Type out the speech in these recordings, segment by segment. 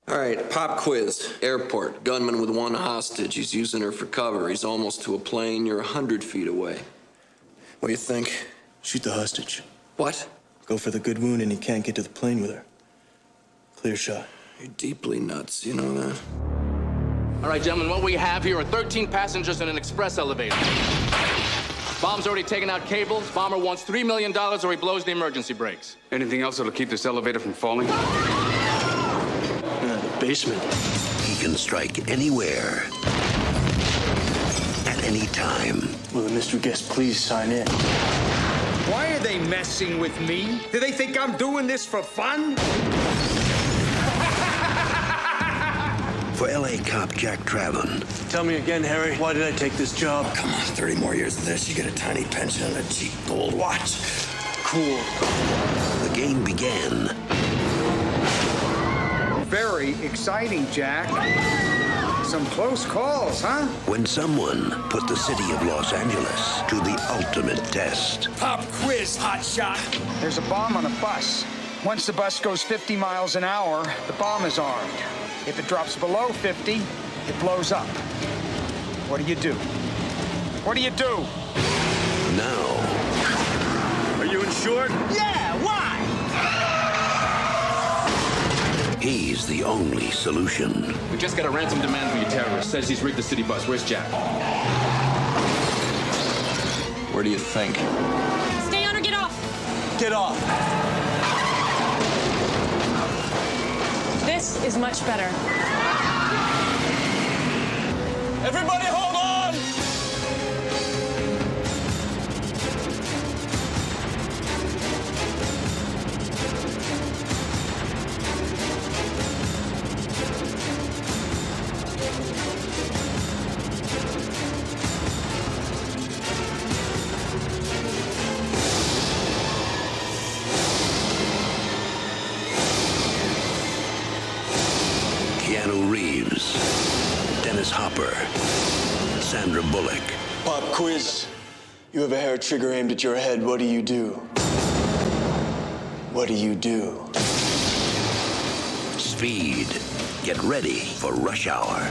All right, pop quiz. Airport. Gunman with one hostage. He's using her for cover. He's almost to a plane. You're 100 feet away. What do you think? Shoot the hostage. What? Go for the good wound and he can't get to the plane with her. Clear shot. You're deeply nuts, you know that? All right, gentlemen, what we have here are 13 passengers in an express elevator. Bomb's already taken out cables. Bomber wants $3 million or he blows the emergency brakes. Anything else that'll keep this elevator from falling? The basement. He can strike anywhere, at any time. Will the mystery guest please sign in? Why are they messing with me? Do they think I'm doing this for fun? For LA cop Jack Traven, Tell me again, Harry, why did I take this job? Come on, 30 more years of this, you get a tiny pension and a cheap gold watch. Cool. the game began. Very exciting, Jack. Some close calls, huh? When someone put the city of Los Angeles to the ultimate test. Pop quiz, hotshot. There's a bomb on a bus. Once the bus goes 50 miles an hour, the bomb is armed. If it drops below 50, it blows up. What do you do? What do you do? Now, Are you insured? Yeah, why? he's the only solution. We just got a ransom demand from your terrorist. Says he's rigged the city bus. Where's Jack? Where do you think? Stay on or get off. Get off. This is much better. Everybody hold on! Keanu Reeves, Dennis Hopper, Sandra Bullock. Pop quiz. You have a hair trigger aimed at your head. What do you do? What do you do? Speed. Get ready for rush hour.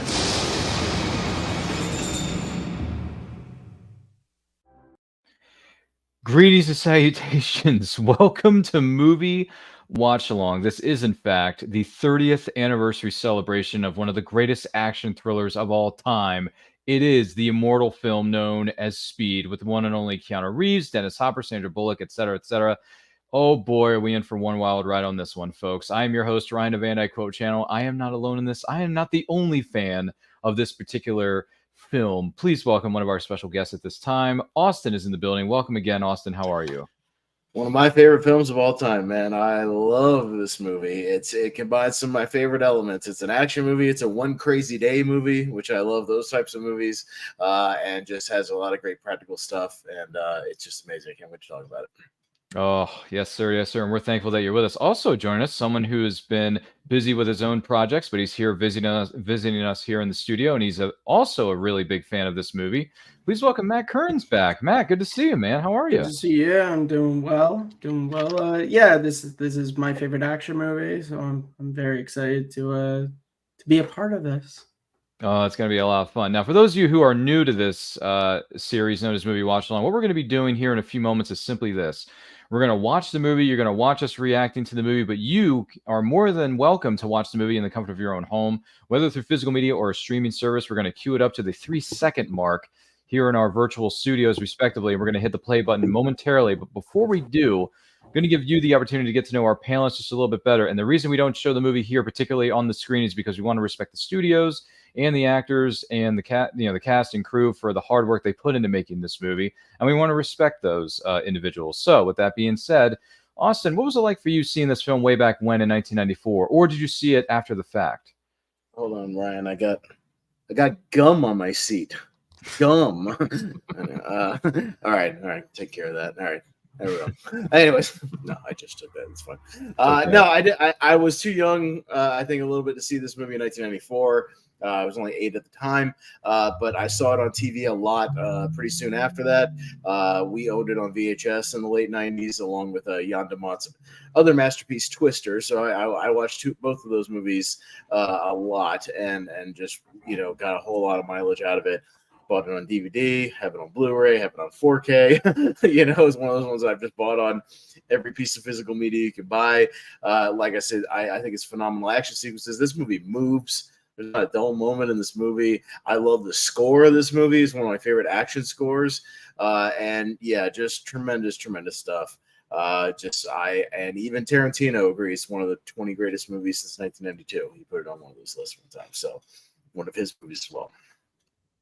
Greetings and salutations. Welcome to Movie Watchalong. This is, in fact, the 30th anniversary celebration of one of the greatest action thrillers of all time. It is the immortal film known as Speed, with the one and only Keanu Reeves, Dennis Hopper, Sandra Bullock, etc., etc. Oh boy, are we in for one wild ride on this one, folks. I am your host, Ryan of Van Dyke Quote Channel. I am not alone in this. I am not the only fan of this particular film. Please welcome one of our special guests at this time. Austin is in the building. Welcome again, Austin. How are you? One of my favorite films of all time, man. I love this movie. It combines some of my favorite elements. It's an action movie. It's a one crazy day movie, which I love those types of movies, and just has a lot of great practical stuff. And it's just amazing. I can't wait to talk about it. Oh, yes, sir. Yes, sir. And we're thankful that you're with us. Also joining us, someone who has been busy with his own projects, but he's here visiting us here in the studio, and he's also a really big fan of this movie. Please welcome Matt Kearns back. Matt, good to see you, man. How are you? Good to see you. I'm doing well. Yeah, this is my favorite action movie, so I'm very excited to be a part of this. Oh, it's going to be a lot of fun. Now, for those of you who are new to this series known as Movie Watch Along, what we're going to be doing here in a few moments is simply this. We're going to watch the movie. You're going to watch us reacting to the movie, but you are more than welcome to watch the movie in the comfort of your own home, whether through physical media or a streaming service. We're going to cue it up to the 3-second mark here in our virtual studios, respectively. We're going to hit the play button momentarily, but before we do, I'm going to give you the opportunity to get to know our panelists just a little bit better. And the reason we don't show the movie here, particularly on the screen, is because we want to respect the studios and the actors and the cast and crew for the hard work they put into making this movie, and we want to respect those individuals. So, with that being said, Austin, what was it like for you seeing this film way back when in 1994, or did you see it after the fact? Hold on, Ryan. I got gum on my seat. Gum. All right. Take care of that. All right. There we go. Anyways, no, I just took that. It's fine. Okay. No, I was too young, I think, a little bit to see this movie in 1994. I was only 8 at the time, but I saw it on TV a lot pretty soon after that. We owned it on VHS in the late 90s, along with Jan de Bont's other masterpiece, Twister. So I watched both of those movies a lot, and just got a whole lot of mileage out of it. Bought it on DVD, have it on Blu-ray, have it on 4K. It's one of those ones I've just bought on every piece of physical media you can buy. Like I said, I think it's phenomenal action sequences. This movie moves. There's not a dull moment in this movie. I love the score of this movie. It's one of my favorite action scores. And yeah, just tremendous stuff. And even Tarantino agrees it's one of the 20 greatest movies since 1992. He put it on one of those lists one time. So one of his movies as well.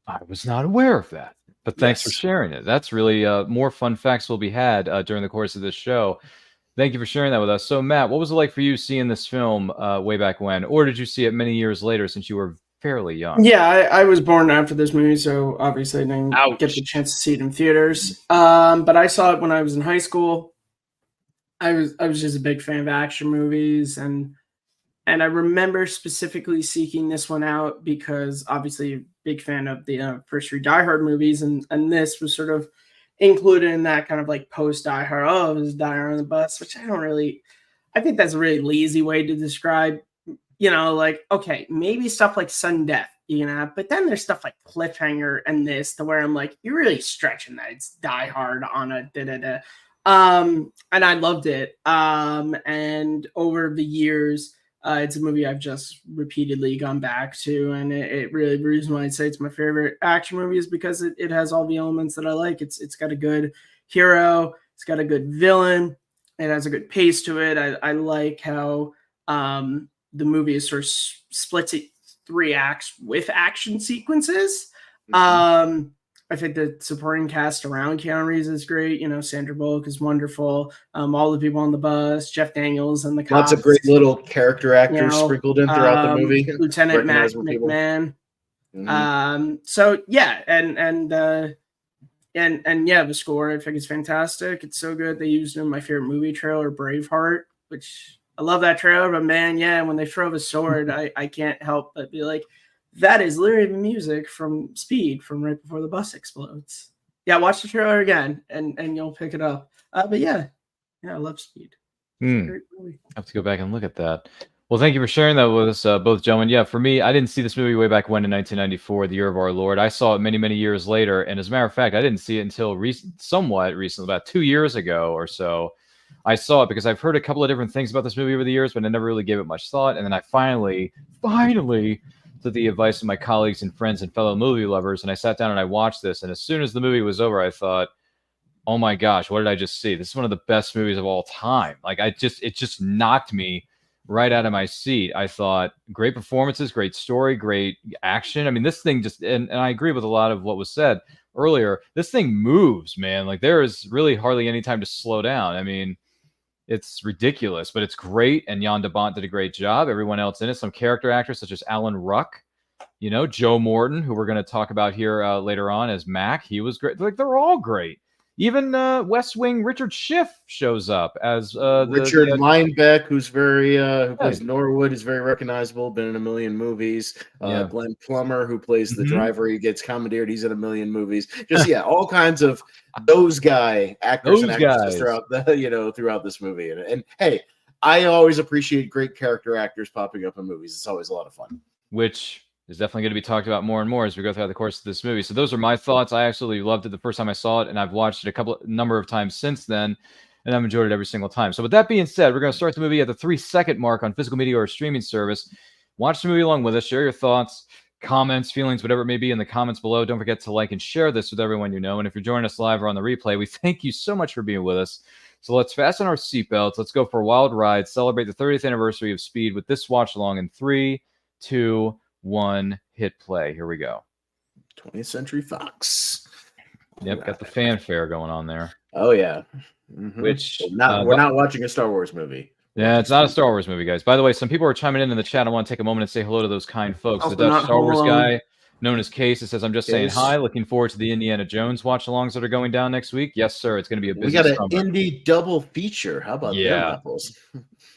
I was not aware of that, but thanks for sharing it. That's really more fun facts will be had during the course of this show. Thank you for sharing that with us. So, Matt, what was it like for you seeing this film way back when? Or did you see it many years later since you were fairly young? Yeah, I was born after this movie, so obviously I didn't get the chance to see it in theaters. But I saw it when I was in high school. I was just a big fan of action movies, and I remember specifically seeking this one out because obviously a big fan of the first 3 Die Hard movies, and this was sort of included in that kind of like post Die Hard. Oh, it was Die Hard on the bus, which I think that's a really lazy way to describe, like, okay, maybe stuff like sudden death, but then there's stuff like Cliffhanger and this to where I'm like, you're really stretching that. It's Die Hard on a da-da-da. And I loved it. And over the years, it's a movie I've just repeatedly gone back to, and it really, the reason why I'd say it's my favorite action movie is because it has all the elements that I like. It's got a good hero, it's got a good villain, it has a good pace to it. I like how the movie is sort of splits it 3 acts with action sequences. I think the supporting cast around Keanu Reeves is great. Sandra Bullock is wonderful. All the people on the bus, Jeff Daniels and the cops. Lots of great little character actors sprinkled in throughout the movie. Lieutenant Matt McMahon. So yeah, and yeah, the score I think is fantastic. It's so good. They used it in my favorite movie trailer, Braveheart, which I love that trailer. But man, yeah, when they throw the sword, I can't help but be like, that is literally the music from Speed, from right before the bus explodes. Yeah, watch the trailer again, and you'll pick it up. But yeah, I love Speed. I have to go back and look at that. Well, thank you for sharing that with us, both gentlemen. Yeah, for me, I didn't see this movie way back when in 1994, the year of our Lord. I saw it many, many years later, and as a matter of fact, I didn't see it until somewhat recently, about 2 years ago or so. I saw it because I've heard a couple of different things about this movie over the years, but I never really gave it much thought. And then I finally took the advice of my colleagues and friends and fellow movie lovers, and I sat down and I watched this. And as soon as the movie was over, I thought, oh my gosh, what did I just see? This is one of the best movies of all time. Like, it just knocked me right out of my seat. I thought, great performances, great story, great action. I mean, this thing just, and I agree with a lot of what was said earlier. This thing moves, man. Like, there is really hardly any time to slow down. I mean, it's ridiculous, but it's great. And Jan de Bont did a great job. Everyone else in it, some character actors such as Alan Ruck, Joe Morton, who we're going to talk about here later on as Mac. He was great. Like, they're all great. Even West Wing Richard Schiff shows up as Richard Linebeck, who's who plays Norwood, is very recognizable, been in a million movies. Glenn Plummer, who plays the driver, he gets commandeered, he's in a million movies. Just all kinds of those guy actors and actresses throughout throughout this movie. And hey, I always appreciate great character actors popping up in movies. It's always a lot of fun. Which is definitely going to be talked about more and more as we go throughout the course of this movie. So those are my thoughts. I absolutely loved it the first time I saw it, and I've watched it a number of times since then, and I've enjoyed it every single time. So with that being said, we're going to start the movie at the 3-second mark on physical media or streaming service. Watch the movie along with us. Share your thoughts, comments, feelings, whatever it may be in the comments below. Don't forget to like and share this with everyone you know. And if you're joining us live or on the replay, we thank you so much for being with us. So let's fasten our seatbelts. Let's go for a wild ride. Celebrate the 30th anniversary of Speed with this watch along in 3, 2, 1, hit play. Here we go. 20th Century Fox. Yep, got the fanfare going on there. Oh yeah. Which we're not watching a Star Wars movie. Yeah, it's not a Star Wars movie, guys. By the way, some people are chiming in the chat. I want to take a moment and say hello to those kind folks. The Dutch Star Wars guy, known as Case, it says, "I'm just saying hi. Looking forward to the Indiana Jones watch-alongs that are going down next week." Yes, sir. It's going to be a busy summer. We got an indie double feature. How about them apples?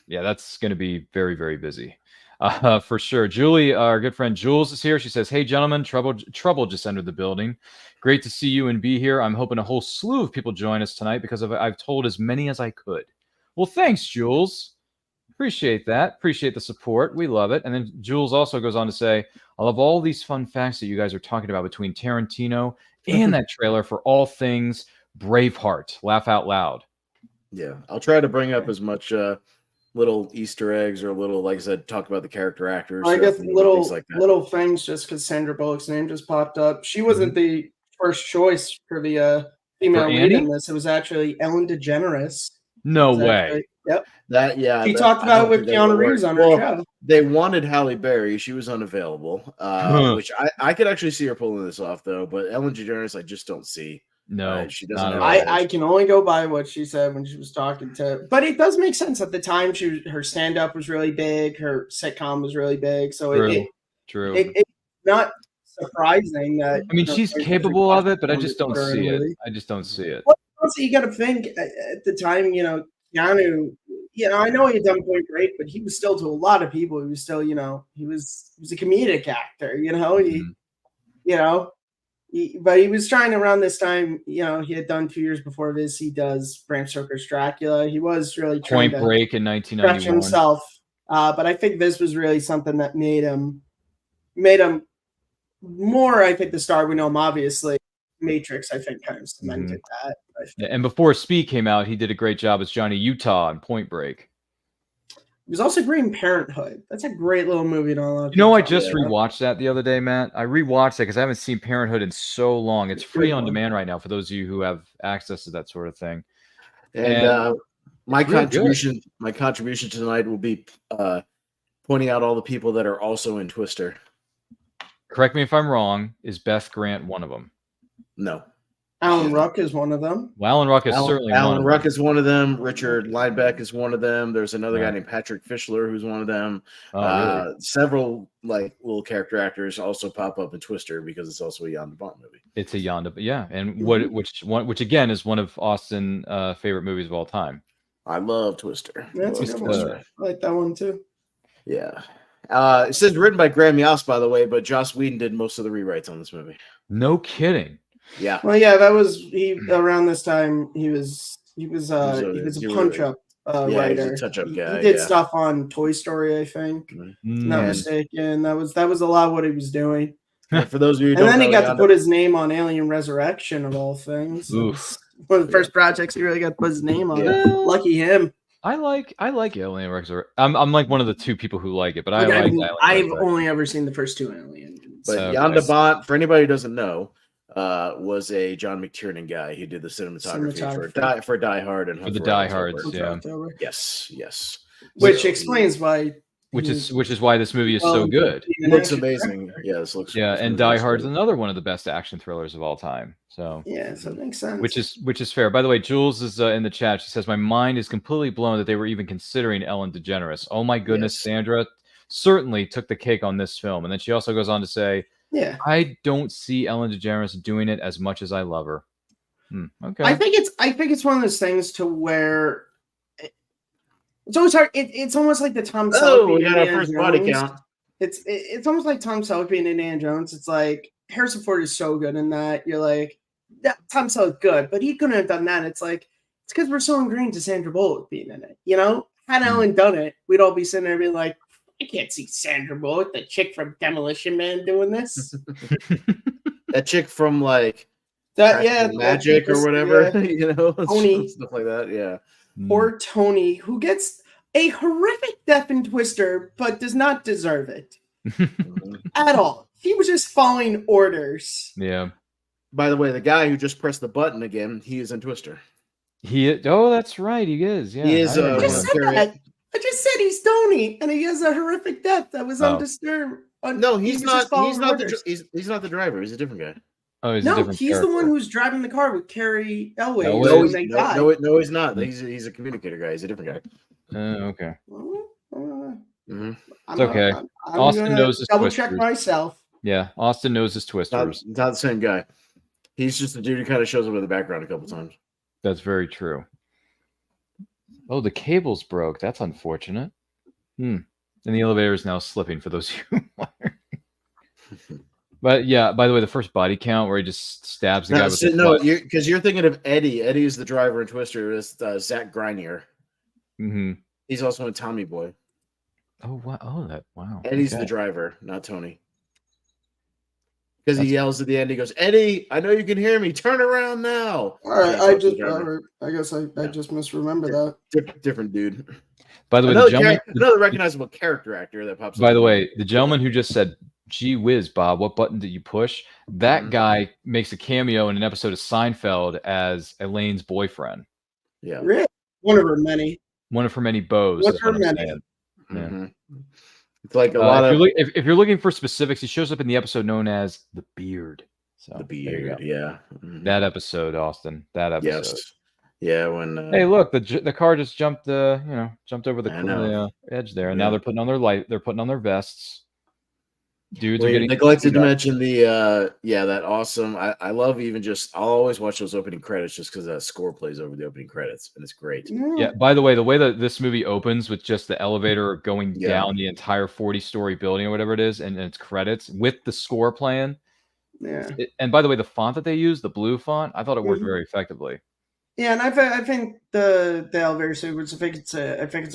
Yeah, that's going to be very, very busy. For sure. Julie, our good friend Jules is here. She says, "Hey, gentlemen, trouble just entered the building. Great to see you and be here. I'm hoping a whole slew of people join us tonight because I've told as many as I could." Well, thanks, Jules. Appreciate that. Appreciate the support. We love it. And then Jules also goes on to say, "I love all these fun facts that you guys are talking about between Tarantino and that trailer for all things Braveheart. Laugh out loud." Yeah, I'll try to bring up as much little Easter eggs or little, like I said, talk about the character actors. I guess things like that. little things just because Sandra Bullock's name just popped up. She wasn't the first choice for the female lead in this. It was actually Ellen DeGeneres. No way. Yep. She That, talked about it with Keanu Reeves on her show. They wanted Halle Berry. She was unavailable, which I could actually see her pulling this off, though. But Ellen DeGeneres, I just don't see. No, she doesn't. I can only go by what she said when she was talking to. But it does make sense. At the time, her stand up was really big. Her sitcom was really big. So True. It's not surprising that. I mean, she's capable of it, but I just don't see it. I just don't see it. Well, also, you got to think at the time, Keanu. I know he had done Point Break, but he was still to a lot of people. He was still, he was a comedic actor. But he was trying around this time. He had done 2 years before this. He does Bram Stoker's Dracula. He was really trying Point Break in 1991. Stretch himself. But I think this was really something that made him more. I think the star we know him obviously. Matrix, I think, kind of cemented that. And before Speed came out, he did a great job as Johnny Utah in Point Break. He was also great in Parenthood. That's a great little movie. I just rewatched that the other day, Matt. I rewatched that because I haven't seen Parenthood in so long. It's free on demand right now for those of you who have access to that sort of thing. And my contribution tonight will be pointing out all the people that are also in Twister. Correct me if I'm wrong. Is Beth Grant one of them? No. Alan Ruck is one of them. Well, Alan Ruck is certainly one of them. Alan Ruck is one of them. Richard Linebeck is one of them. There's another guy named Patrick Fischler who's one of them. Really? Several little character actors also pop up in Twister because it's also a Jan de Bont movie. It's a Jan de Bont, yeah. And which again is one of Austin's favorite movies of all time. I love Twister. That's a good one. I like that one too. Yeah. It says written by Graham Yost, by the way, but Joss Whedon did most of the rewrites on this movie. No kidding. Yeah. Well, yeah, that was around this time. He was a punch-up writer. He was a touch-up guy. He did stuff on Toy Story, I think. Not mistaken. That was a lot of what he was doing. For those of you, and then he got to put his name on Alien Resurrection of all things. Oof. One of the first projects he really got to put his name on. Yeah. Lucky him. I like Alien Resurrection. I'm like one of the two people who like it, but I've only ever seen the first two Alien. But Jan de Bont, for anybody who doesn't know, was a John McTiernan guy who did the cinematography for Die Hard and for the Die Hards, yeah. Yes. Which explains why. Which is why this movie is so good. It looks amazing. Yeah, this looks. Yeah, and Die Hard is another one of the best action thrillers of all time. So yeah, so it makes sense. Which is fair. By the way, Jules is in the chat. She says, "My mind is completely blown that they were even considering Ellen DeGeneres. Oh my goodness, yes. Sandra certainly took the cake on this film." And then she also goes on to say, "Yeah, I don't see Ellen DeGeneres doing it as much as I love her." Okay, I think it's one of those things to where it's always hard. It's almost like the Tom Selleck. Oh, we got our first body count. It's almost like Tom Selleck being Indiana Jones. It's like Harrison Ford is so good in that. You're like, yeah, Tom Selleck good, but he couldn't have done that. It's like it's because we're so ingrained to Sandra Bullock being in it. Had Ellen done it, we'd all be sitting there being like, I can't see Sandra Bullock, the chick from Demolition Man, doing this. That chick from Magic or whatever, Tony, stuff like that. Yeah. Poor Tony, who gets a horrific death in Twister, but does not deserve it at all. He was just following orders. Yeah. By the way, the guy who just pressed the button again, he is in Twister. Oh, that's right. He is. Yeah. He is. I just said he's Tony, and he has a horrific death that was undisturbed. No, he's not. He's not the driver. He's a different guy. Oh, he's the one who's driving the car with Carrie Elway. No, he's not. He's a communicator guy. He's a different guy. Okay. Mm-hmm. It's okay. Austin knows his double twisters. check myself. Yeah, Austin knows his twisters. Not the same guy. He's just the dude who kind of shows up in the background a couple times. That's very true. Oh, the cables broke. That's unfortunate. And the elevator is now slipping for those who wonder. But yeah, by the way, the first body count where he just stabs the guy with the no, because you're thinking of Eddie. Eddie is the driver in Twister. It's Zach Greinier. Mm-hmm. He's also in Tommy Boy. Oh wow! Oh, wow. Eddie's the driver, not Tony. Because he yells at the end. He goes, "Eddie, I know you can hear me. Turn around now." All right, I guess I just misremember that. Different dude. By the way, another recognizable character actor that pops up. By the way, the gentleman who just said, "Gee whiz, Bob, what button did you push?" That guy makes a cameo in an episode of Seinfeld as Elaine's boyfriend. Yeah, really? One of her many. One of her many beaux. One of her many. Yeah. It's like a lot of. If you're looking for specifics, he shows up in the episode known as the Beard. So the Beard, yeah. That episode, Austin. That episode. Yes. Yeah. When. Hey, look, the car just jumped. Jumped over the edge there, and now they're putting on their light. They're putting on their vests. Dudes are getting neglected to mention the that awesome. I love even just. I'll always watch those opening credits just because that score plays over the opening credits, and it's great. Yeah. By the way, the way that this movie opens with just the elevator going down the entire 40-story building or whatever it is, and it's credits with the score playing. Yeah. And by the way, the font that they use, the blue font, I thought it worked very effectively. Yeah, and I think the elevator sequence. I think it's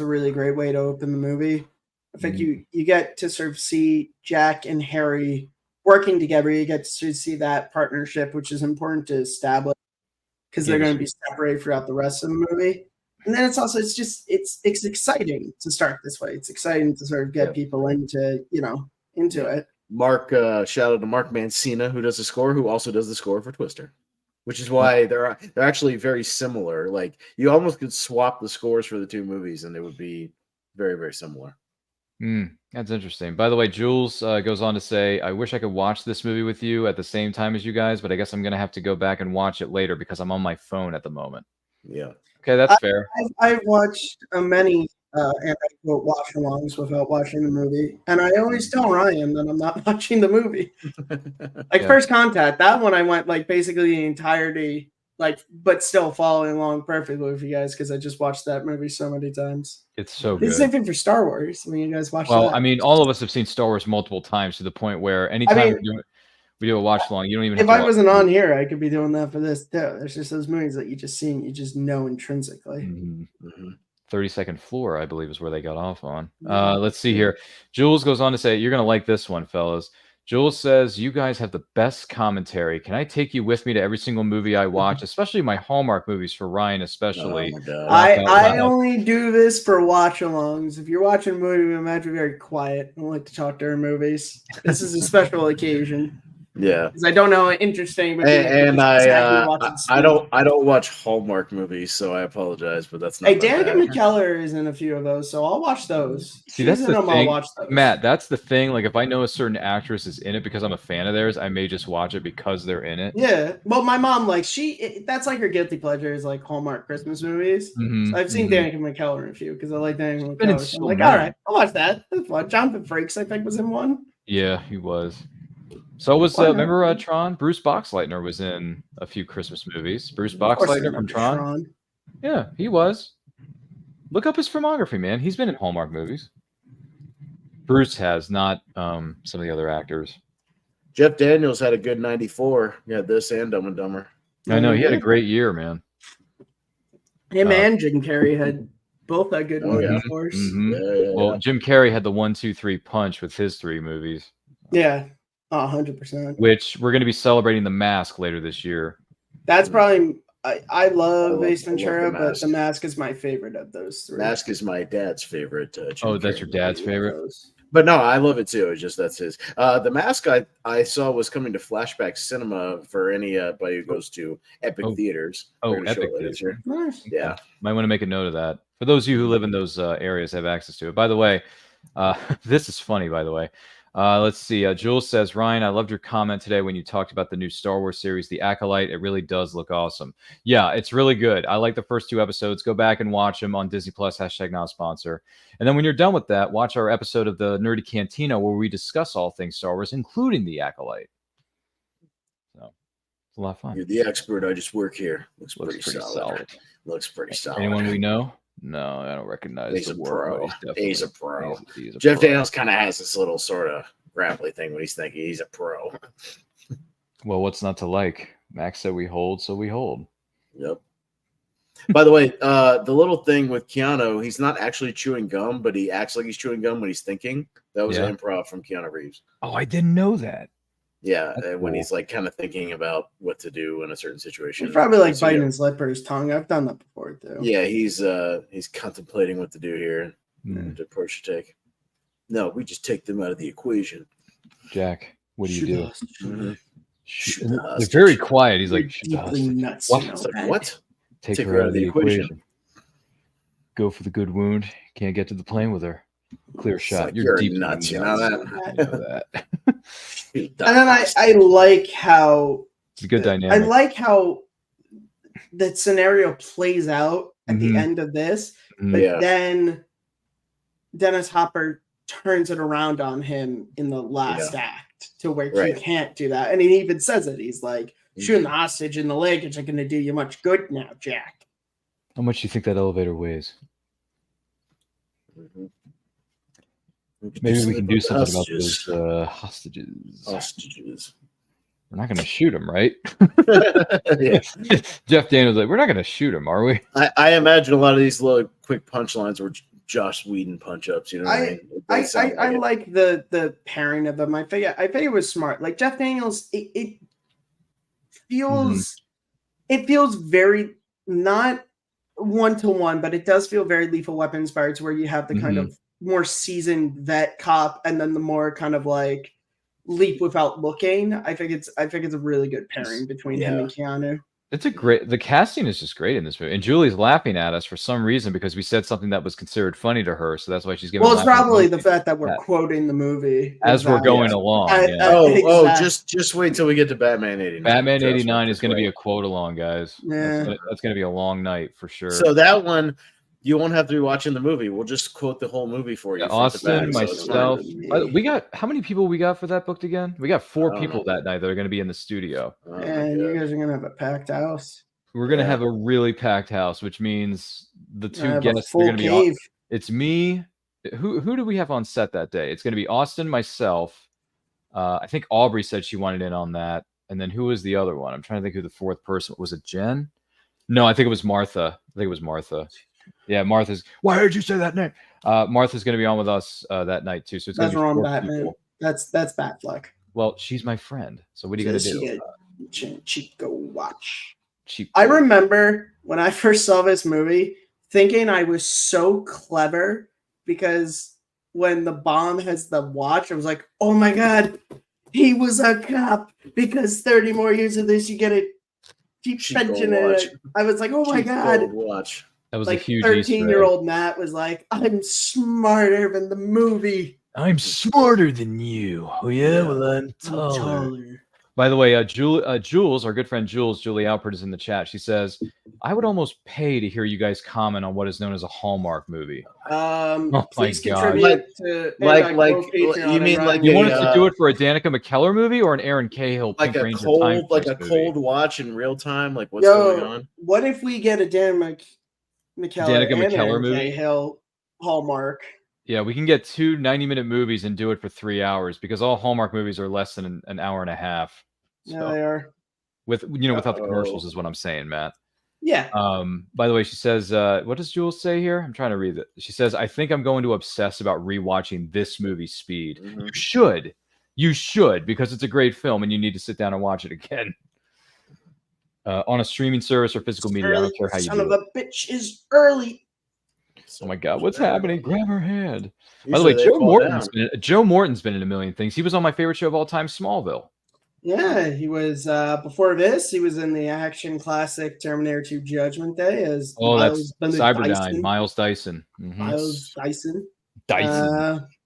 a really great way to open the movie. I think you get to sort of see Jack and Harry working together. You get to see that partnership, which is important to establish because they're going to be separated throughout the rest of the movie. And then it's exciting to start this way. It's exciting to sort of get people into it. Mark, shout out to Mark Mancina, who does the score, who also does the score for Twister, which is why they're actually very similar. Like you almost could swap the scores for the two movies, and they would be very, very similar. That's interesting. By the way, Jules goes on to say, "I wish I could watch this movie with you at the same time as you guys, but I guess I'm going to have to go back and watch it later because I'm on my phone at the moment." Yeah. Okay, that's fair. I've watched many watch-alongs without watching the movie, and I always tell Ryan that I'm not watching the movie. First Contact, that one I went basically the entirety, but still following along perfectly with you guys because I just watched that movie so many times. It's so good. It's the same thing for Star Wars. I mean, you guys watch Well, that. I mean, all of us have seen Star Wars multiple times to the point where anytime we do a watch along, you don't even. If I wasn't on here, I could be doing that for this too. There's just those movies that you just see and you just know intrinsically. 32nd Floor, I believe, is where they got off on. Let's see here. Jules goes on to say, "You're going to like this one, fellas." Jules says, "You guys have the best commentary. Can I take you with me to every single movie I watch, especially my Hallmark movies for Ryan, especially?" Oh my God. I only do this for watch-alongs. If you're watching a movie, I'm actually very quiet. I don't like to talk during movies. This is a special occasion. Yeah, because I don't know how interesting. And I don't watch Hallmark movies, so I apologize, but that's not. Hey, Danica McKellar is in a few of those, so I'll watch those. See, that's the thing, I'll watch those. Matt. That's the thing. Like, if I know a certain actress is in it because I'm a fan of theirs, I may just watch it because they're in it. Yeah, well, my mom that's like her guilty pleasure is like Hallmark Christmas movies. So I've seen Danica McKellar in a few because I like Danica McKellar. So I'm like, all right, I'll watch that. That's fun. Jonathan Frakes, I think, was in one. Yeah, he was. So was remember Tron? Bruce Boxleitner was in a few Christmas movies. Bruce Boxleitner from Tron. Yeah, he was. Look up his filmography, man. He's been in Hallmark movies. Bruce has, not some of the other actors. Jeff Daniels had a good 94. Yeah, this and Dumb and Dumber. I know, he had a great year, man. Him and Jim Carrey had both had good 94s. Well, Jim Carrey had the 1, 2, 3 punch with his 3 movies. Yeah. 100%. Which we're going to be celebrating The Mask later this year. That's probably I love Ace Ventura, but The Mask is my favorite of those 3. Mask is my dad's favorite. That's your dad's favorite? But no, I love it too. It's just that's his. The Mask I saw was coming to Flashback Cinema for anybody who goes to Epic Theaters. Epic Theaters. Nice. Yeah. Might want to make a note of that. For those of you who live in those areas, have access to it. By the way, this is funny, by the way. Let's see. Jules says, "Ryan, I loved your comment today when you talked about the new Star Wars series, The Acolyte. It really does look awesome." Yeah, it's really good. I like the first 2 episodes. Go back and watch them on Disney Plus, #not sponsor. And then when you're done with that, watch our episode of the Nerdy Cantina where we discuss all things Star Wars, including The Acolyte. So it's a lot of fun. You're the expert. I just work here. Looks pretty solid. Looks pretty solid. Anyone we know? No, I don't recognize He's the a word. pro. but He's a pro. He's a Jeff pro. Daniels kind of has this little sort of grapply thing when he's thinking he's a pro. Well, what's not to like? Max said we hold, so we hold. Yep. By the way, the little thing with Keanu, he's not actually chewing gum, but he acts like he's chewing gum when he's thinking. That was an improv from Keanu Reeves. Oh, I didn't know that. Yeah, That's when cool. he's like kind of thinking about what to do in a certain situation. He's probably like biting his lip or his tongue. I've done that before too. Yeah, he's contemplating what to do here, the approach to take. No, we just take them out of the equation. Jack, what do you do? Mm-hmm. They're very quiet. He's like, deeply nuts. What? It's like, what? Take her out of the equation. Go for the good wound. Can't get to the plane with her. Clear shot. Like, you're you're deep nuts. You nuts. know that. I know that. And then I like how It's a good dynamic. I like how that scenario plays out at the end of this, but then Dennis Hopper turns it around on him in the last act to where he can't do that. And he even says it. He's like, shooting the hostage in the leg isn't going to do you much good now, Jack. How much do you think that elevator weighs? Maybe we can do something about those hostages. We're not going to shoot him, right? Jeff Daniels like, we're not going to shoot him, are we? I imagine a lot of these little quick punchlines were Josh Whedon punch-ups. You know what I mean? I like the pairing of them. I think it was smart. Like Jeff Daniels, it feels very not one-to-one, but it does feel very Lethal Weapon inspired, where you have the kind of more seasoned vet cop and then the more kind of like leap without looking. I think it's a really good pairing between him and Keanu. The casting is just great in this movie. And Julie's laughing at us for some reason because we said something that was considered funny to her. So that's why she's giving. Well, it's probably the fact that we're quoting the movie as we're going along. Just wait till we get to Batman 89. Batman 89 is going to be a quote along, guys. Yeah. That's going to be a long night for sure. So that one, you won't have to be watching the movie. We'll just quote the whole movie for you. Austin, myself. We got how many people we got for that booked again? We got 4 people that night that are going to be in the studio. And you guys are going to have a packed house. We're going to have a really packed house, which means the 2 guests are going to be on. It's me. Who do we have on set that day? It's going to be Austin, myself. I think Aubrey said she wanted in on that. And then who was the other one? I'm trying to think who the 4th person was. It Jen? No, I think it was Martha. Yeah, Martha's. Why did you say that name? Martha's going to be on with us that night too. So it's going to be wrong, Batman. People. That's Batfleck. Well, she's my friend. So what are you going to do? Chico watch. I remember when I first saw this movie, thinking I was so clever because when the bomb has the watch, I was like, "Oh my god, he was a cop!" Because 30 more years of this, you get a deep pension in it. I was like, "Oh my god!" Watch. That was like a huge 13-year-old Matt was like, I'm smarter than the movie. I'm smarter than you. Oh, yeah? Well, I'm taller. By the way, Jules, our good friend Julie Alpert is in the chat. She says, I would almost pay to hear you guys comment on what is known as a Hallmark movie. Oh my God. You mean like you want us to do it for a Danica McKellar movie or an Aaron Cahill like a cold watch in real time? Like what's going on? What if we get a Danica McKellar movie? Cahill Hallmark. Yeah, we can get 2 90-minute movies and do it for 3 hours because all Hallmark movies are less than an hour and a half. So, yeah, they are. Without the commercials is what I'm saying, Matt. Yeah. By the way, she says, what does Jules say here? I'm trying to read it. She says, I think I'm going to obsess about rewatching this movie, Speed. Mm-hmm. You should, because it's a great film and you need to sit down and watch it again. On a streaming service or physical media. I don't care how you do it. Son of a bitch is early. Oh my God, what's happening? Grab her hand. By the way, Joe Morton's been in a million things. He was on my favorite show of all time, Smallville. Yeah, he was before this. He was in the action classic Terminator 2: Judgment Day as that's Cyberdyne, Miles Dyson. Mm-hmm. Miles Dyson.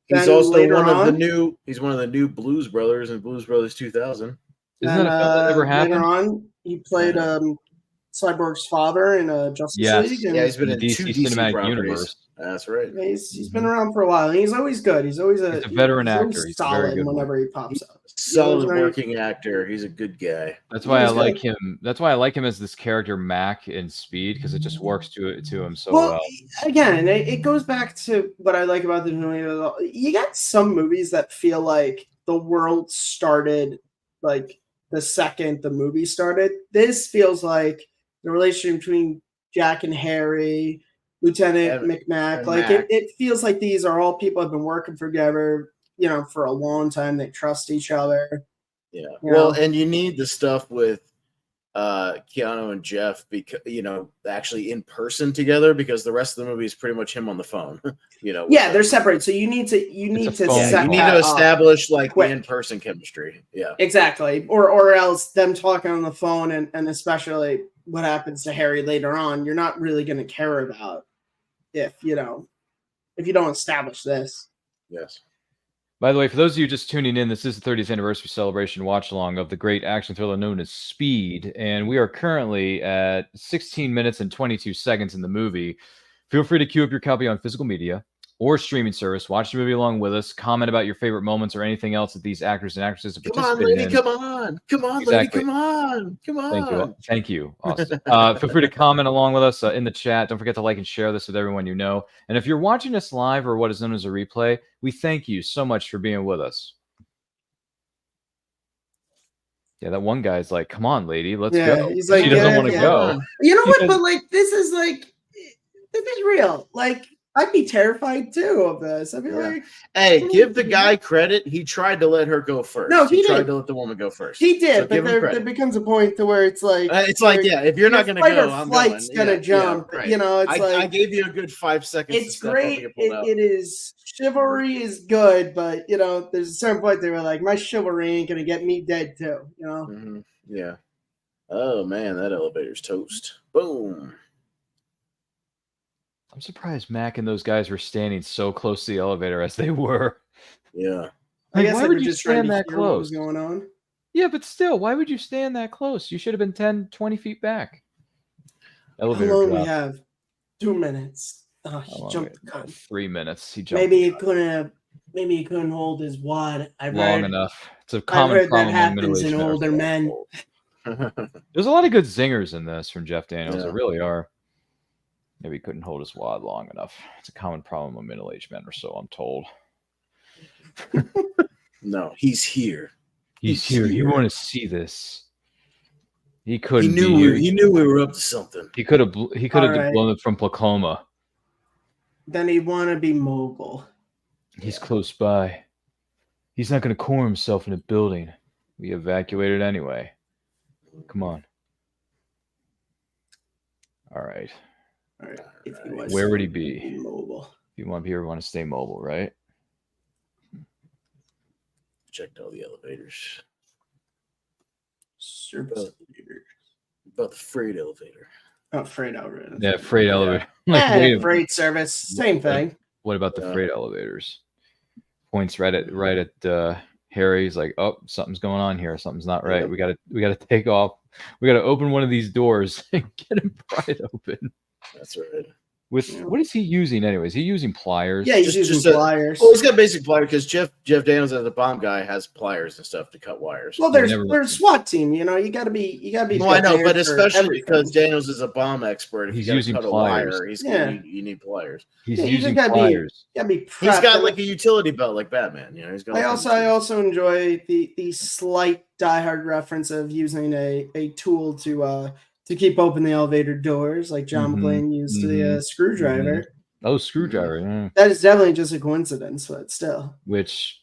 He's also one of the new Blues Brothers in Blues Brothers 2000. Isn't that a film that never happened? Later on, he played Cyborg's father in Justice League. Yeah, he's been in DC Cinematic Universe. That's right. He's been around for a while, and he's always good. He's always a veteran he's always actor. He's a very solid good one. whenever he pops up. Solid working actor. He's a good guy. That's why I like him. That's why I like him as this character Mac in Speed, because it just works to him so well. Again, it goes back to what I like about the movie. You got some movies that feel like the world started like the second the movie started. This feels like the relationship between Jack and Harry, Lieutenant McMack. Like it feels like these are all people have been working together, for a long time. They trust each other. Yeah. Well, and you need the stuff with Keanu and Jeff, because actually in person together, because the rest of the movie is pretty much him on the phone. Yeah, they're separate. So you need to establish like the in-person chemistry. Yeah, exactly. Or else them talking on the phone, and especially what happens to Harry later on, you're not really going to care about if you don't establish this. Yes. By the way, for those of you just tuning in, this is the 30th anniversary celebration watch-along of the great action thriller known as Speed, and we are currently at 16 minutes and 22 seconds in the movie. Feel free to queue up your copy on physical media or streaming service. Watch the movie along with us. Comment about your favorite moments or anything else that these actors and actresses have participated in. Come on, lady, come on. Thank you, Austin. Feel free to comment along with us in the chat. Don't forget to like and share this with everyone you know. And if you're watching us live or what is known as a replay, we thank you so much for being with us. Yeah, that one guy's like, "Come on, lady, let's go." He's like, she doesn't want to go. You know what? But like, this is real. Like, I'd be terrified too of this. I'd be like, "Hey, give the guy credit. He tried to let her go first. No, he tried to let the woman go first. He did, but there becomes a point to where it's like, if you're not going to go, I'm going. Gonna jump. Right. It's I gave you a good 5 seconds. It's great. It is chivalry is good, but there's a certain point they were like, my chivalry ain't gonna get me dead too. Mm-hmm. Yeah. Oh man, that elevator's toast. Boom. I'm surprised Mac and those guys were standing so close to the elevator as they were. Yeah. I guess why would you stand that close? What was going on? Yeah, but still, why would you stand that close? You should have been 10, 20 feet back. Elevator How long drop. We have? 2 minutes. Oh, he jumped the gun. 3 minutes. He jumped. Maybe he couldn't hold his wad. Long enough. It's a common problem that happens in older men. There's a lot of good zingers in this from Jeff Daniels. There really are. Maybe he couldn't hold his wad long enough. It's a common problem with middle-aged men, or so I'm told. No, he's here. He's here. You want to see this? He couldn't. He knew we were up to something. He could have blown it from Placoma. Then he'd want to be mobile. He's close by. He's not going to core himself in a building. We evacuated anyway. Come on. All right. Where would he be? Mobile. You want to want to stay mobile, right? Checked all the elevators. Service elevator. About the freight elevator. Oh, freight elevator. Yeah, freight elevator. Freight service, same thing. What about the freight elevators? Points right at Harry's like, oh, something's going on here. Something's not right. We gotta take off. We gotta open one of these doors and get him pried open. That's right. What is he using anyways? Is he using pliers? Yeah, he's using pliers. Well, he's got basic pliers because Jeff Daniels as a bomb guy has pliers and stuff to cut wires. Well, there's a SWAT team. You gotta be. Well, I know, but especially because Daniels is a bomb expert. If he's you using cut pliers. a wire, you need pliers. He's using pliers. He's got like a utility belt like Batman. He's got. I also enjoy the slight Die Hard reference of using a tool to keep open the elevator doors, like John McClane used the screwdriver. Oh, screwdriver! Yeah. That is definitely just a coincidence, but still. Which,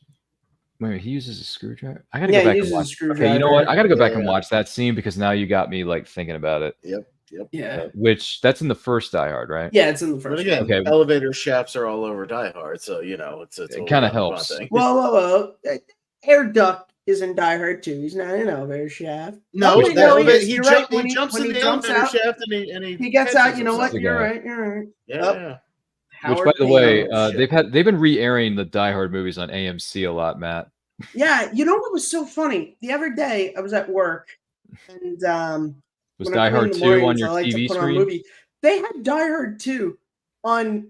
wait, he uses a screwdriver. I gotta go back and watch. Okay, you know what? I gotta go back and watch that scene because now you got me like thinking about it. Yep. Yeah. Which that's in the first Die Hard, right? Yeah, it's in the first. But again, elevator shafts are all over Die Hard, so it kind of helps. Whoa! Air duct is in Die Hard 2. He's not in an elevator shaft. No, he jumps in the elevator shaft and he gets out. You know what? You're right. Yeah. Which, by the way, they've been re-airing the Die Hard movies on AMC a lot, Matt. Yeah, you know what was so funny? The other day I was at work and was Die Hard 2 on your TV screen? They had Die Hard 2 on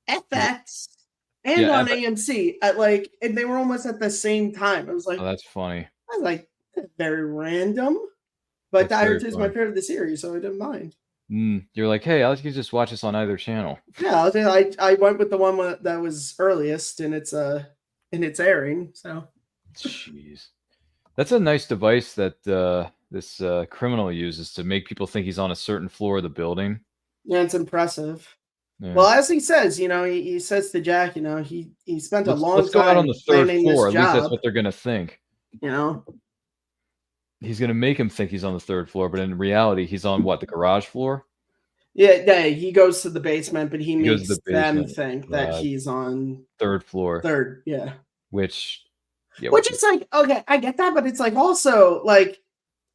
FX and Yeah, on AMC at like, and they were almost at the same time. I was like, oh, that's funny. that's very random. But That's Die very Hard 2 is my funny. favorite of the series, so I didn't mind. You're like, hey, I could just watch this on either channel. Yeah, I went with the one that was earliest in its airing. So, Jeez, that's a nice device that this criminal uses to make people think he's on a certain floor of the building. yeah, it's impressive. Yeah. Well, as he says, he says to Jack, he spent a long Let's time go out on the third planning floor. this At least that's job. what they're gonna think. He's gonna make him think he's on the third floor, but in reality, he's on what, the garage floor? Yeah, he goes to the basement, but he goes to makes the them basement, think that he's on third floor. third, yeah. Which is like, okay, I get that, but it's like also like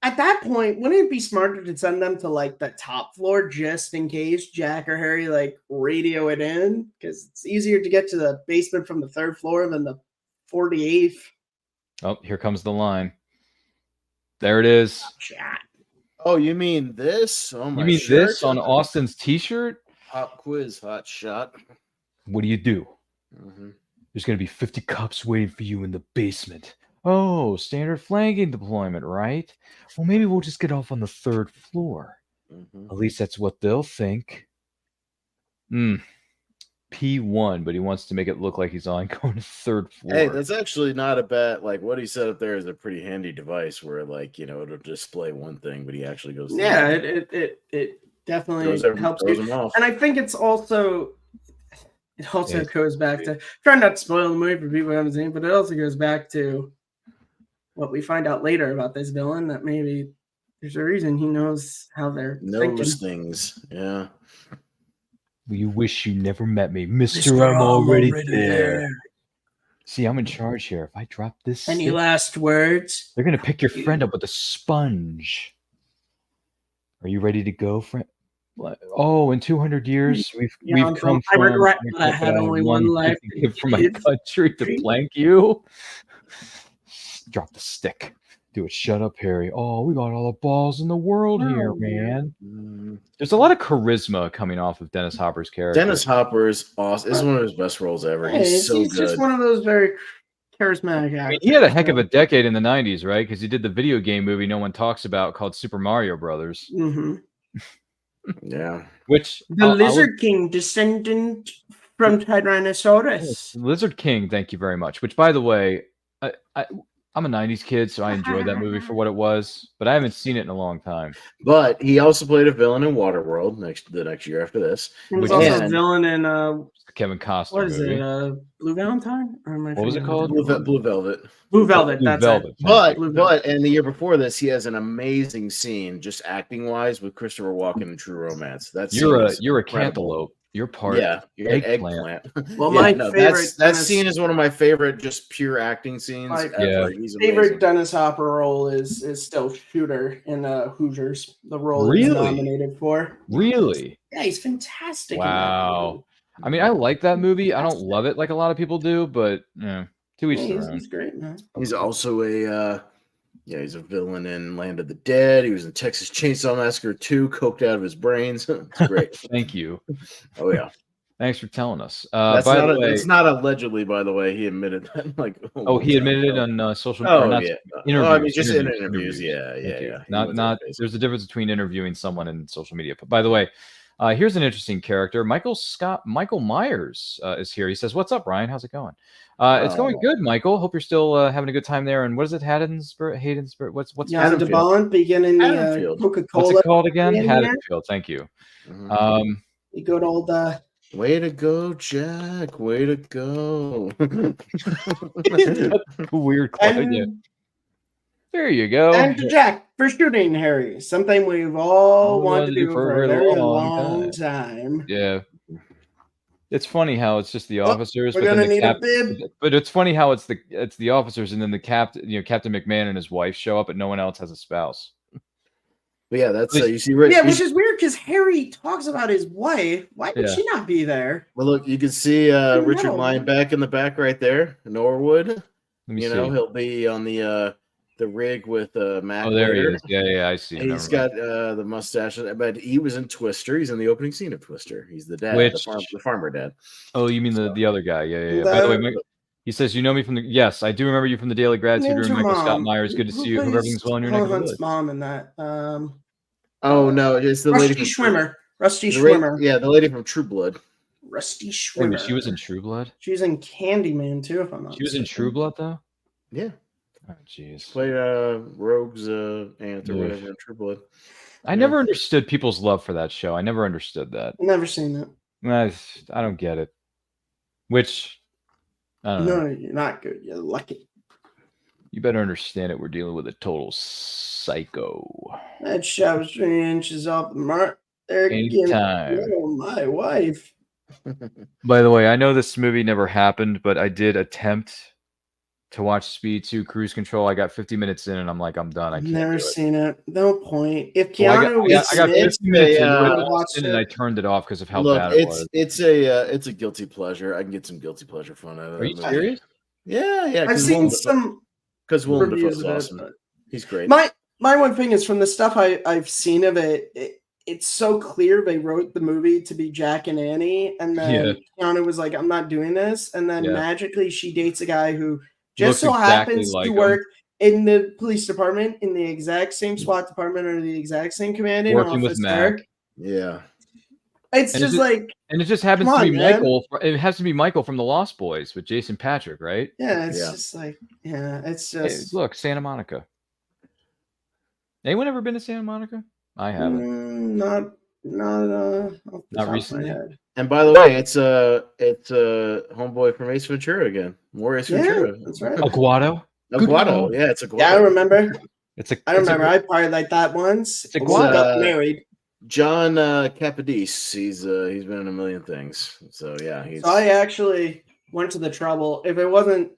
at that point, wouldn't it be smarter to send them to like the top floor just in case Jack or Harry like radio it in? Because it's easier to get to the basement from the third floor than the 48th. Oh, here comes the line. There it is. Chat. Oh, you mean this? Oh my! You mean shirt? this on Austin's T-shirt? Pop quiz, hot shot. What do you do? There's going to be 50 cops waiting for you in the basement. Oh, standard flanking deployment, right? Well, maybe we'll just get off on the third floor. At least that's what they'll think. P1, but he wants to make it look like he's on going to third floor. Hey, that's actually not a bad, like what he said up there is a pretty handy device where like, it'll display one thing, but he actually goes. Yeah, it definitely helps you. And I think it also goes back to, trying not to spoil the movie for people who haven't seen it, but it also goes back to what we find out later about this villain, that maybe there's a reason he knows how they're thinking. Things. Yeah. You wish you never met me, Mr. I'm already there. See, I'm in charge here. If I drop this, any last words? They're gonna pick your friend up with a sponge. Are you ready to go, friend? Oh, in 200 years, we've come I regret that I had only one life from my country to blank you. Drop the stick. Do it. Shut up, Harry. Oh, we got all the balls in the world here, man. There's a lot of charisma coming off of Dennis Hopper's character. Dennis Hopper is awesome. This is one of his best roles ever. He's so good. Just one of those very charismatic actors. I mean, he had a heck of a decade in the 90s, right? Because he did the video game movie no one talks about called Super Mario Brothers. Yeah. Which the Lizard King, descendant from Tyrannosaurus. Lizard King, thank you very much. Which, by the way, I'm a 90s kid, so I enjoyed that movie for what it was, but I haven't seen it in a long time. But he also played a villain in Waterworld the next year after this. He was also a villain in Kevin Costner what is movie. it? Blue Valentine? Or am I What was it called? Blue Velvet. Blue Velvet. That's Velvet. it. But and the year before this, he has an amazing scene, just acting wise, with Christopher Walken in True Romance. You're a cantaloupe. You're part. Yeah, you're eggplant. Well, my favorite that scene is one of my favorite, just pure acting scenes. Ever. He's favorite Dennis Hopper role is still Shooter in Hoosiers. The role he's nominated for. Really? Yeah, he's fantastic. Wow. I mean, I like that movie. I don't love it like a lot of people do, but to each their own. He's great, man. He's also he's a villain in Land of the Dead. He was in Texas Chainsaw Massacre 2, coked out of his brains. It's great. Thank you. Oh yeah. Thanks for telling us. It's not allegedly, by the way. He admitted that. He admitted it on social media. Interviews. I mean, just in interviews. Yeah. Not. There's a difference between interviewing someone and social media. But by the way, here's an interesting character. Michael Myers is here. He says, "What's up, Ryan? How's it going?" It's going good, Michael. Hope you're still having a good time there. And what is it, Haddonsburg? What's Jan de Bont beginning the Coca-Cola? What's it called again? Haddonfield. Thank you. The good old. Way to go, Jack! Way to go! Weird. There you go. And to Jack for shooting Harry. Something we've all wanted to do for a very long time. Yeah. It's funny how it's just the officers, we're gonna need a bib. But it's funny how it's the officers, and then the Captain McMahon and his wife show up, but no one else has a spouse. But yeah, that's you see, Rich. Yeah, which is weird because Harry talks about his wife. Why would she not be there? Well, look, you can see Richard lying back in the back right there, Norwood. He'll be on the the rig with Mac. Oh, there he Later. is. Yeah, I see him. He's got the mustache, but he was in Twister. He's in the opening scene of Twister. He's the dad, the farmer dad. Oh, you mean the other guy? Yeah. By the way, he says, "You know me from the." Yes, I do remember you from the Daily Gratitude Room. Michael Scott Myers. Good to see you. Hope everything's well in your neck of the woods. Mom in that. Oh no, it's the lady from Schwimmer. Rusty Schwimmer. Yeah, the lady from True Blood. Rusty Schwimmer. Wait, she was in True Blood. She was in Candyman too, if I'm not. She was in True Blood though. Yeah. Oh, jeez. Played Rogue's aunt or whatever in True Blood. I never understood people's love for that show. I never understood that. Never seen it. I don't get it. Which, I don't know. No, you're not good. You're lucky. You better understand it. We're dealing with a total psycho. That show's 3 inches off the mark. Anytime. Oh, my wife. By the way, I know this movie never happened, but I did attempt to watch Speed 2 Cruise Control. I got 50 minutes in, and I'm like, I'm done. I can't. Never seen it. No point. If Keanu was I got 50 minutes in, and I turned it off because of how Look, bad it was. It's a guilty pleasure. I can get some guilty pleasure fun out of it. Are you serious? Yeah. I've seen some because Willem reviews Dafoe's of it. awesome. He's great. My one thing is from the stuff I've seen of it, it's so clear they wrote the movie to be Jack and Annie, and then Keanu was like, "I'm not doing this," and then magically she dates a guy who just so happens to work in the police department, in the exact same SWAT department, or the exact same commanding working officer. With Mac. Yeah. It's just like, and it just happens to be Michael. It has to be Michael from the Lost Boys with Jason Patrick, right? Yeah, it's just like, it's just look, Santa Monica. Anyone ever been to Santa Monica? I haven't. Not recently. And by the way, it's homeboy from Ace Ventura again. More Ace Ventura. That's right. Aguado. Yeah, it's Aguado. Yeah, I remember. I remember. I partied like that once. It's Aguado. Got married. John Capodice. He's been in a million things. So yeah, So I actually went to the trouble. If it wasn't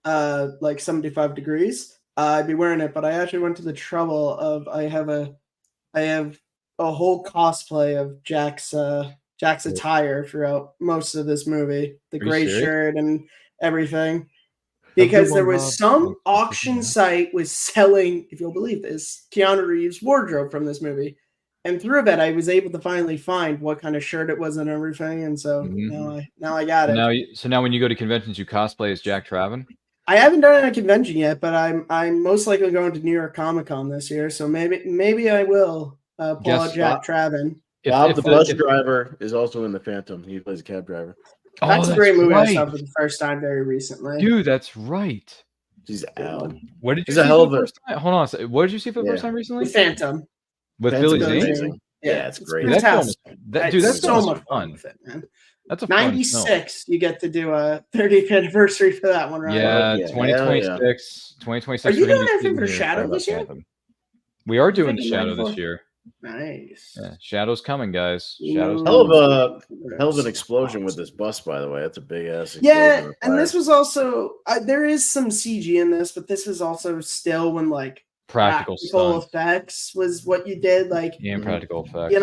like 75 degrees, I'd be wearing it. But I actually went to the trouble of I have a whole cosplay of Jack's attire throughout most of this movie. The gray shirt and everything. Because there was some auction site was selling, if you'll believe this, Keanu Reeves' wardrobe from this movie. And through that, I was able to finally find what kind of shirt it was and everything. And so now I got it. So now when you go to conventions, you cosplay as Jack Traven? I haven't done it at a convention yet, but I'm most likely going to New York Comic Con this year. So maybe I will pull out Jack Traven. Bob the bus driver is also in The Phantom. He plays a cab driver. That's a great movie I saw for the first time very recently. Dude, that's right. He's out. What did you see for the first time? Hold on a second. What did you see for the first time recently? The Phantom. With Billy Zane? Yeah, it's great. That's so much fun. Man. That's a 96. You get to do a 30th anniversary for that one, right? Yeah, 2026. 2026. Are you doing anything for Shadow this year? We are doing the Shadow this year. Nice. Yeah, Shadow's coming, guys. Shadow's hell of an explosion with this bus, by the way. That's a big ass explosion. Yeah, and this was also there is some CG in this, but this is also still when like practical effects was what you did, like practical effects.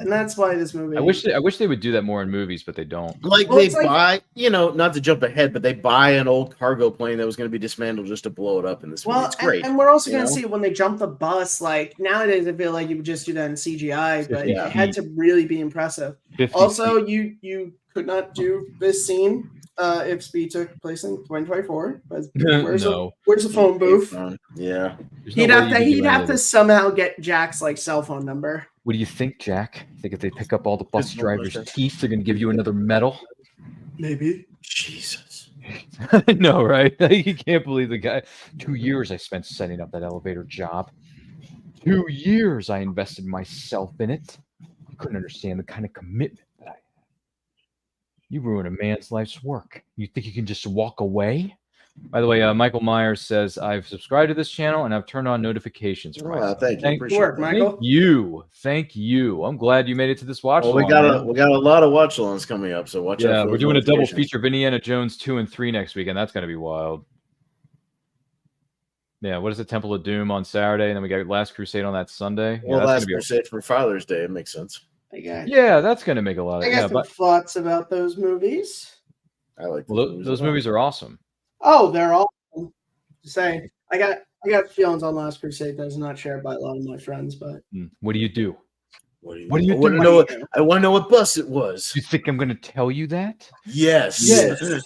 And that's why this movie. I wish they would do that more in movies, but they don't. Like they buy, not to jump ahead, but they buy an old cargo plane that was going to be dismantled just to blow it up in this movie. It's great. And we're also going to see when they jump the bus. Like nowadays, I feel like you would just do that in CGI, but it had to really be impressive. Also, you could not do this scene if Speed took place in 2024. Where's the phone booth? Yeah, he'd have to somehow get Jack's like cell phone number. What do you think, Jack? Think if they pick up all the bus drivers' teeth, they're going to give you another medal? Maybe. Jesus. I know, right? You can't believe the guy. 2 years I spent setting up that elevator job. 2 years I invested myself in it. I couldn't understand the kind of commitment that I had. You ruin a man's life's work. You think you can just walk away? By the way, Michael Myers says, I've subscribed to this channel and I've turned on notifications. Thank you. Michael. Thank you. I'm glad you made it to this watch. Well, we got a lot of watch-alongs coming up, so watch out. Yeah, we're doing a double feature of Indiana Jones 2 and 3 next week, and that's going to be wild. Yeah, what is it? Temple of Doom on Saturday, and then we got Last Crusade on that Sunday. Well, Last Crusade for Father's Day. It makes sense. Yeah, that's going to make a lot of sense. I got some thoughts about those movies. I like those movies are awesome. Oh, they're all saying. I I got feelings on Last Crusade that's not shared by a lot of my friends, but What do you do? What do you, What do you I want to do? know what, I want to know what bus it was. You think I'm going to tell you that? Yes. Yes.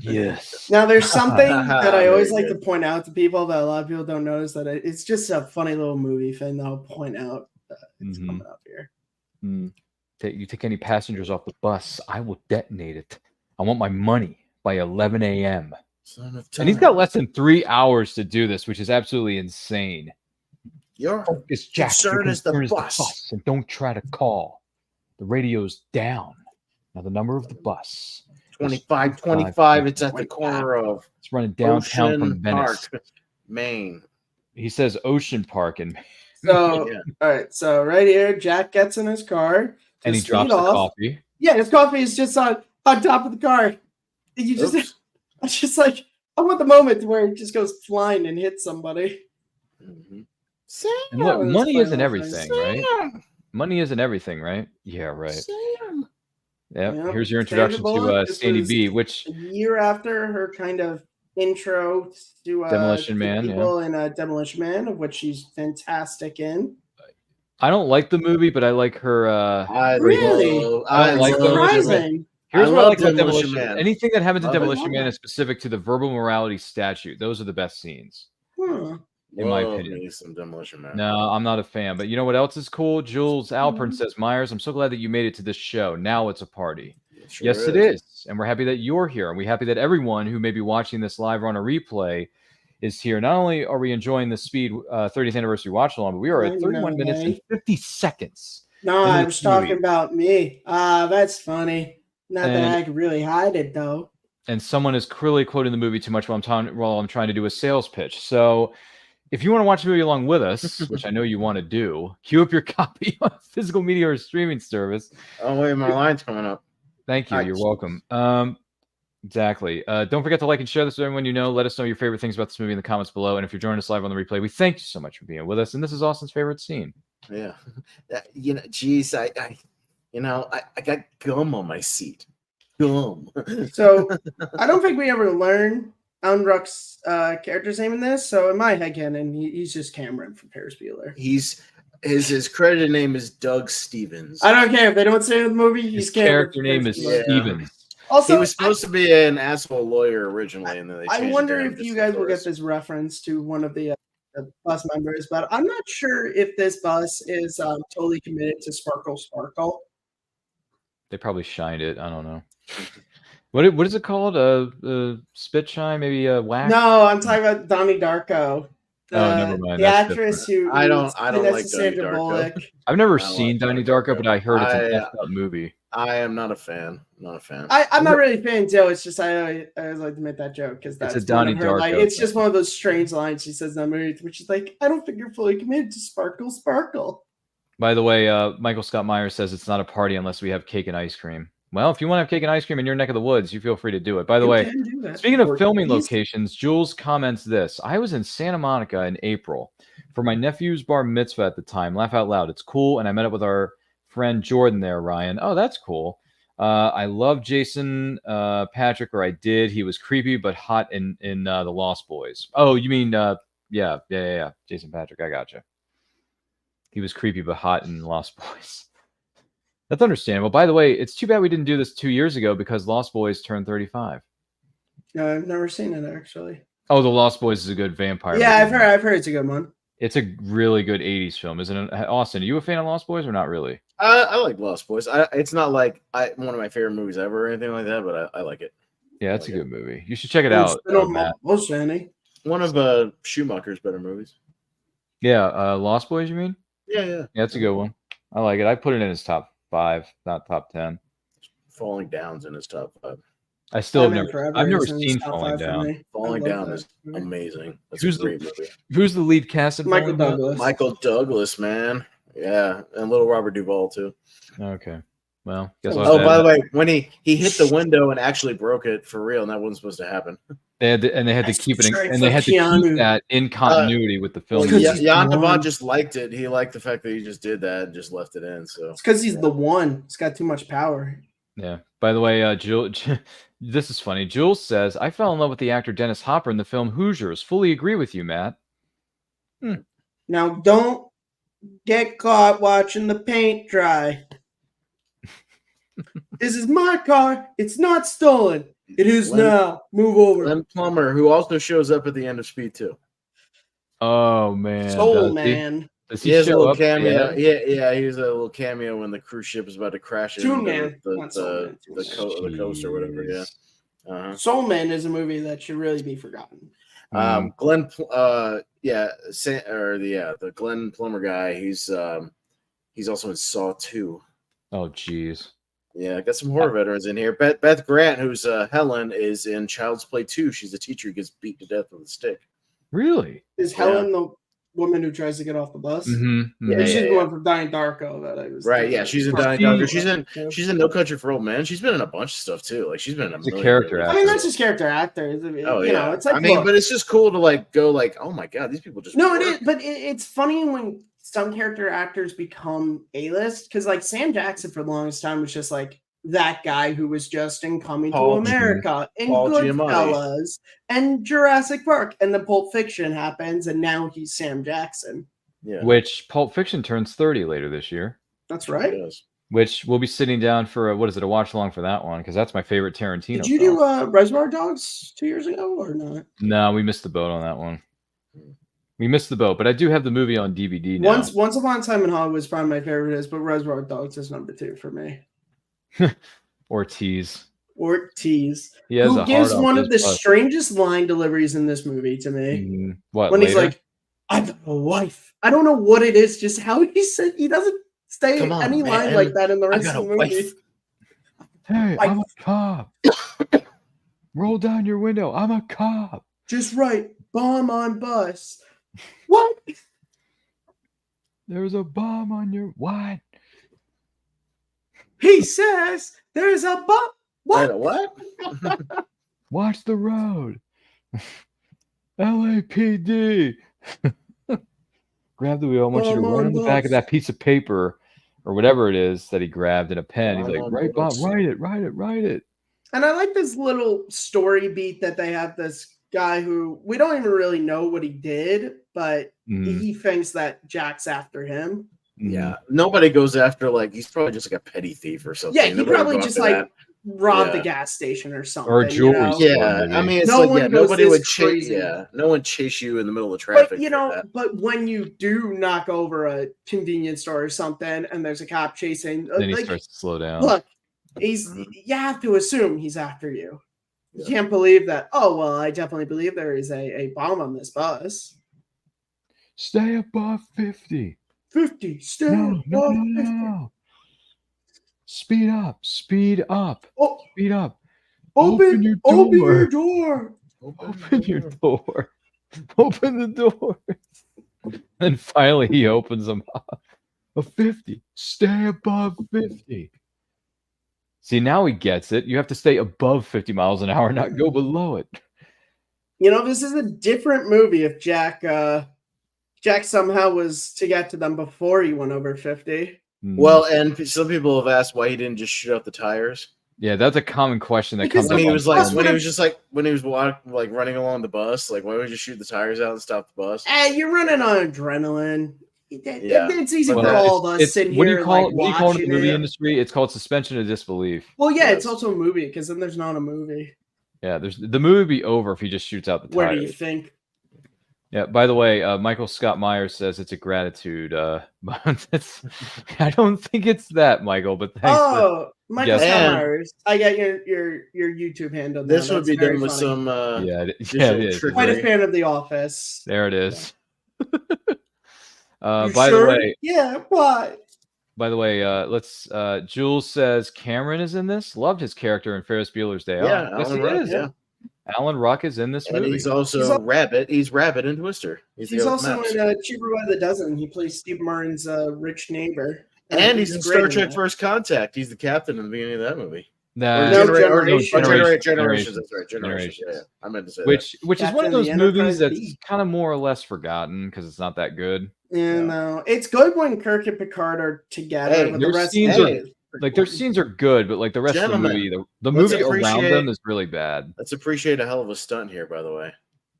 Yes. Now, there's something that I always Very like to point out to people that a lot of people don't notice, that it's just a funny little movie thing that I'll point out. It's coming up here. You take any passengers off the bus, I will detonate it. I want my money by 11 a.m. And he's got less than 3 hours to do this, which is absolutely insane. Your Focus, Jack. concern is the bus. And don't try to call. The radio's down. Now the number of the bus. 2525. It's at the corner of It's running downtown Ocean from Venice. Park, Maine. He says Ocean Park in Maine. So, all right. So right here, Jack gets in his car. And he drops the coffee. Yeah, his coffee is just on top of the car. You just, it's just like, I want the moment where it just goes flying and hits somebody. And look, money isn't everything, right? Money isn't everything, right? Yeah, right. Yep. Here's your introduction to Sandy B, which a year after her kind of intro to Demolition Man, people in Demolition Man, of which she's fantastic in. I don't like the movie, but I like her. Really? I like surprising. Here's what I like about Demolition Demolition Man. Anything that happens in Love it. Demolition Man is specific to the verbal morality statute. Those are the best scenes, in my opinion. Some Demolition Man. No, I'm not a fan. But you know what else is cool? Jules Alpern says, Myers, I'm so glad that you made it to this show. Now it's a party. Sure Yes, it is. And we're happy that you're here. And we're happy that everyone who may be watching this live or on a replay is here. Not only are we enjoying the Speed 30th anniversary watch along, but we are at 31 minutes and 50 seconds. No, I was talking about me. That's funny. Not that I could really hide it, though. And someone is clearly quoting the movie too much while I'm trying to do a sales pitch. So if you want to watch the movie along with us, which I know you want to do, queue up your copy on physical media or streaming service. Oh, wait, my line's coming up. Thank you. You're welcome. Exactly. Don't forget to like and share this with everyone you know. Let us know your favorite things about this movie in the comments below. And if you're joining us live on the replay, we thank you so much for being with us. And this is Austin's favorite scene. Yeah. You know, geez, I got gum on my seat. Gum. So I don't think we ever learn Unruck's character's name in this. So in my headcanon, he's just Cameron from Ferris Bueller. His credited name is Doug Stevens. I don't care if they don't say it in the movie. His character name is Stevens. Also, he was supposed to be an asshole lawyer originally, and then they changed I wonder it if you guys will get this reference to one of the bus members, but I'm not sure if this bus is totally committed to Sparkle Sparkle. They probably shined it. I don't know. What is it called? Spit shine? Maybe a wax? No, I'm talking about Donnie Darko. Never mind. The actress who I don't like Sandra Bullock. I've never seen Donnie Darko, but I heard it's a messed up movie. I am not a fan. Not a fan. I'm not really a fan, Joe. It's just I always like to make that joke because that's a Donnie Darko. Like, it's just one of those strange lines she says in that movie, which is like, I don't think you're fully committed to Sparkle Sparkle. By the way, Michael Scott Myers says it's not a party unless we have cake and ice cream. Well, if you want to have cake and ice cream in your neck of the woods, you feel free to do it. By the way, speaking of filming locations, Jules comments this. I was in Santa Monica in April for my nephew's bar mitzvah at the time. Laugh out loud. It's cool. And I met up with our friend Jordan there, Ryan. Oh, that's cool. I love Jason Patrick, or I did. He was creepy but hot in The Lost Boys. Oh, you mean, yeah. Jason Patrick, I gotcha. He was creepy but hot in Lost Boys. That's understandable. By the way, it's too bad we didn't do this 2 years ago because Lost Boys turned 35. No, I've never seen it, actually. Oh, The Lost Boys is a good vampire movie. I've heard it's a good one. It's a really good 80s film, isn't it? Austin, are you a fan of Lost Boys or not really? I like Lost Boys. It's not like one of my favorite movies ever or anything like that, but I like it. Yeah, it's a good movie. You should check it out. One of Schumacher's better movies. Yeah, Lost Boys, you mean? Yeah, it's a good one. I like it. I put it in his top 5, not top 10. Falling Down's in his top 5. I still have never seen Falling Down. Falling Down is amazing. That's a great movie. Who's the lead cast in Michael Douglas. Michael Douglas, man. Yeah, and little Robert Duvall too. Okay. Well, guess by the way, when he hit the window and actually broke it for real, and that wasn't supposed to happen. They had to keep it, and they had to keep that in continuity with the film. Jan Devon just liked it. He liked the fact that he just did that and just left it in. So it's because he's the one. He's got too much power. Yeah. By the way, this is funny. Jules says, I fell in love with the actor Dennis Hopper in the film Hoosiers. Fully agree with you, Matt. Now, don't get caught watching the paint dry. This is my car. It's not stolen. It is now. Move over. Glenn Plummer, who also shows up at the end of Speed 2. Oh, man. Soul Man. Does he he has a show little up? cameo. Yeah, he has a little cameo when the cruise ship is about to crash Toon into Man. Not Soul Man. the coast or whatever. Yeah. Soul Man is a movie that should really be forgotten. The Glenn Plummer guy. He's also in Saw 2. Oh, jeez. Yeah, got some horror veterans in here. Beth Grant, who's Helen, is in Child's Play 2. She's a teacher who gets beat to death with a stick. Really? Is Helen the woman who tries to get off the bus? Mm-hmm. Yeah, she's the one from Donnie Darko that I was. Right, yeah, she's in Donnie Darko. She's in No Country for Old Men. She's been in a bunch of stuff too. Like she's been in a million character movies. actor. I mean, that's just character actor. Oh you yeah, know, it's like but it's just cool to go oh my god, these people just no, it is. But it's funny when some character actors become A-list because like Sam Jackson for the longest time was just like that guy who was just in Coming to America and Goodfellas and Jurassic Park, and then Pulp Fiction happens, and now he's Sam Jackson. Yeah. Which Pulp Fiction turns 30 later this year. That's right. Which we'll be sitting down for a watch along for that one because that's my favorite Tarantino. Did you do Reservoir Dogs 2 years ago or not? No, we missed the boat on that one. We missed the boat, but I do have the movie on DVD now. Once Upon a Time in Hollywood was probably my favorite, but Reservoir Dogs is number 2 for me. Ortiz. Who Who gives one of the strangest line deliveries in this movie to me? Mm-hmm. What? When later? he's like, "I've got a wife." I don't know what it is. Just how he said he doesn't say any line like that in the rest of the movie. Hey, I'm a cop. Roll down your window. I'm a cop. Just right. Bomb on bus. What? There's a bomb on your what? He says there's a bomb. What? What? Watch the road. LAPD. Grab the wheel. I want you to run on the back of that piece of paper or whatever it is that he grabbed in a pen. He's like, write it. And I like this little story beat that they have this guy who we don't even really know what he did, but he thinks that Jack's after him. Yeah. Nobody goes after he's probably just like a petty thief or something. Yeah, he probably just robbed the gas station or something. Or jewelry. Yeah. I mean, it's nobody would chase. Yeah. No one chase you in the middle of traffic. But but when you do knock over a convenience store or something and there's a cop chasing, then he starts to slow down. Look, you have to assume he's after you. You can't believe that. Oh, well, I definitely believe there is a bomb on this bus. Stay above 50. 50. Stay above 50. No. Speed up. Oh. Speed up. Open your door. Open your door. Open the door. And finally he opens them up. A 50. Stay above 50. See, now he gets it. You have to stay above 50 miles an hour, not go below it. You know, this is a different movie if Jack somehow was to get to them before he went over 50. Well, and some people have asked why he didn't just shoot out the tires. Yeah, that's a common question that comes up. When he was running along the bus, why would you shoot the tires out and stop the bus? You're running on adrenaline. It's easy for all of us sitting here. What do you call it in the movie industry? It's called suspension of disbelief. Well, yeah, it's also a movie because then there's not a movie. Yeah, the movie would be over if he just shoots out the tires. Where do you think? Yeah. By the way, Michael Scott Myers says it's a gratitude. I don't think it's that, Michael. But thanks. Michael Scott Myers. I got your YouTube handle. This would be done with some. It is. Quite a fan of The Office. There it is. By the way, yeah. Why? By the way, let's. Jules says Cameron is in this. Loved his character in Ferris Bueller's Day Off. Yeah, yes, he is. Yeah. Alan Ruck is in this movie. And he's also Rabbit. He's Rabbit in Twister. He's also in Cheaper by the Dozen. He plays Steve Martin's rich neighbor. And he's in Star Trek First Contact. He's the captain in the beginning of that movie. Generations. That's right. Generations. Yeah. I meant to say which is one of those movies that's kind of more or less forgotten because it's not that good. No, it's good when Kirk and Picard are together. But the rest like their scenes are good, but like the rest of the movie, the movie around them is really bad. Let's appreciate a hell of a stunt here, by the way.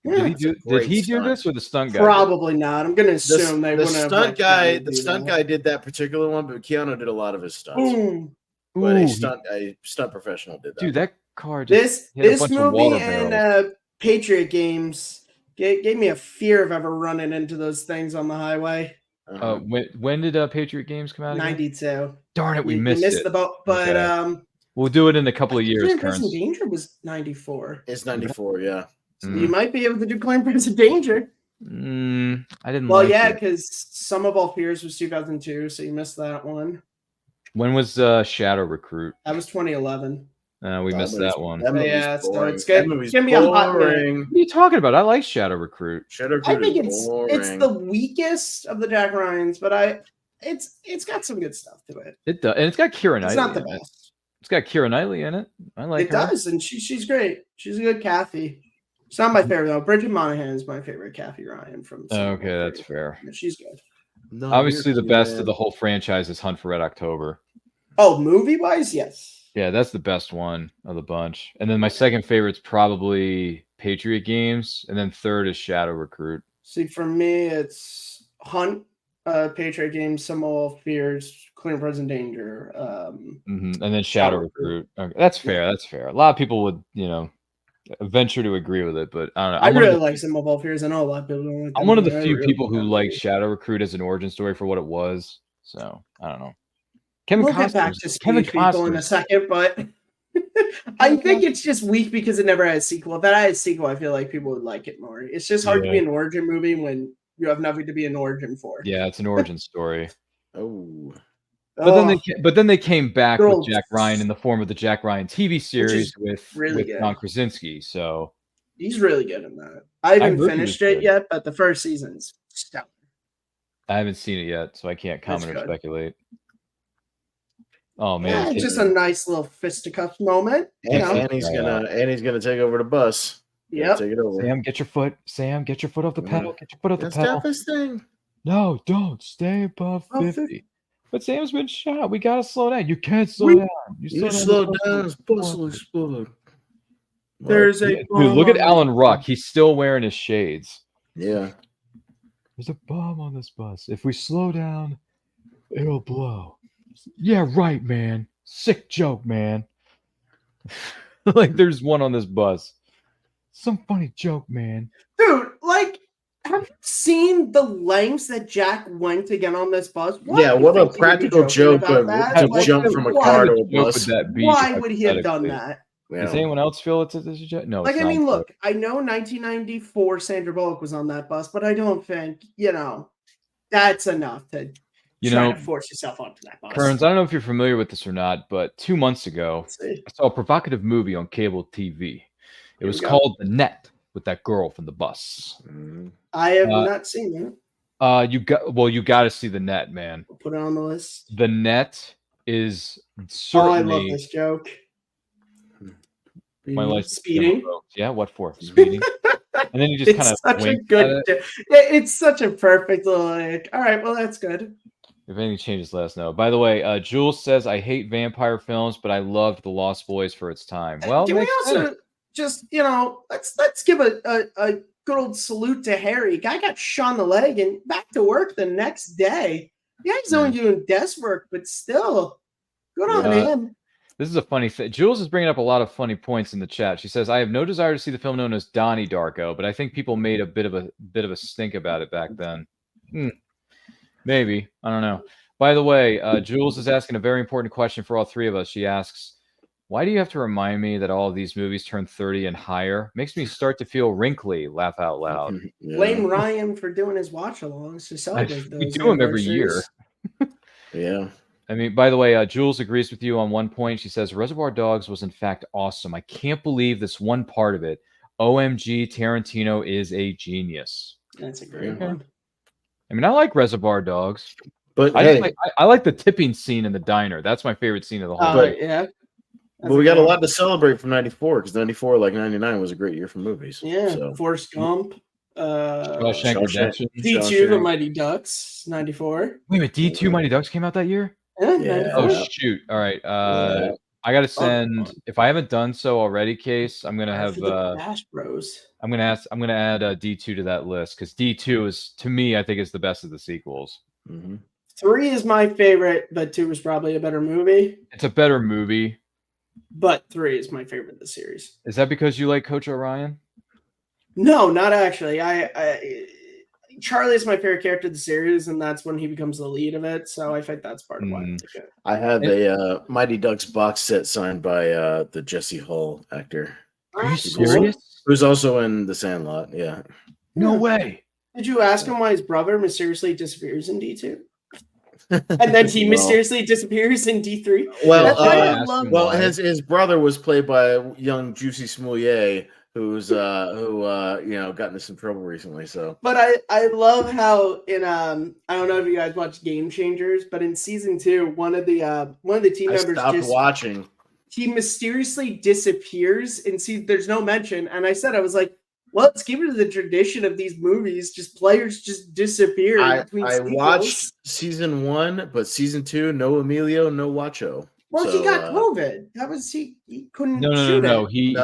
Yeah, did he do this or the stunt guy? Probably not. I'm gonna assume they the wouldn't have stunt let guy. Keanu The do stunt that. guy did that particular one, but Keanu did a lot of his stunts. Boom. But Ooh, a stunt professional did that. Dude, that car just hit a This bunch of movie water and barrels. Patriot games gave me a fear of ever running into those things on the highway. When did Patriot Games come out again? 92. Darn it, we You missed missed it. the boat, but Okay. We'll do it in a couple of years. Clear Present Kearns. Danger was 94. It's 94, yeah. So you might be able to do Clear Present Danger. I didn't. Well, like yeah, it. because Some of All Fears was 2002, so you missed that one. When was Shadow Recruit? That was 2011. We missed that one. That movie's Yeah, so boring. it's good. That movie's Give me a hot boring. minute. What are you talking about? I like Shadow Recruit. Shadow I Recruit think is it's boring. the weakest of the Jack Ryans, but it's got some good stuff to it. It does, and it's got Keira Knightley. It's not the in it. best. It's got Keira Knightley in it. I like It her. does, and she's great. She's a good Kathy. It's not my favorite though. Bridget Monahan is my favorite Kathy Ryan from. Okay, that's fair. She's good. No, Obviously, the you're best man. of the whole franchise is Hunt for Red October. Oh, movie wise, yes. Yeah, that's the best one of the bunch. And then my second favorite's probably Patriot Games, and then third is Shadow Recruit. See, for me, it's Hunt, Patriot Games, Some of All Fears, Clear and Present Danger. And then Shadow Recruit. Okay, that's fair. That's fair. A lot of people would, venture to agree with it, but I don't know. I really like Some of All Fears. I know a lot of people don't like I'm that one of movie. the I few really people like who that like movie. Shadow Recruit as an origin story for what it was. So I don't know. We'll get back to Speed People in a second, but I think it's just weak because it never had a sequel. If it had a sequel, I feel like people would like it more. It's just hard to be an origin movie when you have nothing to be an origin for. Yeah, it's an origin story. Oh. But then they came back with Girls. Jack Ryan in the form of the Jack Ryan TV series with really good. John Krasinski. So He's really good in that. I haven't heard he finished was it good. yet, but the first season's stellar. I haven't seen it yet, so I can't comment or good. speculate. Oh Yeah, man, it's just a nice little fisticuffs moment. You know? Annie's gonna take over the bus. Yep. Take it over. Sam, get your foot. Sam, get your foot off the pedal. Get your foot off the Let's pedal. stop this thing. No, don't stay above Oh, 50. But Sam's been shot. We gotta slow down. You can't slow down. You slow down. This bus will explode. There's a Dude, look at bomb. Alan Ruck. He's still wearing his shades. Yeah. There's a bomb on this bus. If we slow down, it'll blow. Yeah, right, man. Sick joke, man. Like, there's one on this bus. Some funny joke, man. Dude, like, have you seen the lengths that Jack went to get on this bus? Yeah, do you what a think he would be practical joking joke about to that? jump from a why car to would- a bus. Why would he have done that? Does anyone else feel it's a joke? No. Like, it's I mean, not. look, I know 1994 Sandra Bullock was on that bus, but I don't think, that's enough to try to force yourself onto that bus. Kearns, I don't know if you're familiar with this or not, but 2 months ago, Let's see. I saw a provocative movie on cable TV. It Here was we go. called The Net with that girl from the bus. I have not seen it. You got to see The Net, man. We'll put it on the list. The Net is Oh, certainly I love this joke. my license. Speeding. Yeah, what for? Speeding. And then you just kind It's of such a wink good. at it. It's such a perfect little. Like, all right, well, that's good. If anything changes, let us know. By the way, Jules says, I hate vampire films, but I loved The Lost Boys for its time. Well, Can we makes also sense. just let's give a good old salute to Harry. Guy got shot in the leg and back to work the next day. Yeah, he's only doing desk work, but still, good on him. This is a funny thing. Jules is bringing up a lot of funny points in the chat. She says, I have no desire to see the film known as Donnie Darko, but I think people made a bit of a stink about it back then. Maybe. I don't know. By the way, Jules is asking a very important question for all three of us. She asks, why do you have to remind me that all of these movies turn 30 and higher? Makes me start to feel wrinkly, laugh out loud. Blame Ryan for doing his watch-alongs to celebrate those. We do them every year. Yeah. I mean, by the way, Jules agrees with you on one point. She says, Reservoir Dogs was in fact awesome. I can't believe this one part of it. OMG, Tarantino is a genius. That's a great one. I mean, I like Reservoir Dogs. But I like the tipping scene in the diner. That's my favorite scene of the whole movie. Yeah. But we got a lot to celebrate from 94 because 94, like 99, was a great year for movies. Yeah. So. Forrest Gump. Shawshank Redemption. D2, The Mighty Ducks, 94. Wait a minute, D2 Mighty Ducks came out that year? Yeah. Oh shoot! All right. I gotta send. If I haven't done so already, Case, I'm gonna have. For the Bash Bros. I'm gonna ask. I'm gonna add D2 to that list because D2 is, to me, I think is the best of the sequels. 3 is my favorite, but 2 is probably a better movie. It's a better movie. But 3 is my favorite of the series. Is that because you like Coach Orion? No, not actually. Charlie is my favorite character of the series, and that's when he becomes the lead of it. So I think that's part of why I like it. I have a Mighty Ducks box set signed by the Jesse Hall actor. Are you serious? Who's also in The Sandlot? Yeah. No way. Did you ask him why his brother mysteriously disappears in D2? And then he mysteriously disappears in D3? Well, his brother was played by a young Juicy Smoulier, who's got into some trouble recently. So, but I love how in I don't know if you guys watch Game Changers, but in season 2, one of the team members stopped watching. He mysteriously disappears and there's no mention. And I was like, well, let's keep it to the tradition of these movies. Just players just disappear. I watched season 1, but season 2, no Emilio, no Watcho. Well, he got COVID. That was he couldn't. No. He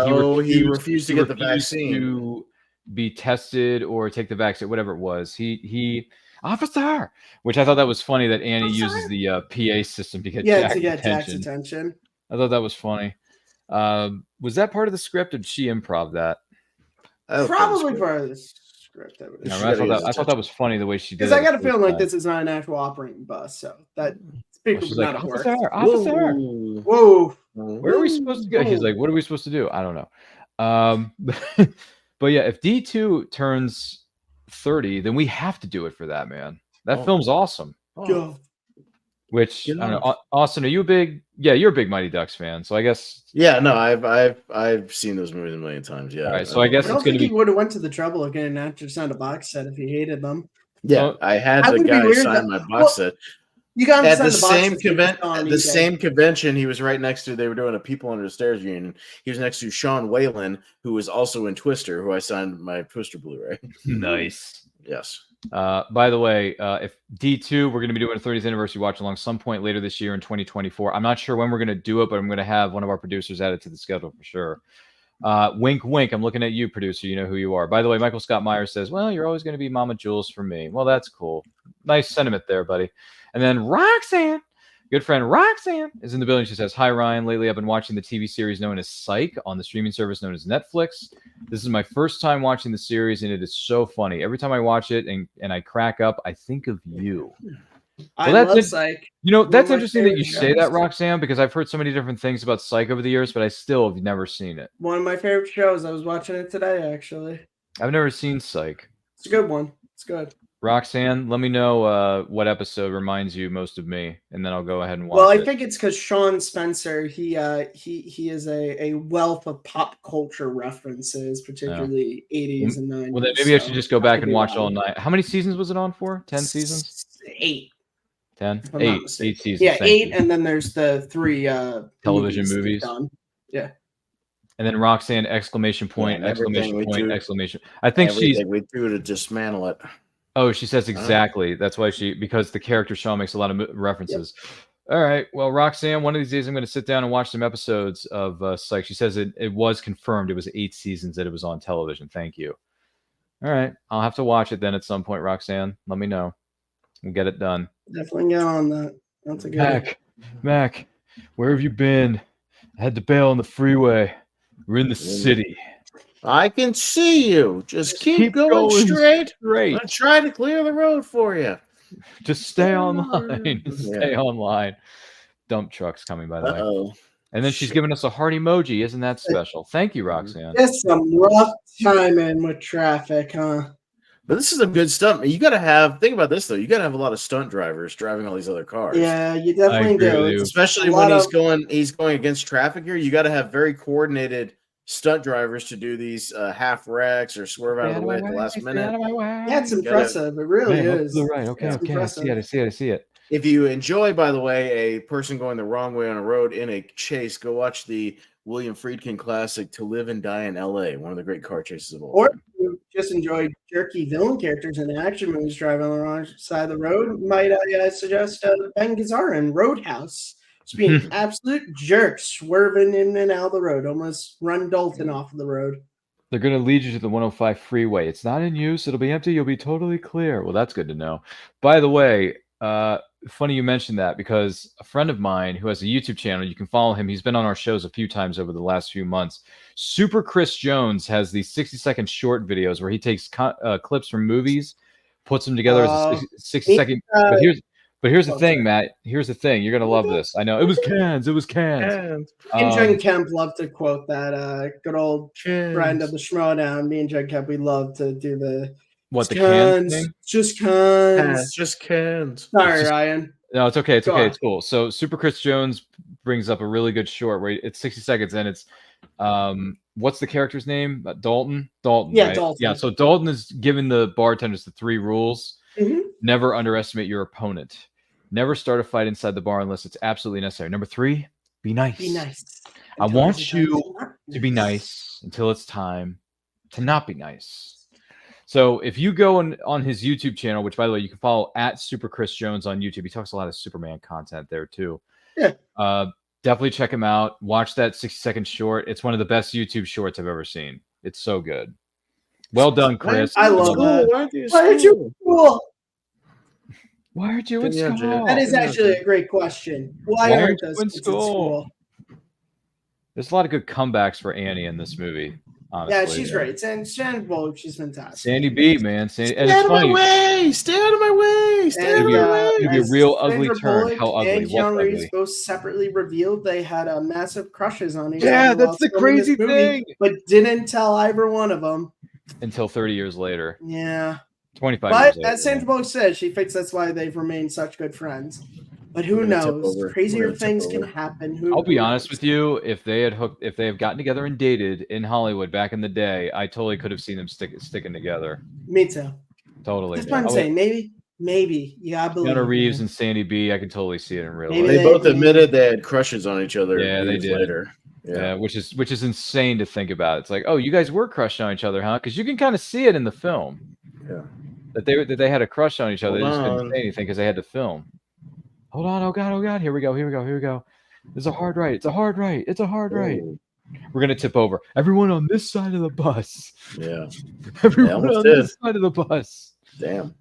refused to get the vaccine, to be tested or take the vaccine, whatever it was. He officer, which I thought that was funny that Annie uses the PA system to get Jack's attention. I thought that was funny. Was that part of the script, or did she improv that? Probably part of the script. I thought that was funny the way she did it. Because I got a feeling like this is not an actual operating bus, so that speaks like, officer. Whoa. Where are we supposed to go? He's like, what are we supposed to do? I don't know. But yeah, if D2 turns 30, then we have to do it for that, man. That film's awesome. Which I don't know. Austin, are you a big? Yeah, you're a big Mighty Ducks fan, so I guess. Yeah, no, I've seen those movies a million times. Yeah. All right, so I guess I don't think he would have went to the trouble of getting an actor signed a box set if he hated them. Yeah, I had the guy sign my box set. You got at the same convention he was right next to. They were doing a People Under the Stairs reunion. He was next to Sean Whalen, who was also in Twister, who I signed my Twister Blu-ray. Nice. Yes. By the way, if D2, we're going to be doing a 30th anniversary watch along some point later this year in 2024. I'm not sure when we're going to do it, but I'm going to have one of our producers add it to the schedule for sure. Wink, wink. I'm looking at you, producer. You know who you are. By the way, Michael Scott Myers says, well, you're always going to be Mama Jules for me. Well, that's cool. Nice sentiment there, buddy. And then Roxanne, good friend Roxanne, is in the building. She says, hi, Ryan. Lately, I've been watching the TV series known as Psych on the streaming service known as Netflix. This is my first time watching the series, and it is so funny. Every time I watch it and I crack up, I think of you. I love Psych. You know, that's interesting that you say that, Roxanne, because I've heard so many different things about Psych over the years, but I still have never seen it. One of my favorite shows. I was watching it today, actually. I've never seen Psych. It's a good one. It's good. Roxanne, let me know what episode reminds you most of me, and then I'll go ahead and watch it. Well, I think it's because Sean Spencer, he is a wealth of pop culture references, particularly 80s and 90s. Well, then maybe I should just go back and watch all night. How many seasons was it on for? 10 seasons? 8. 10? 8 seasons. Yeah, 8, and then there's the 3 television movies. Yeah. And then Roxanne, exclamation point, exclamation point, exclamation. I think we do to dismantle it. Oh, she says exactly. That's why because the character Sean makes a lot of references. Yep. All right. Well, Roxanne, one of these days I'm going to sit down and watch some episodes of Psych. She says it was confirmed. It was 8 seasons that it was on television. Thank you. All right. I'll have to watch it then at some point, Roxanne. Let me know. We'll get it done. Definitely get on that. That's a good Mac, where have you been? I had to bail on the freeway. We're in the city. I can see you. Just keep going straight. Great. I'm trying to clear the road for you. Just stay online. Stay online. Dump trucks coming, by the way. And then she's giving us a heart emoji. Isn't that special? Thank you, Roxanne. It's some rough timing with traffic, huh? But this is a good stunt. You got to have, think about this though. You got to have a lot of stunt drivers driving all these other cars. Yeah, you definitely do. Especially when he's going against traffic here. You got to have very coordinated stunt drivers to do these half wrecks or swerve out of the way at the last minute. Yeah, it's impressive. It really is. Right. Okay. I see it. If you enjoy, by the way, a person going the wrong way on a road in a chase, go watch the William Friedkin classic "To Live and Die in L.A." One of the great car chases of all time. Or just enjoy jerky villain characters in action movies driving on the wrong side of the road, might I suggest Ben Gazzara in Roadhouse. Just being an absolute jerk, swerving in and out of the road, almost run Dalton off of the road. They're going to lead you to the 105 freeway. It's not in use. It'll be empty. You'll be totally clear. Well, that's good to know. By the way, funny you mentioned that because a friend of mine who has a YouTube channel, you can follow him. He's been on our shows a few times over the last few months. Super Chris Jones has these 60-second short videos where he takes clips from movies, puts them together as a 60-second. But here's the thing, Matt. Here's the thing. You're gonna love this. I know it was cans. It was cans. Me and Jen Kemp love to quote that good old friend of the Schmodown. Me and Jen Kemp, we love to do the cans thing? Just cans. Just cans. Sorry, Ryan. No, it's okay. It's okay. It's cool. So Super Chris Jones brings up a really good short where it's 60 seconds and it's what's the character's name? Dalton. Yeah, right? Dalton. Yeah. So Dalton is giving the bartenders the 3 rules. Mm-hmm. Never underestimate your opponent. Never start a fight inside the bar unless it's absolutely necessary. Number 3, be nice. Be nice. I want you to be nice until it's time to not be nice. So if you go on his YouTube channel, which by the way, you can follow at Super Chris Jones on YouTube. He talks a lot of Superman content there too. Yeah. Definitely check him out. Watch that 60-second short. It's one of the best YouTube shorts I've ever seen. It's so good. Well done, Chris. I love that. Why aren't you cool? Why aren't you in school? That is actually a great question. Why aren't those kids in school? There's a lot of good comebacks for Annie in this movie. Honestly, yeah, she's great. And Sandra Bullock, she's fantastic. Sandy B, man. Stay out of my way! Stay out of my way! Stay out of my way! It'd be a real ugly turn. Bullock How ugly? And Keanu Reeves ugly? both separately revealed they had massive crushes on each other. Yeah, that's the crazy thing. But didn't tell either one of them until 30 years later. Yeah. 25 but years later. As Sandra Bullock said, she thinks that's why they've remained such good friends. But who knows? Crazier things can happen. I'll be honest with you. If they have gotten together and dated in Hollywood back in the day, I totally could have seen them sticking together. Me too. Totally. That's what I'm saying. Maybe. Yeah, I believe. Keanu Reeves and Sandy B, I can totally see it in real life. They both admitted they had crushes on each other. Yeah, they did. Later. Yeah, which is insane to think about. It's like, oh, you guys were crushed on each other, huh? Because you can kind of see it in the film. Yeah. That they had a crush on each other. They just couldn't say anything because they had to film. Hold on, oh god, here we go. It's a hard right. It's a hard right. We're gonna tip over. Everyone on this side of the bus. Yeah. Everyone on this side of the bus. Damn.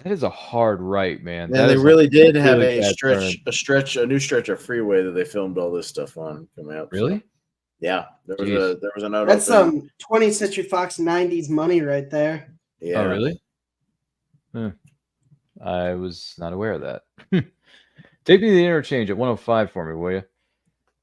That is a hard right, man. And they really did have a new stretch of freeway that they filmed all this stuff on coming out. Really? So. Yeah. There was a note. That's some 20th Century Fox 90s money right there. Yeah. Oh, really? I was not aware of that. Take me to the interchange at 105 for me, will you?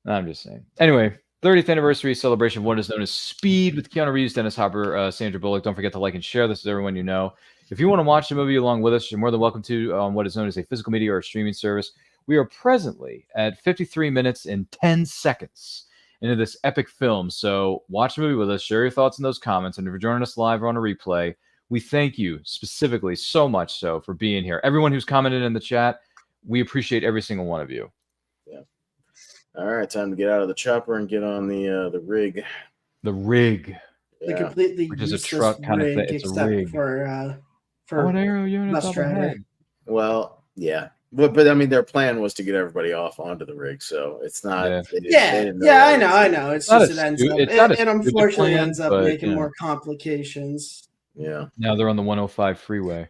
I'm just saying. Anyway, 30th anniversary celebration of what is known as Speed with Keanu Reeves, Dennis Hopper, Sandra Bullock. Don't forget to like and share this with everyone you know. If you want to watch the movie along with us, you're more than welcome to on what is known as a physical media or a streaming service. We are presently at 53 minutes and 10 seconds into this epic film. So watch the movie with us, share your thoughts in those comments, and if you're joining us live or on a replay, we thank you specifically so much so for being here. Everyone who's commented in the chat, we appreciate every single one of you. Yeah. All right, time to get out of the chopper and get on the rig. The rig. The completely which is a truck kind of thing. It's a rig. For an arrow unit bus driver. Well, yeah. But I mean, their plan was to get everybody off onto the rig, so it's not. Yeah. I know. It's just it ends up, it unfortunately ends up making more complications. Yeah. Now they're on the 105 freeway.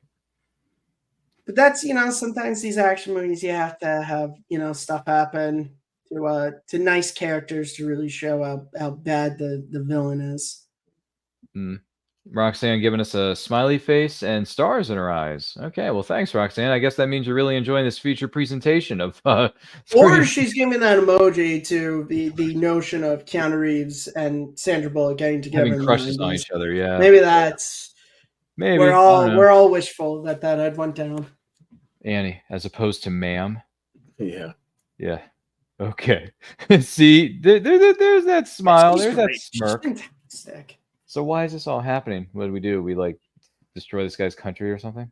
But that's, sometimes these action movies, you have to have, stuff happen to nice characters to really show how bad the villain is. Roxanne giving us a smiley face and stars in her eyes. Okay, well, thanks, Roxanne. I guess that means you're really enjoying this feature presentation of. Or she's giving that emoji to the notion of Keanu Reeves and Sandra Bullock getting together. Having crushes on each other, yeah. Maybe that's. Maybe we're all wishful that had went down. Annie, as opposed to ma'am. Yeah. Yeah. Okay. See, there's that smile. There's that smirk. Fantastic. So why is this all happening? What do? We destroy this guy's country or something?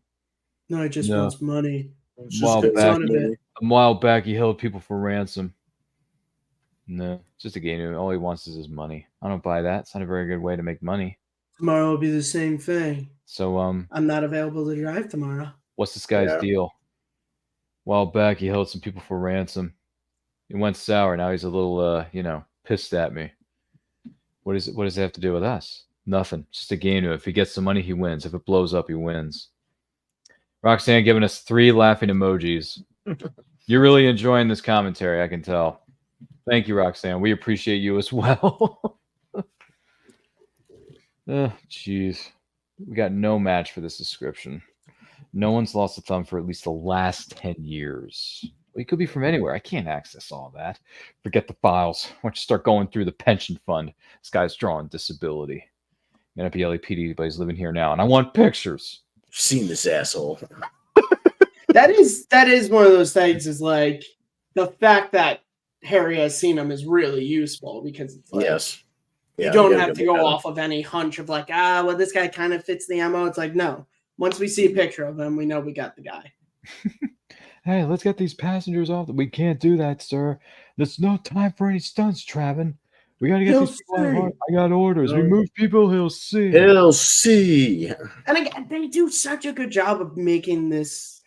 No, he just wants money. A while back, he held people for ransom. No, it's just a game. All he wants is his money. I don't buy that. It's not a very good way to make money. Tomorrow will be the same thing. So, I'm not available to drive tomorrow. what's this guy's deal? A while back, he held some people for ransom. It went sour. Now he's a little, pissed at me. What does it have to do with us? Nothing. Just a game. If he gets the money, he wins. If it blows up, he wins. Roxanne giving us 3 laughing emojis. You're really enjoying this commentary, I can tell. Thank you, Roxanne. We appreciate you as well. Jeez. We got no match for this description. No one's lost a thumb for at least the last 10 years. Well, it could be from anywhere. I can't access all that. Forget the files. Why don't you start going through the pension fund? This guy's drawing disability. May not be LAPD, but he's living here now, and I want pictures. I've seen this asshole. That is one of those things. Is like the fact that Harry has seen him is really useful because it's like, yes, you don't have to go off of any hunch of like, well, this guy kind of fits the MO. It's like, no. Once we see a picture of him, we know we got the guy. Hey, let's get these passengers off. We can't do that, sir. There's no time for any stunts, Travin. We got to get these people out. I got orders. We move people, he'll see. He'll see. And again, they do such a good job of making this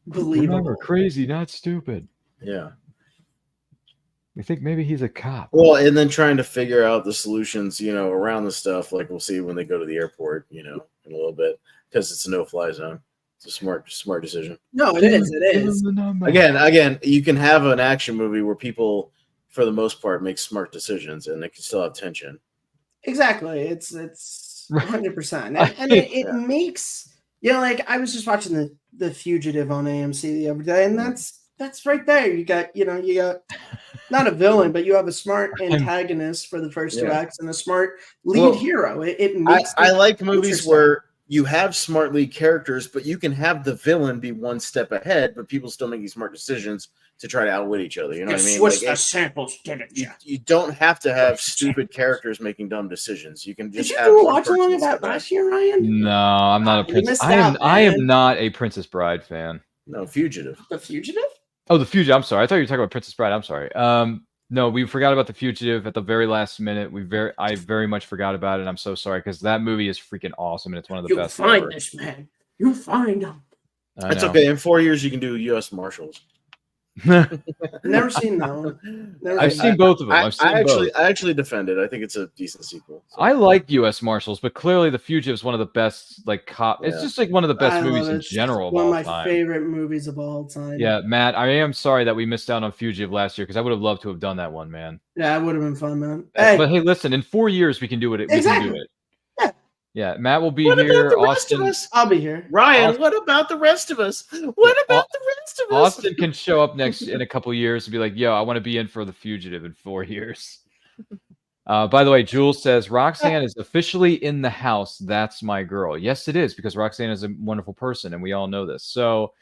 believable. Remember, crazy, not stupid. Yeah. We think maybe he's a cop. Well, and then trying to figure out the solutions, around the stuff. Like we'll see when they go to the airport, in a little bit, because it's a no-fly zone. It's a smart decision. No, it is. It is. Again, you can have an action movie where people, for the most part, make smart decisions, and they can still have tension. Exactly. It's 100%, and it makes like I was just watching the Fugitive on AMC the other day, and that's right there. You got not a villain, but you have a smart antagonist for the first 2 acts and a smart lead hero. It makes I like movies where you have smart lead characters, but you can have the villain be one step ahead, but people still making smart decisions to try to outwit each other. You know what I mean? Switch the samples, didn't you? You don't have to have stupid characters making dumb decisions. You can just Did have you do a Watchalong about last year, Ryan? No, I'm not a princess. I am not a Princess Bride fan. No, Fugitive. The Fugitive? Oh, The Fugitive. I'm sorry. I thought you were talking about Princess Bride. I'm sorry. No, we forgot about The Fugitive at the very last minute. I very much forgot about it. I'm so sorry because that movie is freaking awesome and it's one of the best. You find this man. You find him. It's okay. In 4 years, you can do U.S. Marshals. Never seen that one. I've seen both of them. I actually defend it. I think it's a decent sequel. So. I like U.S. Marshals, but clearly The Fugitive is one of the best. It's just like one of the best movies in general. One of my favorite movies of all time. Yeah, Matt, I am sorry that we missed out on Fugitive last year because I would have loved to have done that one, man. Yeah, it would have been fun, man. But hey, listen, in 4 years we can do it. Exactly. We can do it. Yeah, Matt will be here. Austin, I'll be here. Ryan, what about the rest of us? What about the rest of us? Austin can show up next in a couple years and be like, "Yo, I want to be in for The Fugitive in 4 years." By the way, Jules says Roxanne is officially in the house. That's my girl. Yes, it is because Roxanne is a wonderful person, and we all know this. So,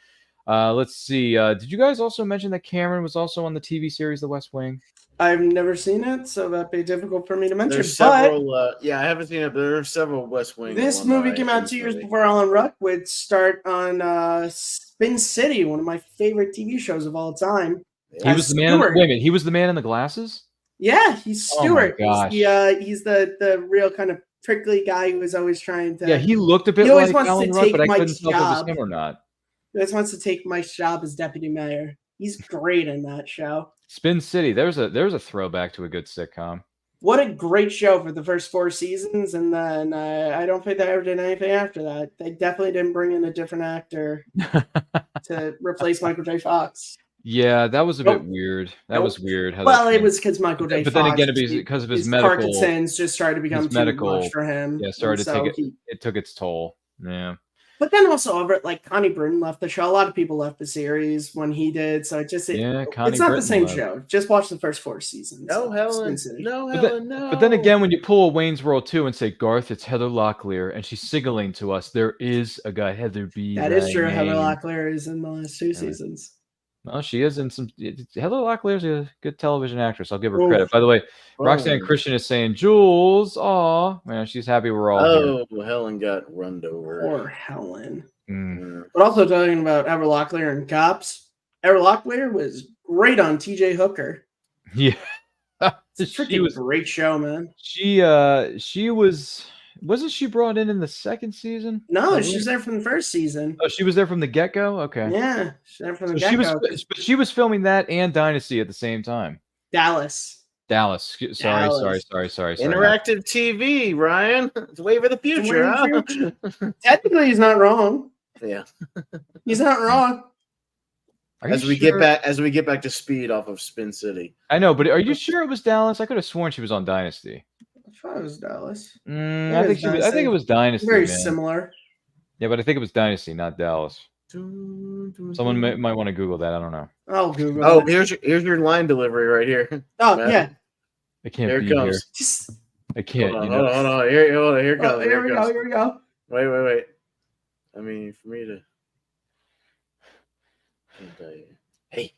let's see. Did you guys also mention that Cameron was also on the TV series The West Wing? I've never seen it, so that'd be difficult for me to mention. There's several, I haven't seen it, but there are several West Wing. This movie came out 2 years before Alan Ruck would start on Spin City, one of my favorite TV shows of all time. He was the man. Wait a minute, he was the man in the glasses. Yeah, he's Stewart. Oh my gosh. He's the real kind of prickly guy who was always trying to. Yeah, he looked a bit like Alan Ruck, but I couldn't tell if it was him or not. He always wants to take Mike's job as deputy mayor. He's great in that show. Spin City. There's a throwback to a good sitcom. What a great show for the first 4 seasons, and then I don't think they ever did anything after that. They definitely didn't bring in a different actor to replace Michael J. Fox. Yeah, that was a bit weird. That was weird. It was because Michael J. But Fox, then again, because of his medical Parkinson's just started to become too much for him. Yeah, started to take it. It took its toll. Yeah. But then also over like Connie Britton left the show. A lot of people left the series when he did. So it's not the same show. Just watch the first 4 seasons. No, Helen. No. But then again, when you pull a Wayne's World 2 and say, Garth, it's Heather Locklear, and she's signaling to us, there is a guy, Heather B. That is true. Heather Locklear is in the last 2 seasons. Well, she is in some. Heather Locklear's a good television actress. I'll give her credit. By the way, Roxanne Christian is saying, Jules, aw, man, she's happy we're all here. Helen got runned over. Poor Helen. Mm. But also talking about Heather Locklear and Cops, Heather Locklear was great on TJ Hooker. Yeah. It's a freaking great show, man. Wasn't she brought in the second season? No, she was there from the first season. Oh, she was there from the get-go? Okay. Yeah, she's there from the So get-go. she was filming that and Dynasty at the same time. Dallas. Sorry. Interactive TV, Ryan. It's way for the future, huh? Technically, he's not wrong. Yeah. He's not wrong. As we get back to speed off of Spin City. I know, but are you sure it was Dallas? I could have sworn she was on Dynasty. I thought it was Dallas. I think it was Dynasty. Very man. similar. Yeah, but I think it was Dynasty, not Dallas. Someone might want to Google that. I don't know. I'll Google. Oh, here's your line delivery right here. Oh, Matt. Yeah. I can't here be it comes. here. I can't. Hold on. Here it comes. Here we go. Wait. I mean, for me to. Hey.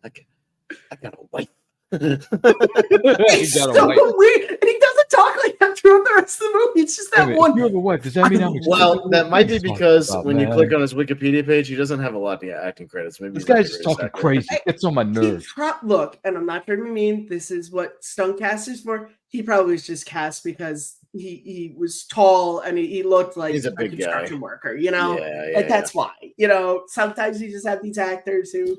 I got a wife. It's so weird. And he doesn't talk like that throughout the rest of the movie. It's just that one. You have a wife. Does that mean I'm Well, that might be because when you click on his Wikipedia page, he doesn't have a lot of acting credits. Maybe this guy's just talking crazy. It's on my nerves. Look, and I'm not trying to be mean. This is what stunt cast is for. He probably was just cast because he was tall and he looked like he's a big construction guy. worker, you know? Yeah, that's why. You know, sometimes you just have these actors who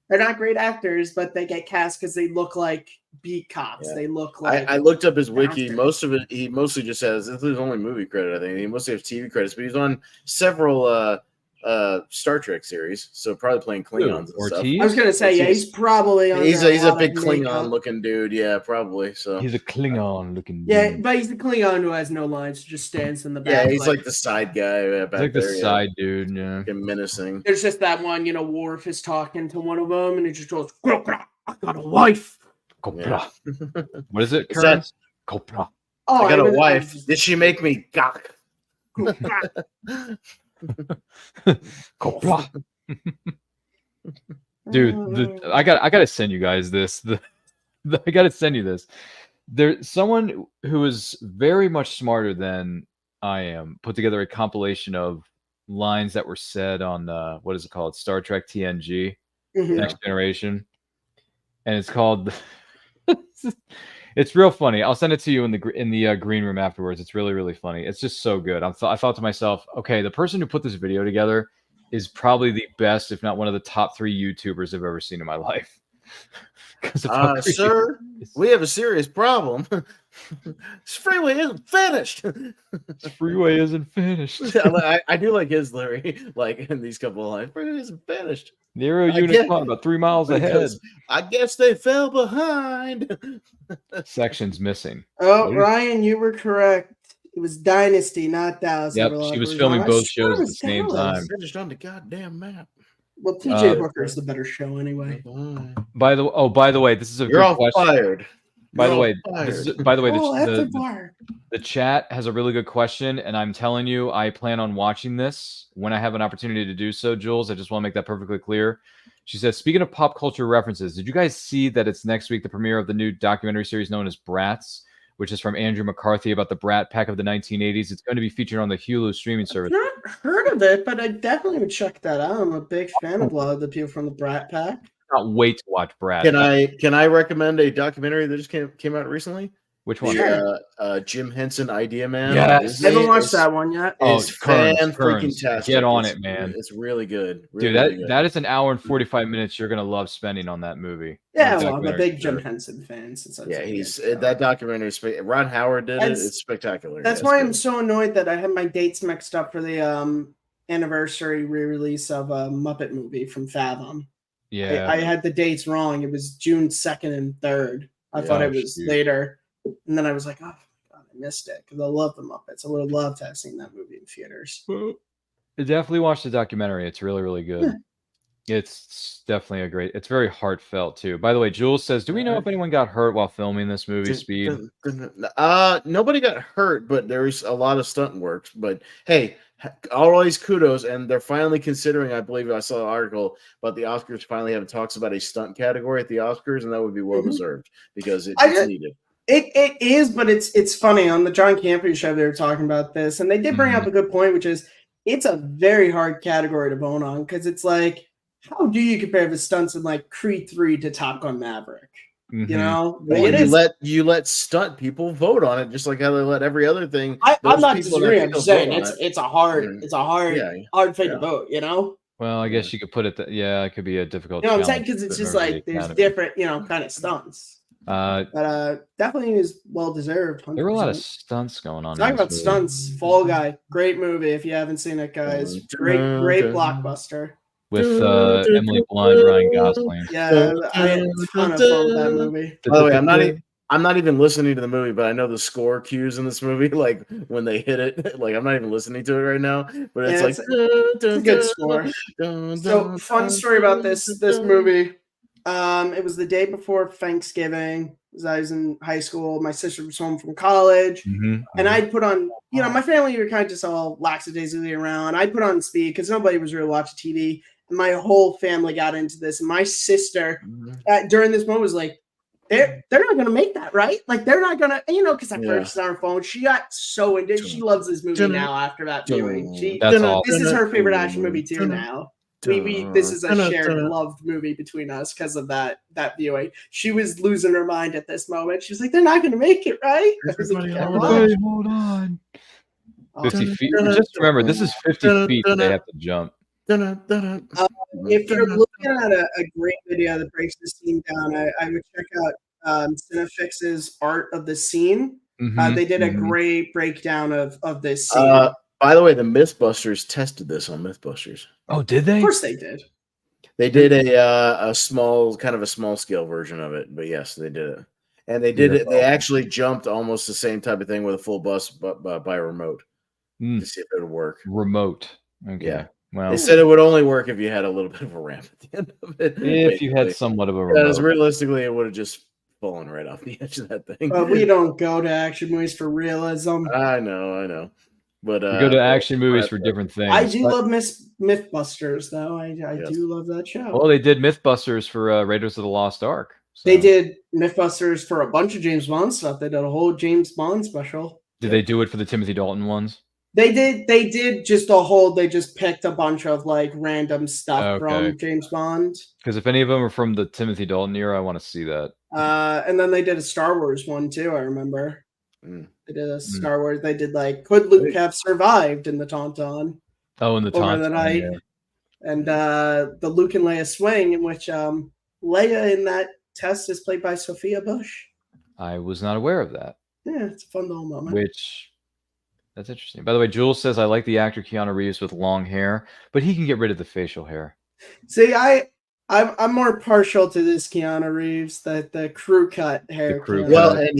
they're not great actors, but they get cast because they look like beat cops. Yeah. They look like I looked up his wiki. Most of it, he mostly just has, this is his only movie credit, I think. He mostly has TV credits, but he's on several Star Trek series, so probably playing Klingons and stuff. I was gonna say, yeah, he's probably on he's a big Klingon looking dude, yeah, probably. So he's a Klingon looking dude. Yeah, but he's the Klingon who has no lines, just stands in the back. Yeah, he's like the side guy back like there. The side dude, yeah. Menacing. There's just that one, you know, Worf is talking to one of them, and he just goes, "I got a wife." Yeah. What is it, Curtis? Copra. Oh, I got a wife. Did she make me gawk? Dude, I gotta send you guys this. I gotta send you this. There's someone who is very much smarter than I am put together a compilation of lines that were said on what is it called? Star Trek TNG, Next Generation, and it's called. It's real funny. I'll send it to you in the green room afterwards. It's really, really funny. It's just so good. I thought to myself, okay, the person who put this video together is probably the best, if not one of the top 3 YouTubers I've ever seen in my life. Sir, we have a serious problem. This freeway isn't finished. This freeway isn't finished. I do like his Larry, like in these couple of lines. Freeway isn't finished. The aero unit about 3 miles ahead. I guess they fell behind. Sections missing. Oh, Ryan, you were correct. It was Dynasty, not Dallas. Yep, she was filming both shows at the same time. Finished on the goddamn map. Well, TJ Booker is the better show anyway. By the way, this is a good question. Fired. By the way, the chat has a really good question, and I'm telling you, I plan on watching this when I have an opportunity to do so. Jules, I just want to make that perfectly clear. She says, speaking of pop culture references, did you guys see that it's next week the premiere of the new documentary series known as Brats, which is from Andrew McCarthy about the Brat Pack of the 1980s? It's going to be featured on the Hulu streaming service. I've not heard of it, but I definitely would check that out. I'm a big fan of a lot of the people from the Brat Pack. Not wait to watch Brad. Can I recommend a documentary that just came out recently? Which one? Jim Henson Idea Man. Yes. I haven't watched that one yet. It's fan-freaking-tastic. Get on it, man. It's really good. Dude, that is an hour and 45 minutes you're going to love spending on that movie. Yeah, well, I'm a big Jim Henson fan. That documentary. Ron Howard did it. It's spectacular. That's why I'm so annoyed that I have my dates mixed up for the anniversary re-release of a Muppet movie from Fathom. Yeah, I had the dates wrong. It was June 2nd and 3rd. I thought it was later. And then I was like, oh, God, I missed it because I love the Muppets. I would have loved to have seen that movie in theaters. Definitely watch the documentary. It's really, really good. Yeah. It's definitely it's very heartfelt too. By the way, Jules says, do we know if anyone got hurt while filming this movie, Speed? Nobody got hurt, but there's a lot of stunt work. But hey, all these kudos, and they're finally considering, I believe I saw an article about the Oscars finally having talks about a stunt category at the Oscars, and that would be well-deserved because it's needed. It is, but it's funny. On the John Campea show, they were talking about this, and they did bring up a good point, which is it's a very hard category to bone on because it's like how do you compare the stunts in like Creed 3 to Top Gun Maverick? Mm-hmm. You know, well, you let stunt people vote on it, just like how they let every other thing. I'm not disagreeing. I'm just saying it's a hard fight to vote. You know. Well, I guess you could put it that it could be a difficult. You know what I'm saying? Because it's just like there's different, kind of stunts. But definitely is well deserved. 100%. There were a lot of stunts going on. Talking about stunts, Fall Guy, great movie. If you haven't seen it, guys, great blockbuster. With Emily Blunt, Ryan Gosling. Yeah, I had a ton of fun with that movie. By the way, I'm not even listening to the movie, but I know the score cues in this movie, like when they hit it. Like I'm not even listening to it right now, but it's it's a good score. So fun story about this movie. It was the day before Thanksgiving. I was in high school. My sister was home from college, and I'd put on. My family were kind of just all lackadaisically around. I put on speed because nobody was really watching TV. And my whole family got into this. And my sister, during this moment, was like, they're not going to make that, right? Like, they're not going to, because I purchased it on her phone. She got so into it. She loves this movie now after that viewing. This is her favorite action movie, too, now. This is a shared loved movie between us because of that viewing. She was losing her mind at this moment. She was like, they're not going to make it, right? I was like, hold on. 50 feet. Just remember, this is 50 feet that they have to jump. If you're looking at a great video that breaks the scene down, I would check out Cinefix's art of the scene. They did a great breakdown of this scene. By the way, the Mythbusters tested this on Mythbusters. Oh, did they? Of course they did. They did a small scale version of it, but yes, they did it. And they did it. They actually jumped almost the same type of thing with a full bus, but by remote to see if it would work. Remote. Okay. Yeah. Well, they said it would only work if you had a little bit of a ramp at the end of it. If you had somewhat of a remote. Because realistically, it would have just fallen right off the edge of that thing. But we don't go to action movies for realism. I know. But we go to action movies for different things. I do love Mythbusters, though. I do love that show. Well, they did Mythbusters for Raiders of the Lost Ark. So. They did Mythbusters for a bunch of James Bond stuff. They did a whole James Bond special. Did they do it for the Timothy Dalton ones? They did just a whole. They just picked a bunch of like random stuff from James Bond. Because if any of them are from the Timothy Dalton era, I want to see that. And then they did a Star Wars one too. I remember. They did a Star Wars. They did like, could Luke have survived in the Tauntaun? Oh, in the Tauntaun. Over the night. Yeah. And the Luke and Leia swing, in which Leia in that test is played by Sophia Bush. I was not aware of that. Yeah, it's a fun little moment. That's interesting. By the way, Jules says, I like the actor Keanu Reeves with long hair, but he can get rid of the facial hair. See, I'm more partial to this Keanu Reeves, the crew cut hair. Well, and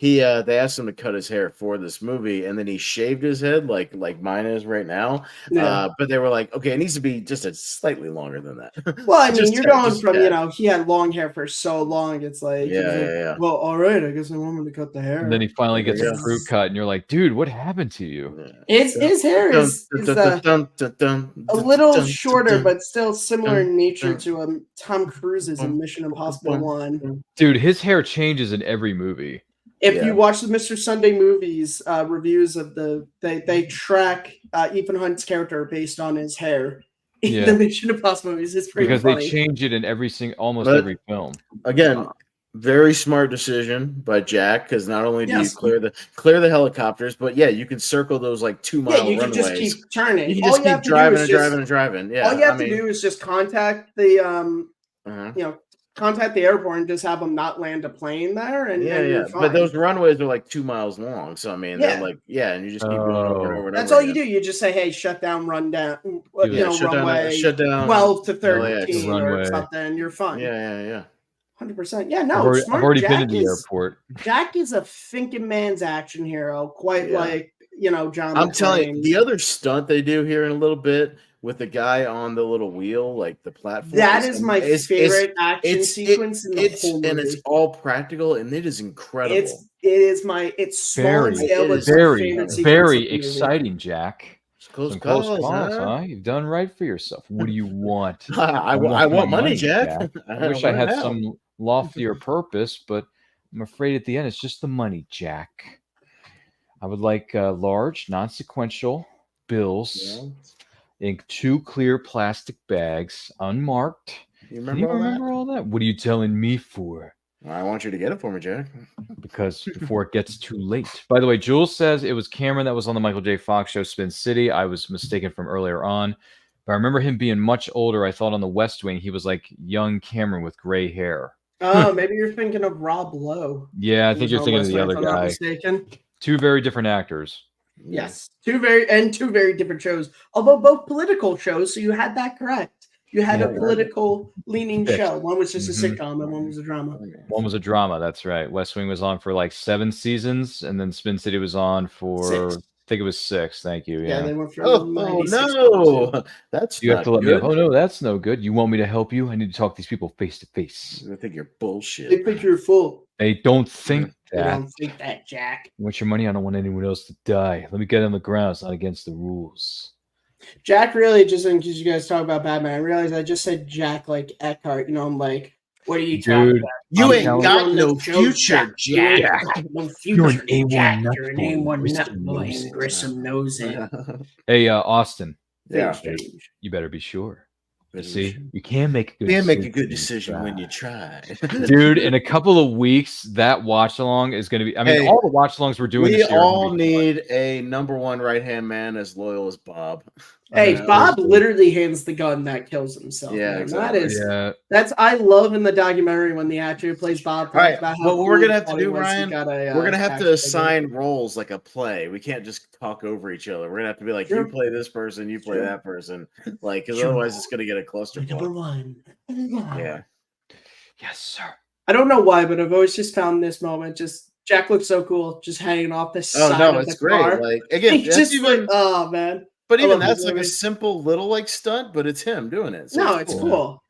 they asked him to cut his hair for this movie, and then he shaved his head like mine is right now. Yeah. But they were like, okay, it needs to be just a slightly longer than that. Well, I mean, you're going from he had long hair for so long. It's like, well, all right, I guess I want him to cut the hair. And then he finally gets a crew cut, and you're like, dude, what happened to you? His hair is a little shorter, but still similar in nature to Tom Cruise's in Mission Impossible 1. Dude, his hair changes in every movie. If you watch the Mr. Sunday movies reviews of they track Ethan Hunt's character based on his hair in the Mission Impossible movies. It's pretty funny. They change it in every every film. Again, very smart decision by Jack, because not only do you clear the helicopters, but you can circle those like 2 mile runways. You can just keep turning. You can just keep driving and driving. Yeah, all you have to do is just contact the contact the airport and just have them not land a plane there. And you're fine. But those runways are like 2 miles long. So, I mean, they're like, and you just keep going over and over. That's all you do. You just say, hey, shut down, run down, runway, shut down 12 to 13 or something, and you're fine. Yeah. 100%. Yeah, no, I've already been to the airport. Jack is a thinking man's action hero, quite like, John. I'm telling you, the other stunt they do here in a little bit with the guy on the little wheel, like the platform. That is my favorite action sequence in the whole movie. And it's all practical, and it is incredible. It's small and scale, but very exciting, Jack. Close calls, huh? You've done right for yourself. What do you want? I want money, Jack. I wish I had some loftier purpose, but I'm afraid at the end it's just the money, Jack. I would like large, non-sequential bills in 2 clear plastic bags, unmarked. You Can remember you all remember that? all that? What are you telling me for? I want you to get it for me, Jack. Because before it gets too late. By the way, Jules says it was Cameron that was on the Michael J. Fox show Spin City. I was mistaken from earlier on. But I remember him being much older. I thought on the West Wing he was like young Cameron with gray hair. Oh, maybe you're thinking of Rob Lowe. Yeah, I think you're thinking of the other if I'm not guy. mistaken. 2 very different actors. Yes, two very different shows, although both political shows. So you had that correct. You had a political leaning show. One was just a sitcom, and one was a drama. One was a drama. That's right. West Wing was on for like 7 seasons, and then Spin City was on for 6. I think it was 6. Thank you. Yeah. They went from Oh 96 no, that's You have not to let me good. up. Oh no, that's no good. You want me to help you? I need to talk to these people face to face. I think you're bullshit. They think you're full. They don't think They that. don't think that, Jack. You want your money? I don't want anyone else to die. Let me get on the ground. It's not against the rules. Jack really, just in case you guys talk about Batman, I realized I just said Jack like Eckhart. You know, I'm like, what are you talking about? You ain't telling got you. no future, Jack. No You're future, an A1 Jack. nut You're an boy, A1 nut Grissom boy, knows and it. Grissom knows it. Hey, Austin, Yeah. you better be sure. Better be See, sure. you can make a good You can't make a decision good when you decision when you try. try. Dude, in a couple of weeks, that watch along is going to be. I mean, Hey, all the watch alongs we're doing We this year. are all gonna be fun. need a number 1 right-hand man as loyal as Bob. Hey, Bob literally hands the gun that kills himself. Yeah, man. exactly. That's I love in the documentary when the actor who plays Bob talks All right, about how but what we're cool gonna have to he do, was. He Ryan, got a, we're gonna have action to figure. assign roles like a play. We can't just talk over each other. We're gonna have to be like, Sure. you play this person, you play Sure. that person, like, because Sure. otherwise it's gonna get a clusterfuck. Number 1. Yeah. Yes, sir. I don't know why, but I've always just found this moment. Just Jack looks so cool, just hanging off the Oh side no, of it's the great. car. Like again, He's that's just even. like, oh man. But I even love that's this like a movie. simple little like stunt, but it's him doing it. So No, it's cool.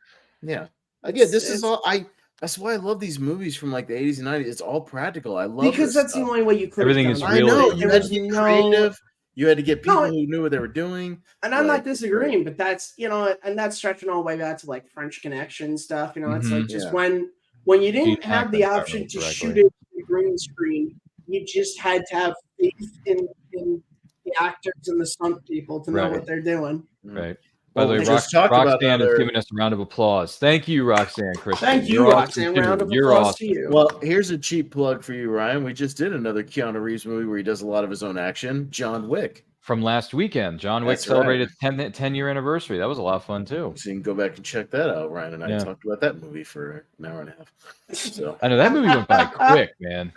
Yeah. Again, this is It's- all I. That's why I love these movies from like the 80s and 90s. It's all practical. I love Because this that's stuff. the only way you could. Everything is I real. know There you had was to get no- creative. You had to get people No, who knew what they were doing. And I'm Like, not disagreeing, but that's and that's stretching all the way back to like French Connection stuff. You know, it's like just Yeah. when you didn't Gene have the Hackman, if I option remember to correctly. shoot it on the green screen, you just had to have faith in the actors and the stunt people to know Right. what they're doing. Right. By Well, the way, we just talked about Roxanne is another- giving us a round of applause. Thank you, Roxanne Christian. Thank you, You're awesome, Roxanne. too. Round of You're applause awesome. to you. Well, here's a cheap plug for you, Ryan. We just did another Keanu Reeves movie where he does a lot of his own action. John Wick. From last weekend, John Wick That's celebrated 10-year anniversary. That was a lot of fun too. So you can go back and check that out. Ryan and I Yeah. talked about that movie for an hour and a half. So I know that movie went by quick, man.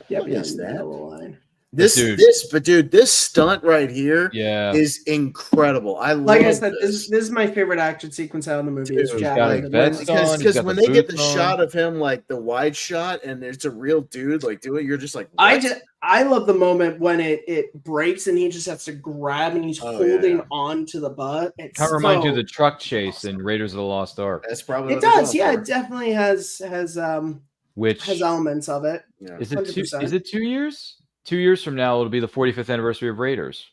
Yep, yes, that. yellow line. This stunt right here Yeah. is incredible. I Like love I said, this. this is my favorite action sequence out of the movie. Is Dude, Jack. got and his the vest women. on. Because got when the they get the boots on. shot of him, like the wide shot, and it's a real dude, like do it, you're just like, what? I love the moment when it breaks and he just has to grab and he's holding on to the butt. It's Kind of reminds you of so- the truck chase in Raiders of the Lost Ark. That's probably It what they're does, going yeah. for. It definitely has Which elements of it. Yeah. is it? 100%. Is it 2 years? 2 years from now, it'll be the 45th anniversary of Raiders.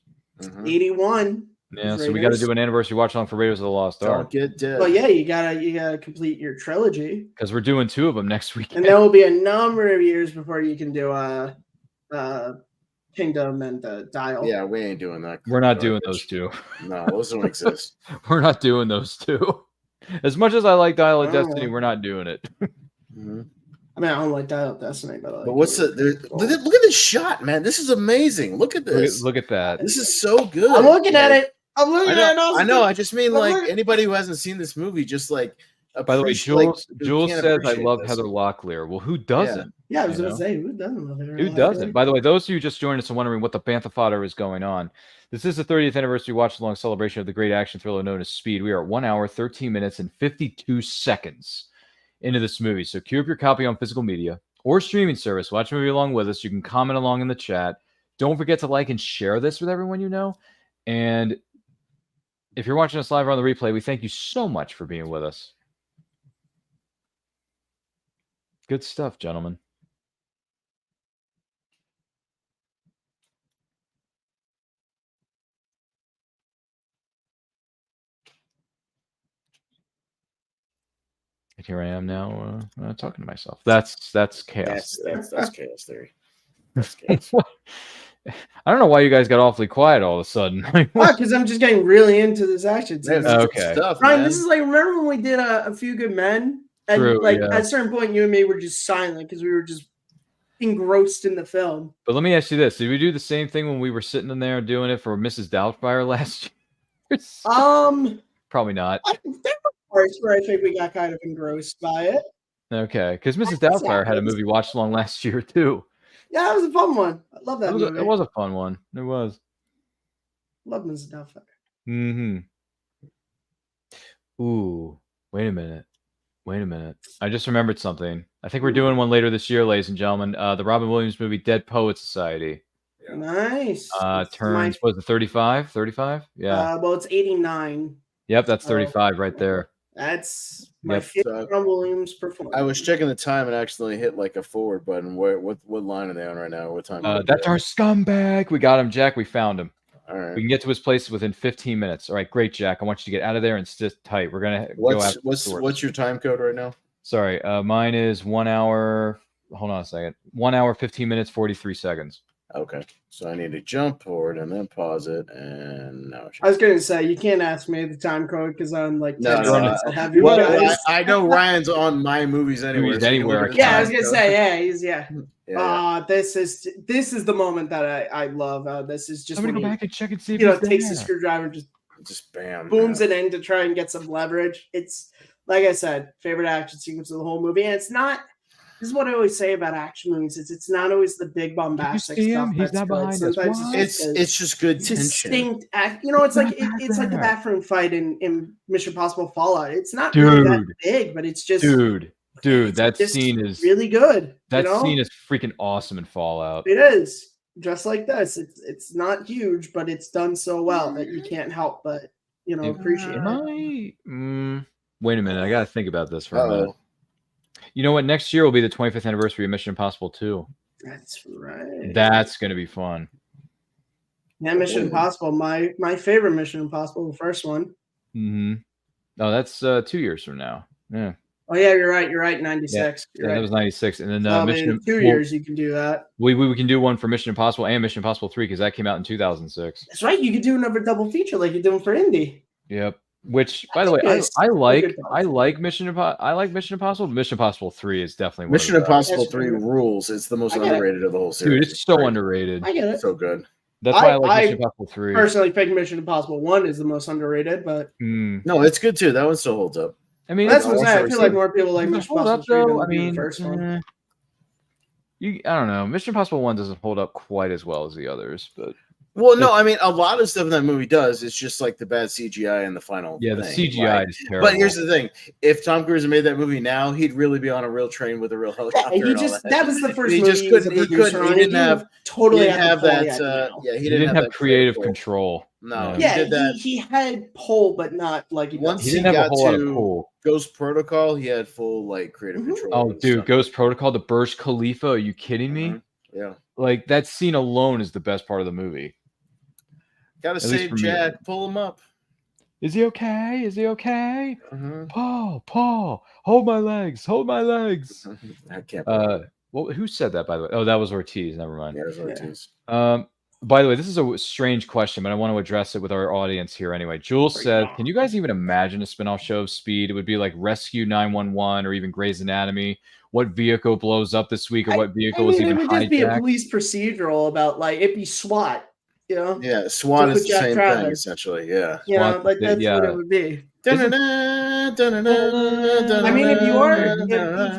81. Yeah, so we got to do an anniversary watch along for Raiders of the Lost Don't Ark get dead. Well, yeah, you gotta complete your trilogy, because we're doing 2 of them next weekend. and there will be a number of years before you can do Kingdom and Dial. Yeah, we ain't doing that. We're not doing those 2. No, those don't exist. We're not doing those 2. As much as I like Dial of Oh. Destiny, we're not doing it. I mean, I don't like Dial of Destiny, but I like But what's the? Look at this shot, man. This is amazing. Look at this. Look at that. This is so good. I'm looking at Like, it. I'm looking I at know. it. I know. I just mean I'm like looking- anybody who hasn't seen this movie, just like. By the way, Jules Jules says I love Heather Locklear. Well, who doesn't? Yeah, I was You gonna know? say, who doesn't love Who doesn't? By the way, those of you just joined us and wondering what the Bantha fodder is going on, this is the 30th anniversary watch-along celebration of the great action thriller known as Speed. We are at 1 hour, 13 minutes, and 52 seconds into this movie. So queue up your copy on physical media or streaming service. Watch the movie along with us. You can comment along in the chat. Don't forget to like and share this with everyone you know. And if you're watching us live or on the replay, we thank you so much for being with us. Good stuff, gentlemen. And here I am now talking to myself. That's chaos. That's chaos theory. That's chaos. I don't know why you guys got awfully quiet all of a sudden. Because I'm just getting really into this action scene. Okay. Stuff, Ryan, man. this is like, remember when we did a Few Good Men? And True, like yeah. at a certain point, you and me were just silent because we were just engrossed in the film. But let me ask you this: did we do the same thing when we were sitting in there doing it for Mrs. Doubtfire last year? Probably not. There were parts where I think we got kind of engrossed by it. Okay, because Mrs. Doubtfire had a movie watch along last year too. Yeah, that was a fun one. I love that movie. It was a fun one. It was. Love Mrs. Doubtfire. Mm-hmm. Ooh, wait a minute. I just remembered something. I think we're doing one later this year, ladies and gentlemen. The Robin Williams movie, Dead Poets Society. Yeah. Nice. Turns, what is it, 35? 35? Yeah. Well, it's 89. Yep, that's 35 right there. That's my favorite Robin Williams performance. I was checking the time and accidentally hit like a forward button. What line are they on right now? What time? That's our scumbag. We got him, Jack. We found him. All right. We can get to his place within 15 minutes. All right, great, Jack. I want you to get out of there and sit tight. We're gonna go after what's your time code right now? Sorry, mine is 1 hour. Hold on a second. 1 hour, 15 minutes, 43 seconds. Okay, so I need to jump forward and then pause it, and now I was gonna say you can't ask me the time code because I'm like 10 no, seconds ahead of you guys. I know Ryan's on my movies anywhere. Yeah, I was gonna say he's this is the moment that I love. This is just I'm gonna go back and check and see if takes the screwdriver, just bam, booms it in to try and get some leverage. It's like I said, favorite action sequence of the whole movie, and it's not. This is what I always say about action movies: it's not always the big bombastic stuff. He's not behind us. It's just good tension. Distinct act. It's like the bathroom fight in Mission Impossible Fallout. It's not really that big, but it's just dude. That scene is really good. That scene is freaking awesome in Fallout. It is just like this. It's not huge, but it's done so well that you can't help but appreciate it. Wait a minute, I gotta think about this for a minute. You know what? Next year will be the 25th anniversary of Mission Impossible 2. That's right. That's going to be fun. Yeah, Mission Impossible. My favorite Mission Impossible, the first one. Mm-hmm. Oh, that's 2 years from now. Yeah. Oh, yeah, you're right. 96. Yeah, that was 96. And then in 2 years, you can do that. We can do one for Mission Impossible and Mission Impossible 3 because that came out in 2006. That's right. You could do another double feature like you're doing for Indy. Yep. Which, by the way, I like Mission Impossible. Mission Impossible 3 is definitely Mission Impossible 3 rules. It's the most underrated of the whole series. Dude, it's so underrated. I get it. So good. That's why I like Mission Impossible 3. Personally think Mission Impossible 1 is the most underrated, but no, it's good too. That one still holds up. I mean, that's what I feel like more people like Mission Impossible 3 than the first one. I don't know. Mission Impossible 1 doesn't hold up quite as well as the others, but well, no, I mean a lot of stuff in that movie does. It's just like the bad CGI in the final. Yeah, the thing. CGI is terrible. But here's the thing: if Tom Cruise had made that movie now, he'd really be on a real train with a real helicopter. Yeah, that was the first movie. He just couldn't. He didn't have that. He didn't have creative control. No, yeah, he did that. He had pull, but not like once he didn't have a whole lot of pull. Ghost Protocol, he had full creative control. Oh, dude, Ghost Protocol, the Burj Khalifa. Are you kidding me? Yeah, like that scene alone is the best part of the movie. Gotta save Jack. Pull him up. Is he okay? Paul, hold my legs. I can't. Well, who said that, by the way? Oh, that was Ortiz. Never mind. Yeah, it was Ortiz. By the way, this is a strange question, but I want to address it with our audience here anyway. Jules said, can you guys even imagine a spinoff show of Speed? It would be like Rescue 911 or even Grey's Anatomy. What vehicle blows up this week or what vehicle is even hijacked? It would just be a police procedural about it'd be SWAT. Yeah, SWAT is the same thing essentially. Yeah, that's what it would be. I mean, if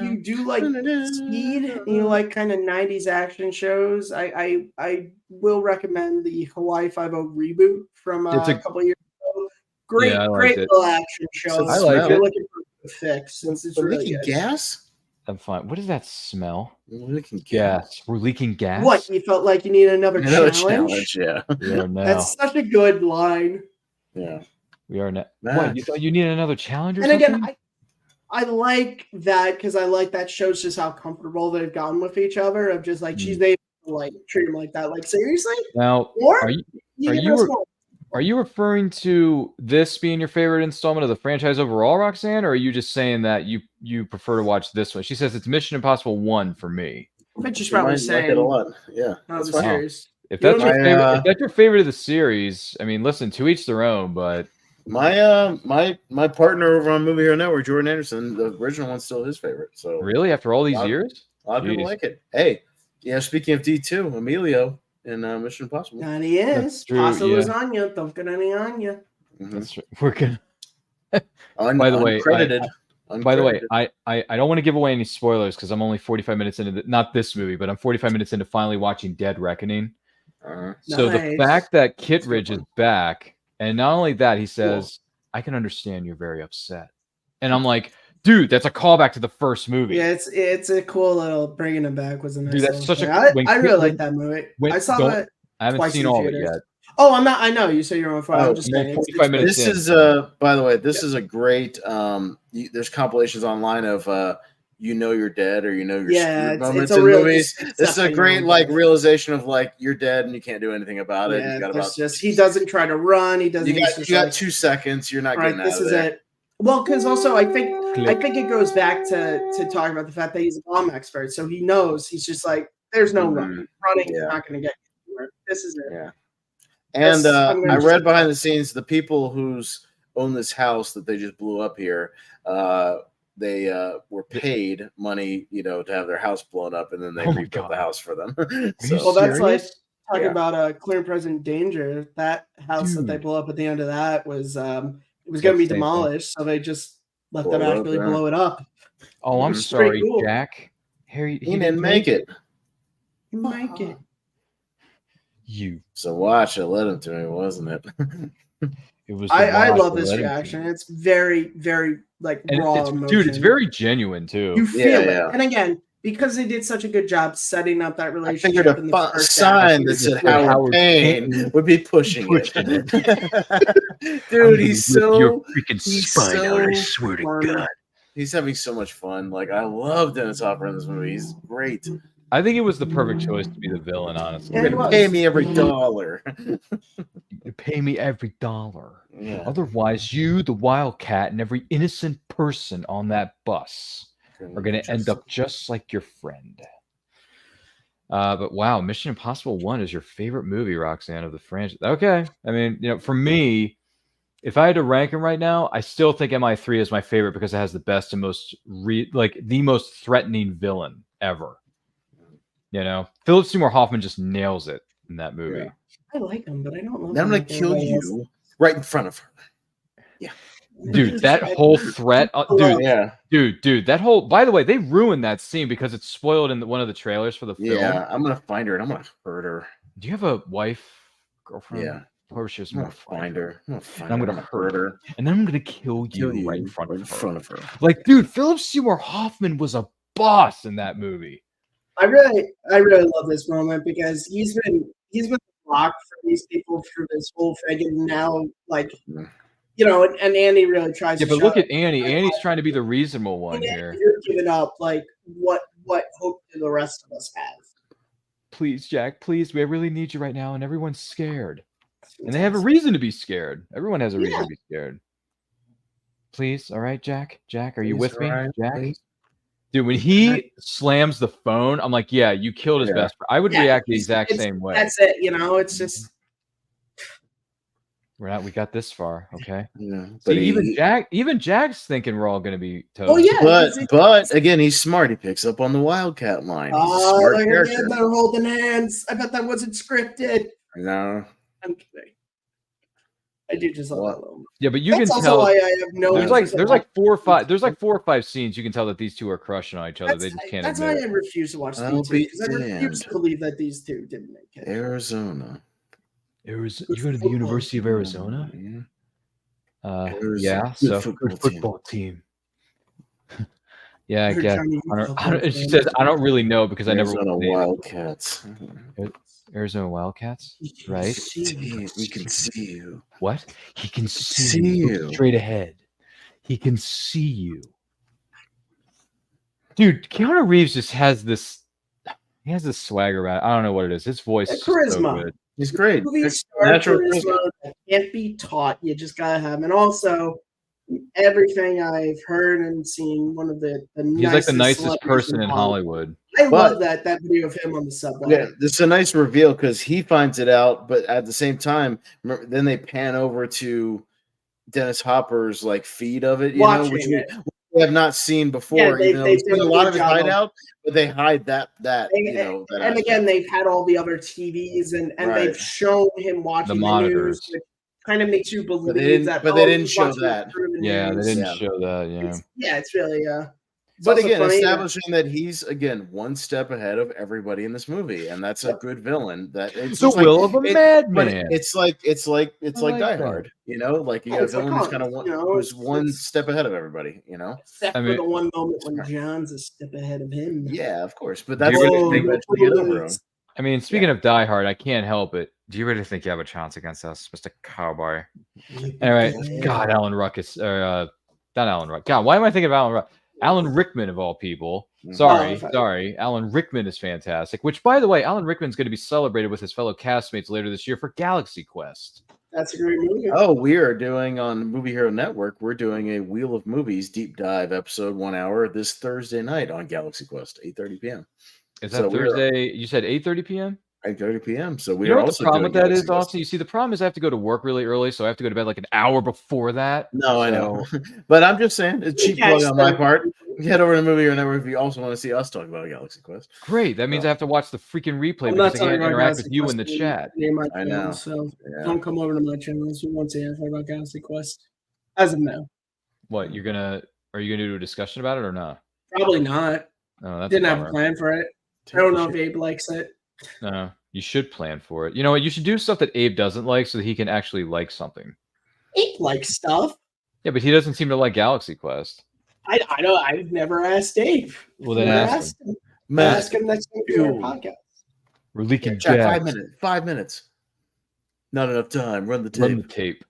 you do like Speed and you like kind of 90s action shows, I will recommend the Hawaii Five-0 reboot from a couple years ago. Great little action show. I like it. Looking for a fix since it's really good. Gas. I'm fine. What does that smell? We're leaking gas. We're leaking gas. What? You felt like you need another challenge? Yeah. That's such a good line. Yeah. We are now. What? You thought you needed another challenge or something? Again, I like that because I like that shows just how comfortable they've gotten with each other. Of just like she's able to treat him like that. Like seriously? Now, are you referring to this being your favorite installment of the franchise overall, Roxanne, or are you just saying that you prefer to watch this one? She says it's Mission Impossible 1 for me. But just probably saying like it a lot. Yeah, that's series. If that's your favorite, if that's your favorite of the series, I mean, listen, to each their own. But my partner over on Movie Hero Network, Jordan Anderson, the original one's still his favorite. So really, after all these years, a lot of people like it. Hey, speaking of D2, Emilio in Mission Impossible. And he is. Pasta lasagna. Don't get any on you. That's true. We're gonna. By the way, I don't want to give away any spoilers because I'm only 45 minutes into not this movie, but I'm 45 minutes into finally watching Dead Reckoning. So the fact that Kittredge is back, and not only that, he says, "I can understand you're very upset," and I'm like, dude, that's a callback to the first movie. Yeah, it's a cool little bringing him back was a nice. Dude, that's such thing. a. I really like that movie. I saw it. I haven't seen all of it yet. Oh, I'm not. I know you say you're on fire. I'm just saying. 45 minutes. This is by the way, this is a great. There's compilations online of you're dead or you're screwed moments in movies. This is a great realization of you're dead and you can't do anything about it. Yeah, he doesn't try to run. He doesn't. You got 2 seconds. You're not getting out of there. This is it. Well, because also I think it goes back to talking about the fact that he's a bomb expert, so he knows. He's just like, there's no running. Running is not going to get you anywhere. This is it. Yeah. And I read behind the scenes, the people who's own this house that they just blew up here, they were paid money, to have their house blown up, and then they rebuilt the house for them. Well, that's like talking about clear and present danger. That house that they blew up at the end of that was it was going to be demolished, so they just let them actually blow it up. Oh, I'm sorry, cool. Jack. He didn't make it. He make it. So watch it led him to me, wasn't it? It was. I love this reaction. It's very, very raw emotion. Dude, it's very genuine too. You feel it, and again, because they did such a good job setting up that relationship. I figured a sign that said Howard Payne would be pushing it. Dude, he's so freaking spine out. I swear to God, he's having so much fun. I love Dennis Hopper in this movie. He's great. I think it was the perfect choice to be the villain, honestly. You're going to pay me every dollar. You pay me every dollar. Yeah. Otherwise, you, the Wildcat, and every innocent person on that bus are going to end up just like your friend. But wow, Mission Impossible 1 is your favorite movie, Roxanne, of the franchise. Okay. I mean, for me, if I had to rank them right now, I still think MI3 is my favorite because it has the best and most the most threatening villain ever. Philip Seymour Hoffman just nails it in that movie. Yeah. I like him, but I don't know. Then I'm going to kill you right in front of her. Yeah. Dude, that whole threat. Dude, that whole. By the way, they ruined that scene because it's spoiled in one of the trailers for the film. Yeah, I'm going to find her and I'm going to hurt her. Do you have a wife, girlfriend? Yeah. Whoever she is, I'm going to find her. I'm going to hurt her. And then I'm going to kill you right in front of her. Dude, Philip Seymour Hoffman was a boss in that movie. I really love this moment because he's been blocked for these people through this whole thing, and now and Annie really tries. Yeah, but look at Annie. Annie's trying to be the reasonable one here. You're giving up. What hope do the rest of us have? Please, Jack. Please, we really need you right now, and everyone's scared, and they have a reason to be scared. Everyone has a reason to be scared. Please, all right, Jack. Jack, are you with me, Jack? Please. Dude, when he slams the phone, I'm like, yeah, you killed his best friend. I would react the exact same way. That's it. It's just we got this far, okay? Yeah. See, even Jack's thinking we're all gonna be toast. Oh yeah. But again, he's smart. He picks up on the Wildcat line. Oh, they're holding hands. I bet that wasn't scripted. No. I'm kidding. I do just love that little. Yeah, but you can tell. Why I have no. There's like 4 or 5 scenes you can tell that these two are crushing on each other. They just can't. That's why I refuse to watch these two because I refuse to believe that these two didn't make it. Arizona. You go to the University of Arizona? Yeah. So good football team. Yeah, I guess. She says, "I don't really know because I never." Arizona Wildcats. Arizona Wildcats, right? We can see you. What? He can see you straight ahead. He can see you. Dude, Keanu Reeves just has this. He has this swagger about it. I don't know what it is. His voice is charisma. So good. He's great. Natural charisma that can't be taught. You just gotta have. And also, everything I've heard and seen, one of the he's like the nicest person in Hollywood. I love that video of him on the subway. Yeah, this is a nice reveal because he finds it out, but at the same time, then they pan over to Dennis Hopper's like feed of it, which we have not seen before. Yeah, even though we've seen a lot of his hideout, but they hide that and aspect. again, they've had all the other TVs and they've shown him watching the monitors, news, which kind of makes you believe but they didn't show that. Yeah, they didn't show that. Yeah, it's really but again, establishing that he's again one step ahead of everybody in this movie, and that's a good villain. That it's the will of a madman. It's like Die Hard, like you got a villain who's kind of who's one step ahead of everybody, Except for the one moment when John's a step ahead of him. Yeah, of course, but that's eventually get over him. I mean, speaking of Die Hard, I can't help it. Do you really think you have a chance against us, Mr. Cowboy? Anyway, God, Alan Ruckus, or not Alan Ruck. God, why am I thinking of Alan Ruck? Alan Rickman, of all people. Sorry. Alan Rickman is fantastic. Which, by the way, Alan Rickman's going to be celebrated with his fellow castmates later this year for Galaxy Quest. That's a great movie. Oh, we are doing on Movie Hero Network. We're doing a Wheel of Movies deep dive episode 1 hour this Thursday night on Galaxy Quest, 8:30 p.m. Is that Thursday? You said 8:30 p.m. 8:30 p.m. So we are also. The problem with that is, Austin. You see, the problem is I have to go to work really early, so I have to go to bed like an hour before that. No, I know, but I'm just saying, it's cheap plug on my part. Head over to Movie Hero Network if you also want to see us talk about Galaxy Quest. Great. That means I have to watch the freaking replay because I can't interact with you in the chat. I know. So don't come over to my channel unless you want to hear about Galaxy Quest. As of now. What are you gonna do a discussion about it or not? Probably not. No, that's didn't have a plan for it. I don't know if Abe likes it. No, you should plan for it. You know what? You should do stuff that Abe doesn't like so that he can actually like something. Abe likes stuff. Yeah, but he doesn't seem to like Galaxy Quest. I know. I've never asked Dave. Well, then ask him. Ask him next time we do our podcast. We're leaking Jack, 5 minutes. Not enough time. Run the tape.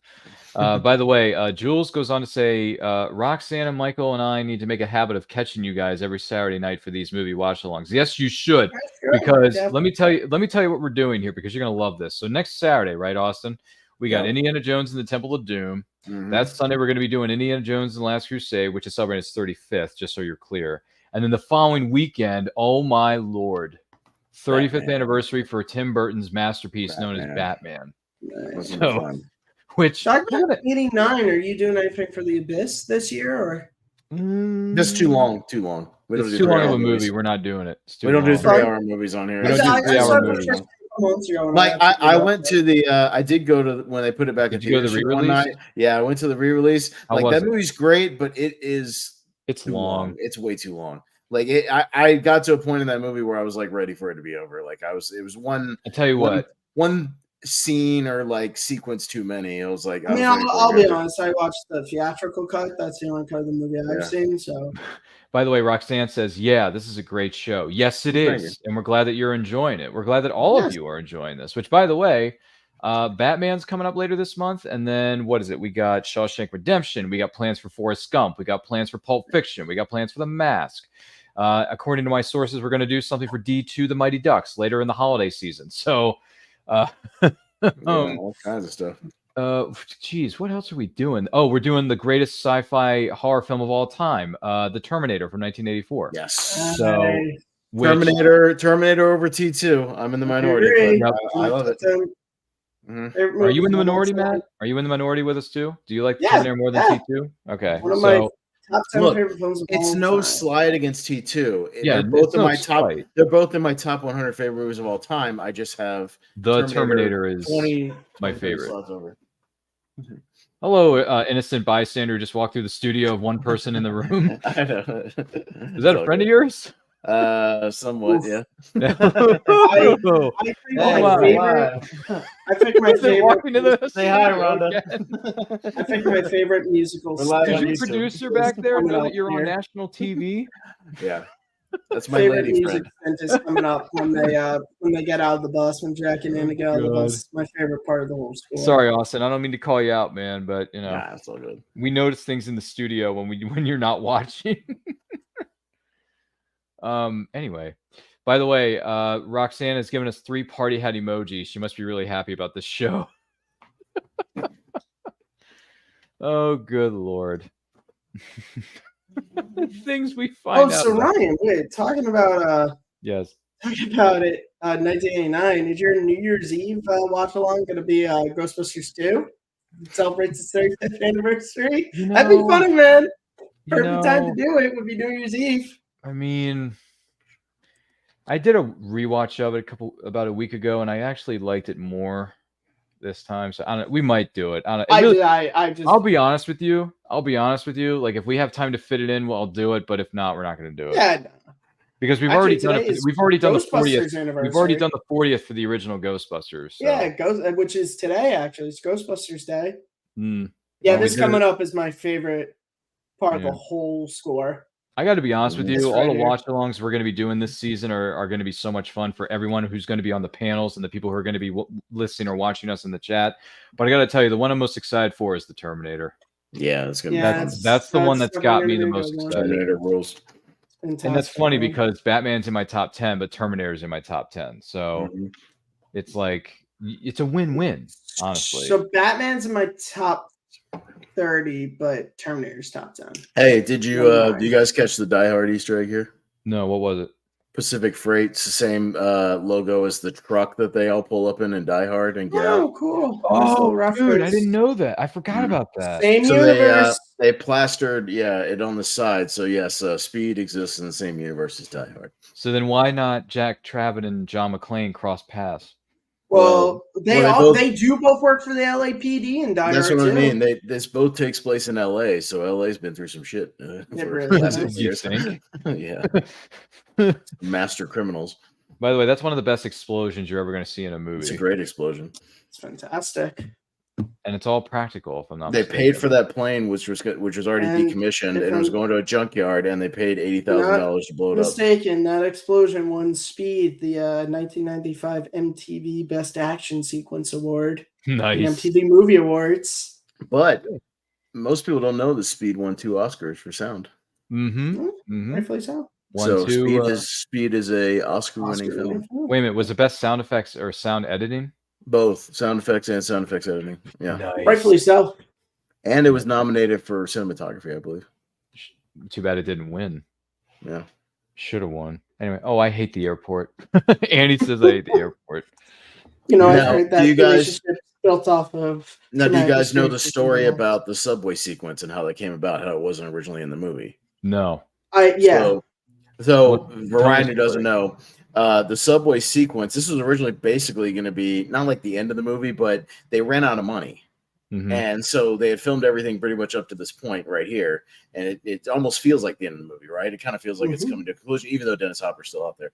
By the way, Jules goes on to say, Roxanne and Michael and I need to make a habit of catching you guys every Saturday night for these movie watch-alongs. Yes, you should, because let me tell you what we're doing here, because you're gonna love this. So next Saturday, right, Austin? We got Indiana Jones and the Temple of Doom. Mm-hmm. That Sunday, we're going to be doing Indiana Jones and the Last Crusade, which is celebrating its 35th, just so you're clear. And then the following weekend, oh my Lord, 35th anniversary for Tim Burton's masterpiece known as Batman. Nice. So, which talking about 89, are you doing anything for the Abyss this year, or? That's too long. It's too long of a movie. We're not doing it. We don't do 3-hour movies on here. We don't do 3-hour movies. Like I went to the I did go to when they put it back. Did you go to the re-release? Yeah, I went to the re-release. Like that movie's great, but it's long. It's way too long. Like I got to a point in that movie where I was like ready for it to be over. Like it was one. I tell you one scene or like sequence too many. It was like I'll be honest. I watched the theatrical cut. That's the only cut of the movie I've seen. So. By the way, Roxanne says, yeah, this is a great show. Yes, it is. And we're glad that you're enjoying it. We're glad that all of you are enjoying this, which, by the way, Batman's coming up later this month. And then what is it? We got Shawshank Redemption. We got plans for Forrest Gump. We got plans for Pulp Fiction. We got plans for The Mask. According to my sources, we're going to do something for D2 The Mighty Ducks later in the holiday season. So all kinds of stuff. Geez, what else are we doing? Oh, we're doing the greatest sci-fi horror film of all time, The Terminator from 1984. Yes. So Terminator over T2. I'm in the minority. I love it. Mm-hmm. Are you in the minority, Matt? Are you in the minority with us too? Do you like Terminator more than T2? Okay. One of my top 10 favorite films of it's all no time. Slide against T2. Yeah, they're both in my top. They're both in my top 100 favorite movies of all time. I just have The Terminator is my favorite. Hello, innocent bystander who just walked through the studio of one person in the room. I know. Is that a friend of yours? Somewhat, yeah. I picked my favorite. Say hi, Rhonda. I picked my favorite musical. Did your producer back there know that you're on national TV? Yeah. That's my favorite lady music friend. is coming up when they get out of the bus, when Jack and Anna get out of the bus. It's my favorite part of the whole school. Sorry, Austin. I don't mean to call you out, man, but you know, it's all good. We notice things in the studio when you're not watching. Anyway, by the way, Roxanne has given us 3 party hat emojis. She must be really happy about this show. Oh, good Lord. Things we find out. So Ryan, wait, talking about Yes. Talk about it. 1989. Is your New Year's Eve watch along going to be Ghostbusters 2? Celebrates the 35th anniversary. That'd be funny, man. Perfect time to do it would be New Year's Eve. I mean, I did a rewatch of it about a week ago, and I actually liked it more this time. So I don't. We might do it. I'll be honest with you. Like, if we have time to fit it in, well, I'll do it. But if not, we're not going to do it. Yeah. Because we've already done it. We've already done the 40th. Anniversary. We've already done the 40th for the original Ghostbusters. So. Yeah, which is today. Actually, it's Ghostbusters Day. Mm. Yeah, this coming up is my favorite part of the whole score. I got to be honest with you. All the watch-alongs we're going to be doing this season are going to be so much fun for everyone who's going to be on the panels and the people who are going to be listening or watching us in the chat. But I got to tell you, the one I'm most excited for is the Terminator. Yeah, that's going to be. That's the one that's got me the most excited. Terminator rules. And that's funny because Batman's in my top 10, but Terminator's in my top 10. So it's like, it's a win-win, honestly. So Batman's in my top 30, but Terminator's top 10. Hey, did you do you guys catch the Die Hard Easter egg here? No, what was it? Pacific Freight's the same logo as the truck that they all pull up in Die Hard and get out. Oh, cool. Oh, dude, I didn't know that. I forgot about that. Same universe. They plastered, it on the side. So yes, Speed exists in the same universe as Die Hard. So then why not Jack Traven and John McClane cross paths? Well, they do both work for the LAPD and Die Hard. That's what I mean. This both takes place in LA, so LA's been through some shit. You think? Yeah. Master criminals. By the way, that's one of the best explosions you're ever going to see in a movie. It's a great explosion. It's fantastic. And it's all practical, if I'm not mistaken. They paid for that plane, which was already decommissioned, and it was going to a junkyard, and they paid $80,000 to blow it up. Mistaken. That explosion won Speed the 1995 MTV Best Action Sequence Award. Nice. The MTV Movie Awards. But most people don't know that Speed won 2 Oscars for sound. Rightfully so. Speed is a Oscar-winning film. Wait a minute, was it best sound effects or sound editing? Both sound effects and sound effects editing. Yeah, nice. Rightfully so. And it was nominated for cinematography, I believe. Too bad it didn't win. Yeah, should have won. Anyway, I hate the airport. Andy says I hate the airport. I heard that relationship built off of. Now, do you guys know the story about the subway sequence and how that came about? How it wasn't originally in the movie? No. So Ryan, who doesn't know, the subway sequence, this was originally basically going to be not like the end of the movie, but they ran out of money. And so they had filmed everything pretty much up to this point right here. And it almost feels like the end of the movie, right? It kind of feels like it's coming to a conclusion, even though Dennis Hopper's still out there.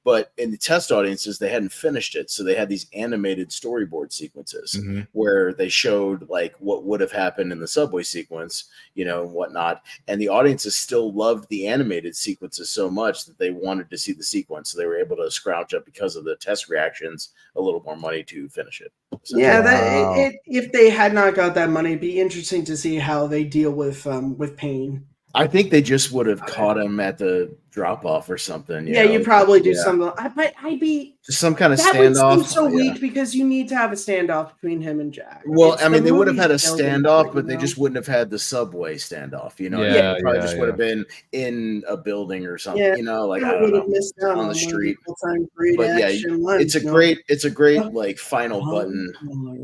But in the test audiences, they hadn't finished it. So they had these animated storyboard sequences where they showed like what would have happened in the subway sequence, and whatnot. And the audiences still loved the animated sequences so much that they wanted to see the sequence. So they were able to scrounge up, because of the test reactions, a little more money to finish it. So, if they had not got that money, it'd be interesting to see how they deal with pain. I think they just would have caught him at the drop off or something. You probably do something. But I'd be just some kind of that standoff. Would seem so weak because you need to have a standoff between him and Jack. Well, they would have had a standoff, but they just wouldn't have had the subway standoff. It probably just would have been in a building or something. I don't know, on the street. But it's a great like final button,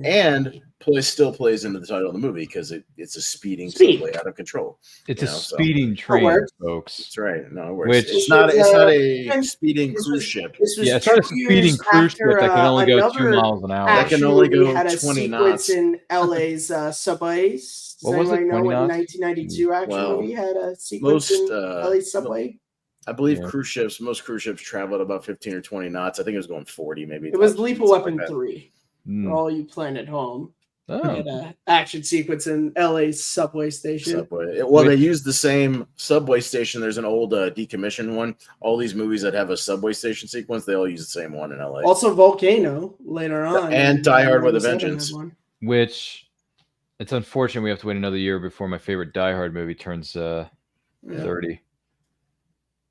and still plays into the title of the movie because it's a speeding subway out of control. It's a speeding train, folks. That's right. No, it works. It's not a speeding cruise ship. It's not a speeding cruise ship that can only go 2 miles an hour. That can only go 20 knots. In LA's subways. What was it? 20 knots? 1992 action movie had a sequence in LA's subway. I believe most cruise ships travel at about 15 or 20 knots. I think it was going 40, maybe. It was Lethal Weapon 3. For all you playing at home. Had an action sequence in LA's subway station. They used the same subway station. There's an old decommissioned one. All these movies that have a subway station sequence, they all use the same one in LA. Also, Volcano later on, and Die Hard with a Vengeance. Which it's unfortunate we have to wait another year before my favorite Die Hard movie turns 30.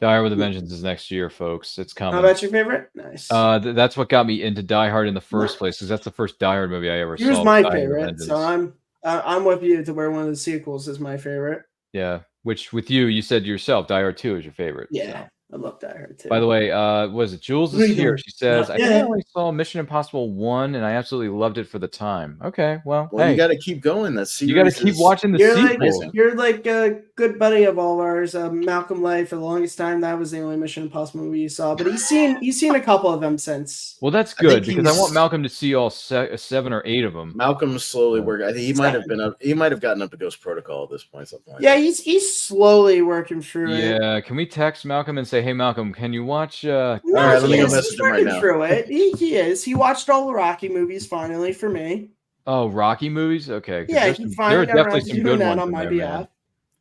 Die Hard with a Vengeance is next year, folks. It's coming. How about your favorite? Nice. That's what got me into Die Hard in the first place, because that's the first Die Hard movie I ever saw. Here's my favorite, so I'm with you to where one of the sequels is my favorite. Yeah, which with you said yourself, Die Hard 2 is your favorite. Yeah, I love Die Hard too. By the way, was it Jules is here? She says, I think I Yeah. only saw Mission Impossible 1 and I absolutely loved it for the time. Okay, well, Well, hey, you got to keep going. That series you got to keep watching the sequels. You're like a good buddy of all of ours. Malcolm Light, for the longest time, that was the only Mission Impossible movie you saw. But he's seen a couple of them since. Well, that's good because I want Malcolm to see all 7 or 8 of them. Malcolm's slowly working. I think he might have been up. He might have gotten up to Ghost Protocol at this point. Something like Yeah, that. he's slowly working through it. Yeah, can we text Malcolm and say, hey, Malcolm, can you watch? No, all right, let me go he's message him right working now. through it. He is. He watched all the Rocky movies finally for me. Oh, Rocky movies? Okay. Yeah, there are definitely some good ones on in my there, behalf. man.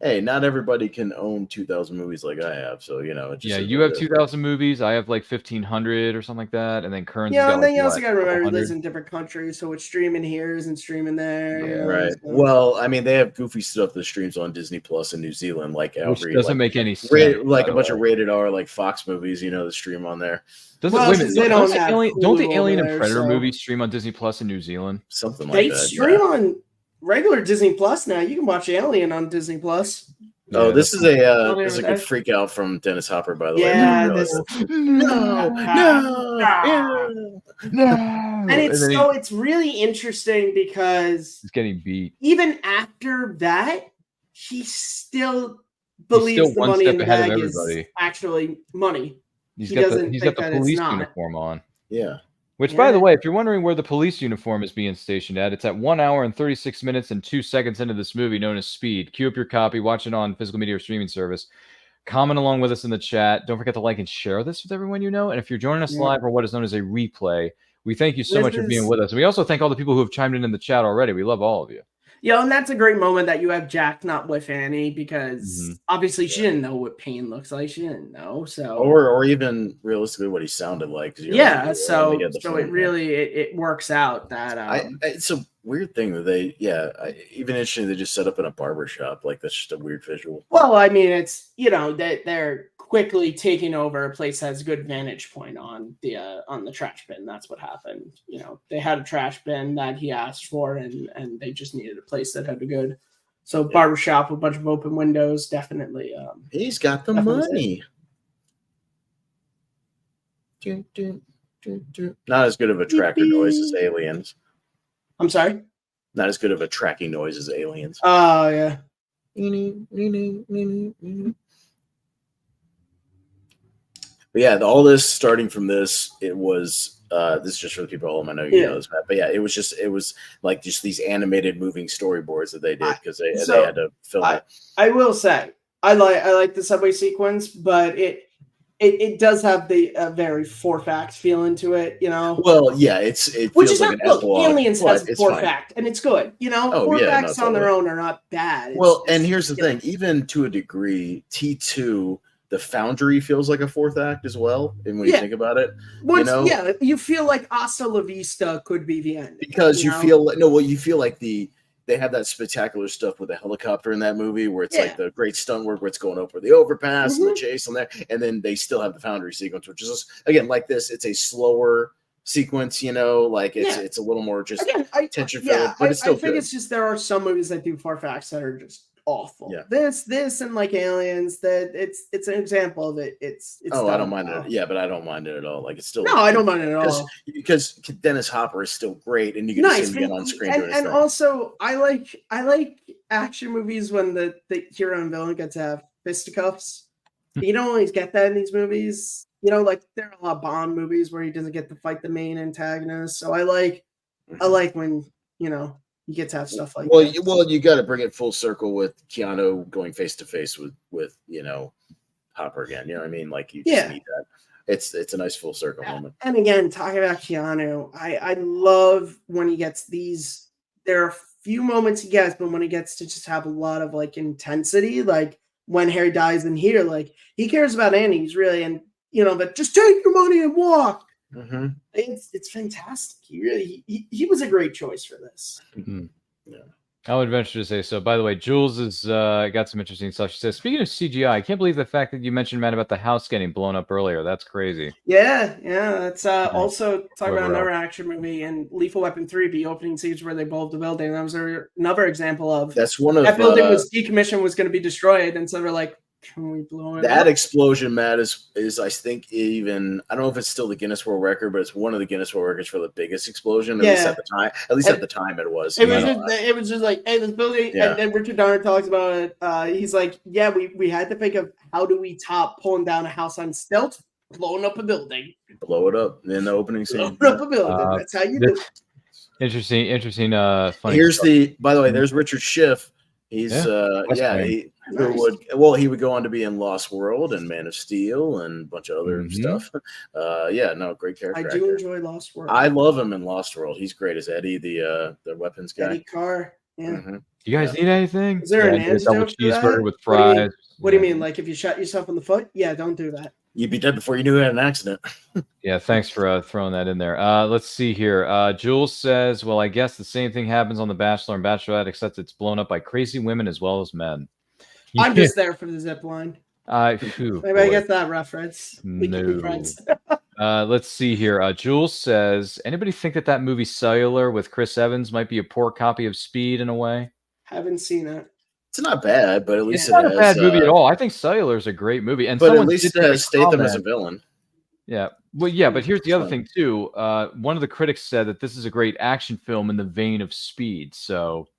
Hey, not everybody can own 2,000 movies like I have, so you know. It just Yeah, you have 2,000 movies. I have like 1,500 or something like that, and then Kearns Yeah, got and then like, you also what, got to remember he lives 100? in different countries, so it's streaming here isn't streaming there. Yeah, you know, right. so. Well, I mean, they have goofy stuff that streams on Disney Plus in New Zealand, like Which every, doesn't like, make any sense. like a bunch of rated R, like Fox movies, you know, that stream on there. Don't the Alien and Predator movies stream on Disney Plus in New Zealand? Something like They that. stream on regular Disney Plus now. You can watch Alien on Disney Plus. Oh, Yeah, this is a there. good freak out from Dennis Hopper, by the Yeah, way. this- No. And it's really interesting because He's getting beat. even after that, he still believes still the one money step in the ahead of bag is everybody. actually money. He's He got doesn't the think that it's police not. uniform on. Yeah. Which, by the way, if you're wondering where the police uniform is being stationed at, it's at 1 hour and 36 minutes and 2 seconds into this movie known as Speed. Queue up your copy, watch it on physical media or streaming service. Comment along with us in the chat. Don't forget to like and share this with everyone you know. And if you're joining us live or what is known as a replay, we thank you so much for being with us. And we also thank all the people who have chimed in the chat already. We love all of you. Yeah, and that's a great moment that you have Jack not with Annie because obviously she didn't know what pain looks like. She didn't know, so or even realistically what he sounded like. Yeah, so it really it works out that it's a weird thing that they even interesting they just set up in a barber shop. Like that's just a weird visual. Well, I mean, it's that they're quickly taking over a place that has a good vantage point on the trash bin. That's what happened. They had a trash bin that he asked for, and they just needed a place that had a good. So barbershop with a bunch of open windows, definitely. He's got the money. Not as good of a tracker noise as Aliens. I'm sorry? Not as good of a tracking noise as Aliens. Oh, yeah. But yeah, all this starting from this, it was this is just for the people at home. I know you know this, Matt, but yeah, it was like just these animated moving storyboards that they did because they had to film it. I will say I like the subway sequence, but it does have the very four facts feeling to it, Well, yeah, it which feels is like not an epilogue. Aliens has it's four fine. fact, and it's good. Oh, Four yeah, facts no, on their totally. own are not bad. And here's the thing: even to a degree, T2, the Foundry feels like a fourth act as well. And when you think about it, you feel like Hasta La Vista could be the end because you feel like they have that spectacular stuff with the helicopter in that movie where it's like the great stunt work where it's going over the overpass and the chase on there, and then they still have the Foundry sequence, which is again like this. It's a slower sequence, like it's a little more just tension filled, but it's still good. It's just there are some movies that do four facts that are just awful. Yeah. This and like Aliens, that it's an example of it. It's I don't mind it. Yeah, but I don't mind it at all. Like it's still I don't mind it at all because Dennis Hopper is still great, and you can see him again on screen. And also, I like action movies when the hero and villain get to have fisticuffs. You don't always get that in these movies. Like there are a lot of Bond movies where he doesn't get to fight the main antagonist. So I like when you get to have stuff like that. Well, you got to bring it full circle with Keanu going face to face with Hopper again. You know what I mean? Like you just need that. It's a nice full circle moment. And again, talking about Keanu, I love when he gets these. There are a few moments he gets, but when he gets to just have a lot of like intensity, like when Harry dies in here, like he cares about Annie. He's really but just take your money and walk. Mm-hmm. It's fantastic. He was a great choice for this. Mm-hmm. Yeah. I would venture to say so. By the way, Jules has got some interesting stuff. She says, speaking of CGI, I can't believe the fact that you mentioned, Matt, about the house getting blown up earlier. That's crazy. Yeah. That's also talking about another action movie and Lethal Weapon 3, the opening scenes where they blow up the building. That was another example of that building was decommissioned, was going to be destroyed, and so they're like, Can we blow it That up? explosion, Matt, is I think even I don't know if it's still the Guinness World Record, but it's one of the Guinness World Records for the biggest explosion. At least Yeah. at the time. At least at the time, it was. It was just like, hey, this building, Yeah. and then Richard Donner talks about it. He's like, yeah, we had to think of how do we top pulling down a house on stilts, blowing up a building. Blow it up in the opening scene. Blowing up a building. That's how you do it. Interesting. Funny Here's story. by the way, there's Richard Schiff. He's he would go on to be in Lost World and Man of Steel and a bunch of other stuff. Great character. I do enjoy Lost World. I love him in Lost World. He's great as Eddie, the weapons guy. Eddie Carr. Yeah. Mm-hmm. You guys need anything? Is there an a double antidote for that? cheeseburger with fries? What do you mean? Like if you shot yourself in the foot? Yeah, don't do that. You'd be dead before you knew you had an accident. Yeah, thanks for throwing that in there. Let's see here. Jules says, well, I guess the same thing happens on The Bachelor and Bachelorette, except it's blown up by crazy women as well as men. I'm just there for the zip line. Maybe I get that reference. We can be friends. Let's see here. Jules says, anybody think that movie Cellular with Chris Evans might be a poor copy of Speed in a way? Haven't seen it. It's not bad, but at least it's not a bad movie at all. I think Cellular is a great movie, and but at least it has Statham as a villain. Yeah, well, yeah, but here's the other thing too. One of the critics said that this is a great action film in the vein of Speed. So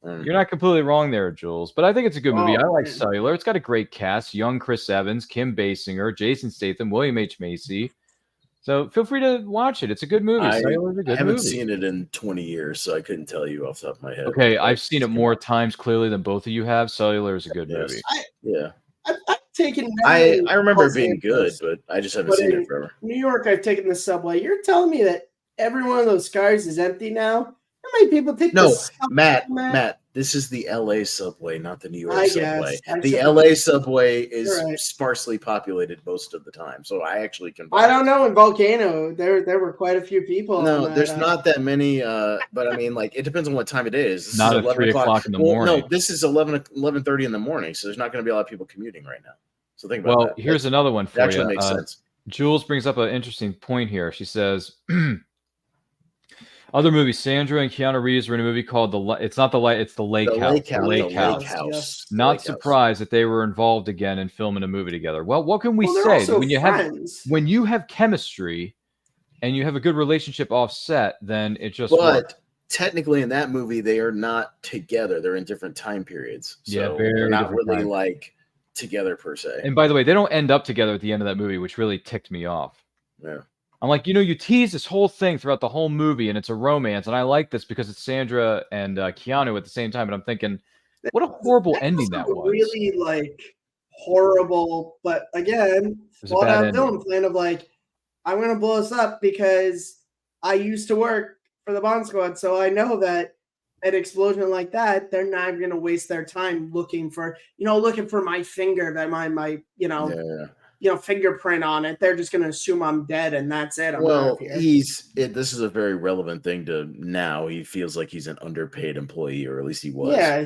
you're not completely wrong there, Jules. But I think it's a good movie. I like Cellular. It's got a great cast: young Chris Evans, Kim Basinger, Jason Statham, William H Macy. So feel free to watch it. It's a good movie. I I haven't seen it in 20 years, so I couldn't tell you off the top of my head. Okay, I've seen it more times clearly than both of you have. Cellular is a good movie. I've taken. I remember it being good, but I just haven't seen it forever. New York, I've taken the subway. You're telling me that every one of those cars is empty now? How many people take the subway? Matt, this is the LA subway, not the New York subway. Guess. The LA subway is sparsely populated most of the time, so I actually can. I don't know. In Volcano, there were quite a few people. No, there's not that many. But I mean, like, it depends on what time it is. This not is at 3 o'clock in the morning. No, this is 11:30 in the morning, so there's not going to be a lot of people commuting right now. So think about that. Well, here's another one for you. Actually makes sense. Jules brings up an interesting point here. She says, other movies, Sandra and Keanu Reeves were in a movie called It's not the Light, it's the Lake House. The Lake House. Yes. Not surprised that they were involved again in filming a movie together. Well, what can we say? When you have chemistry and you have a good relationship offset, then it just works. Technically, in that movie, they are not together. They're in different time periods. So they're not really like together per se. And by the way, they don't end up together at the end of that movie, which really ticked me off. Yeah. I'm like, you tease this whole thing throughout the whole movie, and it's a romance, and I like this because it's Sandra and Keanu at the same time. And I'm thinking, what a horrible ending that was. Really like horrible, but again, well, that villain plan of like, I'm gonna blow this up because I used to work for the Bont Squad, so I know that an explosion like that, they're not going to waste their time looking for my finger that my fingerprint on it. They're just going to assume I'm dead and that's it. This is a very relevant thing to now. He feels like he's an underpaid employee, or at least he was. Yeah,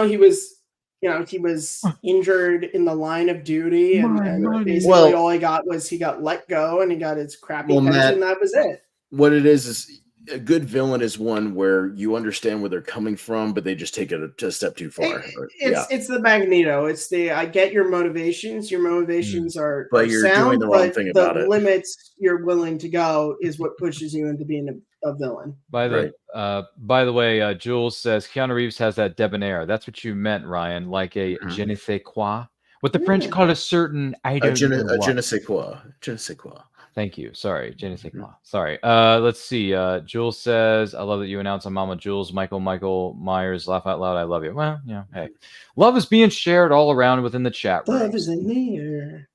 he was injured in the line of duty, and basically all he got was he got let go and he got his crappy pension. And that was it. What it is a good villain is one where you understand where they're coming from, but they just take it a step too far. It's the Magneto. It's I get your momotivations. Your motivations are you're sound, doing the wrong thing about it. The limits you're willing to go is what pushes you into being a villain. By the way, Jules says Keanu Reeves has that debonair. That's what you meant, Ryan, like a je ne sais quoi. What the French call a certain I don't know je ne sais quoi. Je ne sais quoi. Thank you. Sorry, je ne sais quoi. Sorry. Let's see. Jules says, I love that you announced on Mama Jules. Michael Myers, laugh out loud. I love you. Well, yeah. Hey, love is being shared all around within the chat room. Love is in the air.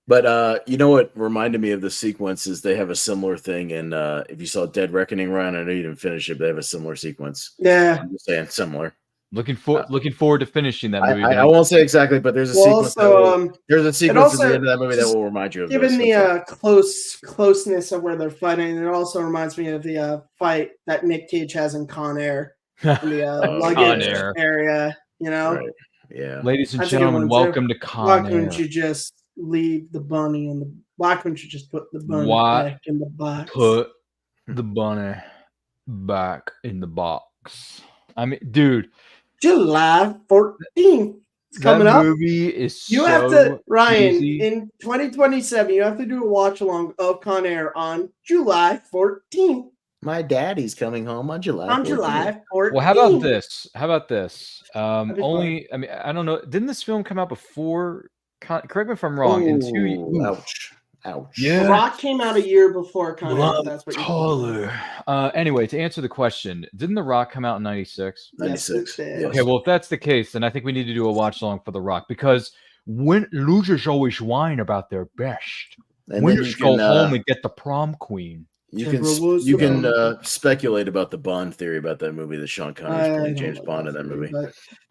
But you know what reminded me of the sequence is they have a similar thing. And if you saw Dead Reckoning, Ryan, I know you didn't finish it, but they have a similar sequence. Yeah. I'm just saying similar. Looking forward to finishing that movie. I won't say exactly, but there's a sequence. There's a sequence at the end of that movie that will remind you of given the closeness of where they're fighting. It also reminds me of the fight that Nick Cage has in Con Air, in the luggage area. Right. Yeah. Ladies and gentlemen, welcome to Con Air. Why couldn't you just leave the bunny in the? Why couldn't you just put the bunny back in the box? Put the bunny back in the box. I mean, dude. July 14th. It's coming that up. movie is You so have to, Ryan, cheesy. in 2027, you have to do a watch along of Con Air on July 14th. My daddy's coming home on July 14th. July 14th. Well, how about this? How about this? That'd be Only, I mean, I don't know. Didn't this film come out before? Correct me if I'm wrong. In 2 years. Ooh, ouch. Ouch. The Rock came out a year before Con Air. If that's what you're Taller. Anyway, to answer the question, didn't The Rock come out in 96? 96. Yes. Okay, well, if that's the case, then I think we need to do a watch along for The Rock because when losers always whine about their best, And winners go home and get the prom queen. You can speculate about the Bond theory about that movie that Sean Connery's playing James Bond in that movie.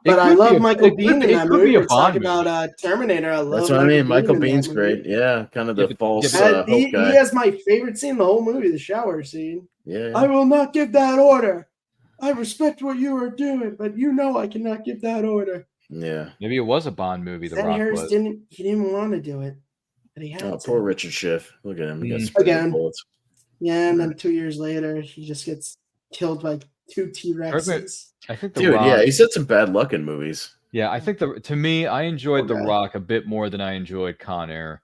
But I love Michael Bean in that movie. We're talking about Terminator. I love That's what I mean. Michael Bean's great. Yeah, kind of the false hope guy. He has my favorite scene in the whole movie, the shower scene. Yeah. I will not give that order. I respect what you are doing, but you know I cannot give that order. Yeah. Maybe it was a Bond movie. The Rock Harris was. he didn't want to do it, but he had to. Poor Richard Schiff. Look at him. He got Again. bullets. Yeah, and then 2 years later, he just gets killed by 2 T-Rexes. I think Dude, Rock, yeah, he's had some bad luck in movies. Yeah, I think to me, I enjoyed The Rock a bit more than I enjoyed Con Air.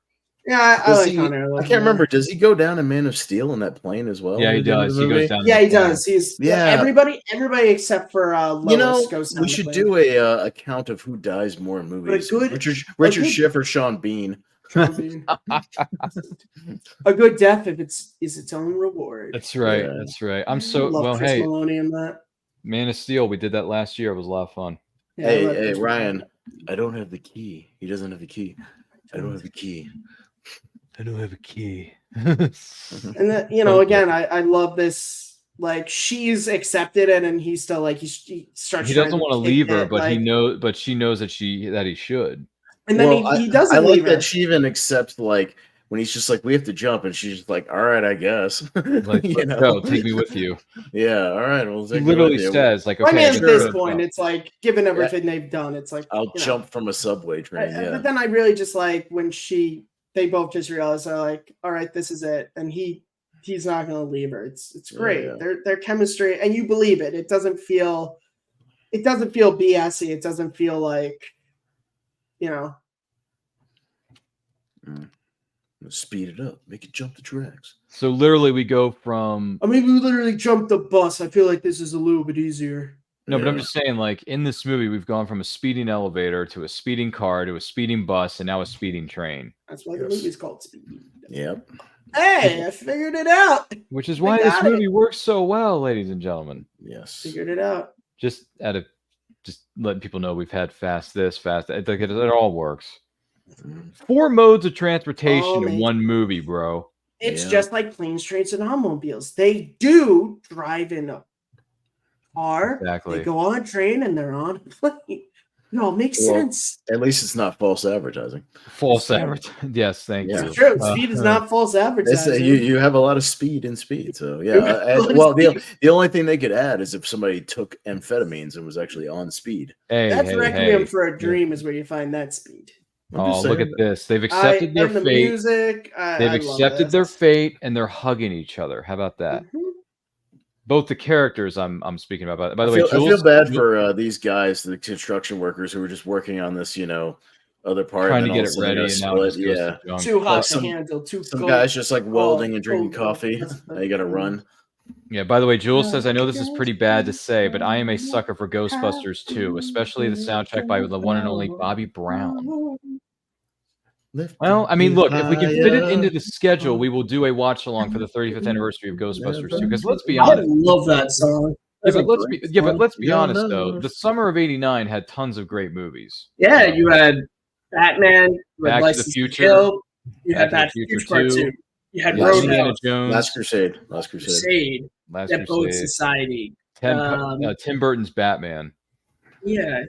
Yeah, I like Con Air. I can't remember. Does he go down in Man of Steel in that plane as well? Yeah, he does. He goes down. Yeah, he does. He's everybody except for goes Lois down the we should plane. do a count of who dies more in movies. Richard Schiff or Sean Bean. A good death is its own reward. That's right. Yeah. That's right. I'm so love Chris hey, Maloney in that. Man of Steel. We did that last year. It was a lot of fun. Yeah, hey, Ryan. I don't have the key. He doesn't have the key. I don't have the key. I don't have a key. And then, again, I love this. Like she's accepted it, and he's still like he starts. He doesn't want to leave her, but like, but she knows that he should. And then he doesn't. I like leave that her. she even accepts like when he's just like we have to jump, and she's just like, all right, I guess. Like, let's go, take me with you. Yeah, all right. Well, he literally says like, okay. I mean, at this point, it's like given everything they've done, it's like I'll jump from a subway train. But then I really just like when they both just realize they're like, all right, this is it, and he's not going to leave her. It's great. Yeah. Their chemistry, and you believe it. It doesn't feel BSy. It doesn't feel like, Speed it up, make it jump the tracks. So literally, we go from. I mean, we literally jumped the bus. I feel like this is a little bit easier. No, but I'm just saying, like in this movie, we've gone from a speeding elevator to a speeding car to a speeding bus, and now a speeding train. That's why the movie's called Speed. Yep. Hey, I figured it out. Which is why this movie works so well, ladies and gentlemen. Yes. Figured it out. Just letting people know we've had fast this, fast that. It all works. 4 modes of transportation in one movie, bro. It's just like planes, trains, and automobiles. They do drive in a car. Exactly. They go on a train and they're on a plane. It all makes sense. At least it's not false advertising. False advertising. Yes, thank you. It's true. Speed is not false advertising. You have a lot of speed in Speed. So, yeah. The only thing they could add is if somebody took amphetamines and was actually on speed. That's Requiem for a Dream is where you find that speed. Oh, look at this. They've accepted their fate. Music, They've accepted their fate and they're hugging each other. How about that? Mm-hmm. Both the characters I'm speaking about. By the way, I feel bad for these guys, the construction workers who were just working on this, other part. Trying to get it ready. And now too hot to handle. Some guys just like welding and drinking coffee. Now you got to run. Yeah, by the way, Jules says, I know this is pretty bad to say, but I am a sucker for Ghostbusters too, especially the soundtrack by the one and only Bobby Brown. Well, I mean, look, if we can fit it into the schedule, we will do a watch along for the 35th anniversary of Ghostbusters 2. Because let's be honest, I love that song. But let's be honest though. The summer of '89 had tons of great movies. Yeah, you had Batman, Back to the Future. You had Back to the Future Part 2. You had Roadhouse, Jones, Last Crusade, Dead Poet Society, Tim Burton's Batman. Yeah.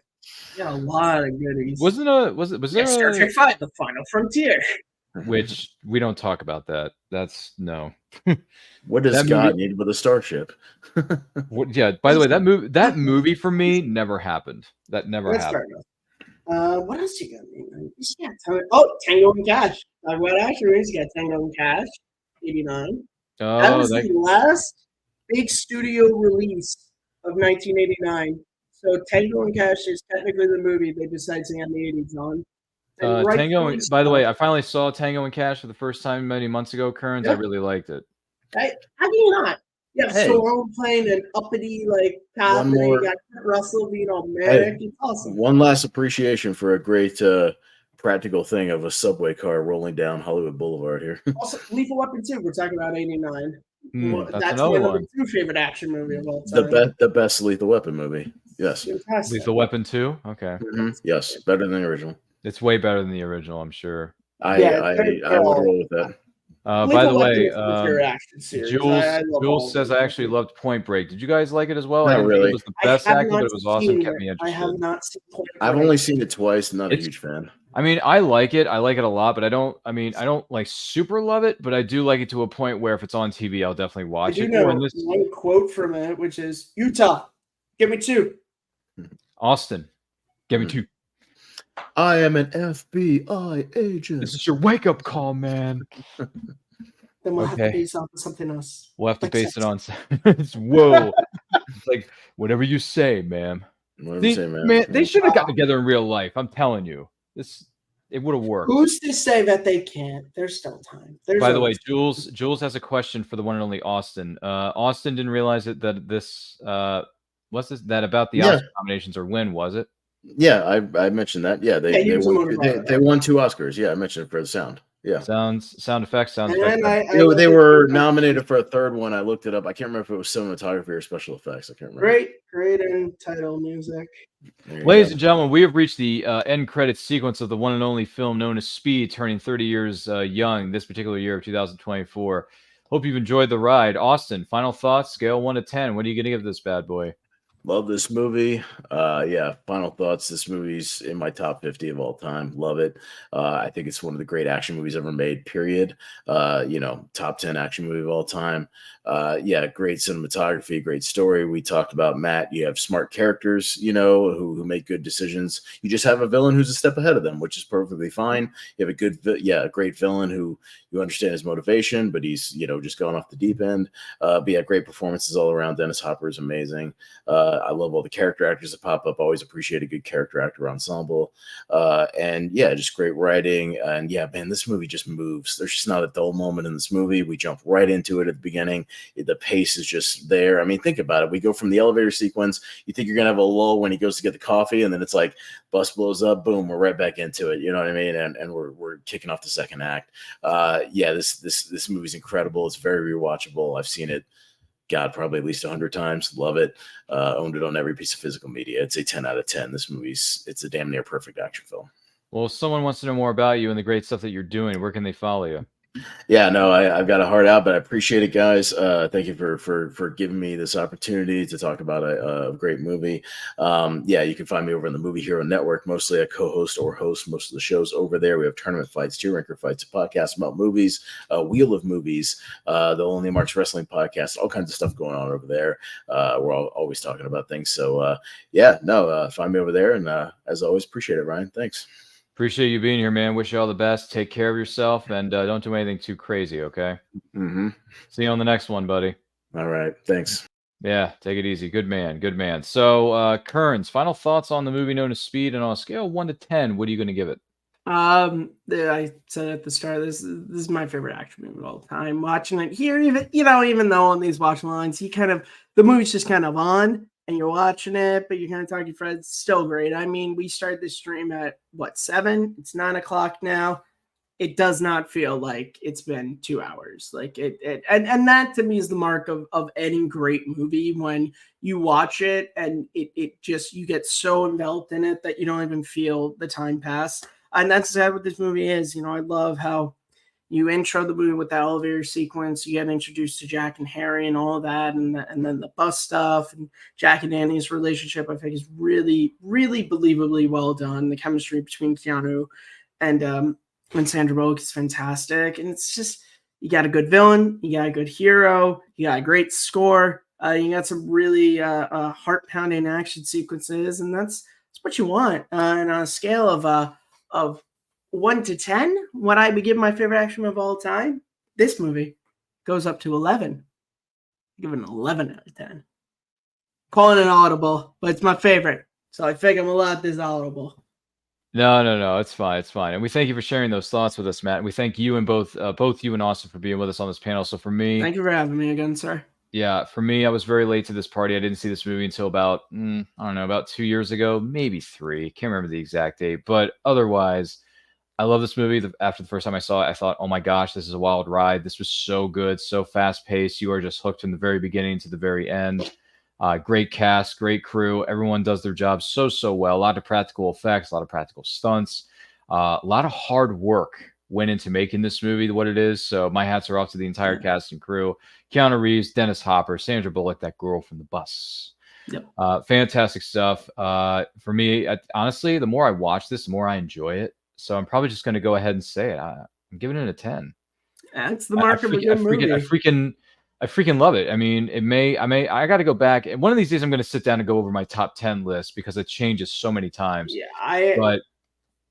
Yeah, a lot of goodies. Was there Star Trek V, The Final Frontier? Which we don't talk about that. That's no. What does God need with a starship? By the way, that movie for me never happened. That never happened. What else you got? Tango and Cash. What actually is you got Tango and Cash, 89. That was the last big studio release of 1989. So Tango and Cash is technically the movie they decided to end the 80s on. And Tango. rightfully By the so. way, I finally saw Tango and Cash for the first time many months ago. Kearns, I Yep. really liked it. How do you not? You have Hey. Stallone playing an uppity cop, and then you got Kurt Russell being all manic. It's awesome. One last appreciation for a great practical thing of a subway car rolling down Hollywood Boulevard here. Also, Lethal Weapon 2. We're talking about '89. That's That's another my number one. 2 favorite action movie of all time. The best Lethal Weapon movie. Yes. Fantastic. Lethal Weapon 2? Okay. Yes, better than the original. It's way better than the original, I'm sure. I would roll with that. By the way, Jules says I actually loved Point Break. Did you guys like it as well? Not I didn't really. think it was the best acting, but it was awesome. Kept me interested. I have not seen Point Break. I've only seen it twice. Not a huge fan. I mean, I like it. I like it a lot, but I don't like super love it, but I do like it to a point where if it's on TV, I'll definitely watch it. I do know one quote from it, which is, Utah, give me 2. Austin, give me 2. I am an FBI agent. This is your wake-up call, man. Then we'll have to base it on something else. We'll have to base it on... Whoa. It's like, whatever you say, ma'am. Man, they should have gotten together in real life. I'm telling you. It would have worked. Who's to say that they can't? There's still time. By the way, Jules has a question for the one and only Austin. Austin didn't realize that this that about the Oscar nominations or win, was it? Yeah, I mentioned that. Yeah, they won 2 Oscars. Yeah, I mentioned it for the sound. Yeah, sound effects. They were nominated for a third one. I looked it up. I can't remember if it was cinematography or special effects. I can't remember. Great end title music. Ladies and gentlemen, we have reached the end credits sequence of the one and only film known as Speed, turning 30 years young this particular year of 2024. Hope you've enjoyed the ride. Austin, final thoughts, scale 1 to 10. What are you going to give this bad boy? Love this movie. Final thoughts. This movie's in my top 50 of all time. Love it. I think it's one of the great action movies ever made, period. Top 10 action movie of all time. Great cinematography, great story. We talked about Matt. You have smart characters, who make good decisions. You just have a villain who's a step ahead of them, which is perfectly fine. You have a great villain who you understand his motivation, but he's, just going off the deep end. Great performances all around. Dennis Hopper is amazing. I love all the character actors that pop up. Always appreciate a good character actor ensemble. Just great writing. And man, this movie just moves. There's just not a dull moment in this movie. We jump right into it at the beginning. The pace is just there. I mean, think about it. We go from the elevator sequence. You think you're going to have a lull when he goes to get the coffee, and then it's like bus blows up, boom, we're right back into it. You know what I mean? And we're kicking off the second act. This movie's incredible. It's very rewatchable. I've seen it, probably at least 100 times. Love it. Owned it on every piece of physical media. It's a 10 out of 10. It's a damn near perfect action film. Well, if someone wants to know more about you and the great stuff that you're doing, where can they follow you? Yeah, no, I've got a heart out, but I appreciate it, guys. Thank you for giving me this opportunity to talk about a great movie. You can find me over on the Movie Hero Network. Mostly I co-host or host most of the shows over there. We have tournament fights, tier ranker fights, a podcast about movies, Wheel of Movies, the Only Marks Wrestling podcast, all kinds of stuff going on over there. We're always talking about things. So find me over there. And as always, appreciate it, Ryan. Thanks. Appreciate you being here, man. Wish you all the best. Take care of yourself, and don't do anything too crazy, okay? Mm-hmm. See you on the next one, buddy. All right. Thanks. Yeah, take it easy. Good man. Good man. So, Kearns, final thoughts on the movie known as Speed, and on a scale of 1 to 10, what are you going to give it? I said at the start, this is my favorite action movie of all time. Watching it here, even though on these watch-alongs, the movie's just kind of on, and you're watching it, but you're kind of talking to friends. Still great. I mean, we started this stream at 7? It's 9 o'clock now. It does not feel like it's been 2 hours. And that to me is the mark of any great movie, when you watch it and it just, you get so enveloped in it that you don't even feel the time pass. And that's exactly what this movie is. I love how you intro the movie with the elevator sequence. You get introduced to Jack and Harry and all of that, and then the bus stuff and Jack and Annie's relationship. I think is really, really believably well done. The chemistry between Keanu and Sandra Bullock is fantastic, and it's just, you got a good villain, you got a good hero, you got a great score, you got some really heart-pounding action sequences, and that's what you want. And on a scale of 1 to 10, what I would give my favorite action of all time, this movie goes up to 11. I give it an 11 out of 10. calling it audible, but it's my favorite. So I think I'm allowed this audible. No, it's fine, and we thank you for sharing those thoughts with us, Matt. And we thank you and both you and Austin for being with us on this panel. So for me, thank you for having me again, sir. Yeah, for me, I was very late to this party. I didn't see this movie until about I don't know, about 2 years ago, maybe 3. Can't remember the exact date, but otherwise, I love this movie. After the first time I saw it, I thought, oh my gosh, this is a wild ride. This was so good, so fast paced. You are just hooked from the very beginning to the very end. Great cast, great crew. Everyone does their job so well. A lot of practical effects, a lot of practical stunts, a lot of hard work went into making this movie what it is. So my hats are off to the entire cast and crew. Keanu Reeves, Dennis Hopper, Sandra Bullock, that girl from the bus. Yep. Fantastic stuff. For me, honestly, the more I watch this, the more I enjoy it. So I'm probably just going to go ahead and say it. I'm giving it a 10. That's the mark of a good movie. I freaking love it. I mean, I got to go back. And one of these days I'm going to sit down and go over my top 10 list because it changes so many times. Yeah, but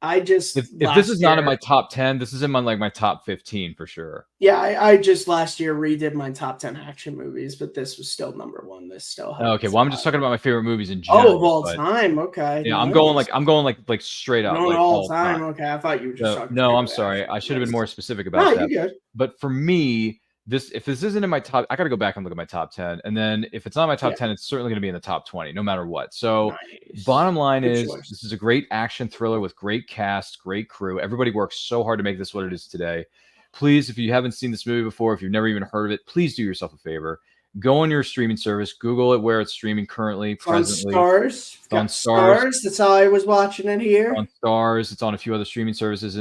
I just if this is not in my top 10, this is in my top 15 for sure. Yeah, I just last year redid my top 10 action movies, but this was still number 1. This still okay. Well, I'm just talking about my favorite movies in general. Oh, of all time. Okay. Yeah, nice. I'm going like straight up. Going like all time. Okay, I thought you were just talking. No, I'm sorry. I should have been more specific about that. You're good. But for me, if this isn't in my top, I got to go back and look at my top 10. And then if it's not my top 10, it's certainly going to be in the top 20, no matter what. So bottom line is this is a great action thriller with great cast, great crew. Everybody works so hard to make this what it is today. Please, if you haven't seen this movie before, if you've never even heard of it, please do yourself a favor. Go on your streaming service, Google it where it's streaming currently, presently. On Stars. That's how I was watching it here. On Stars. It's on a few other streaming services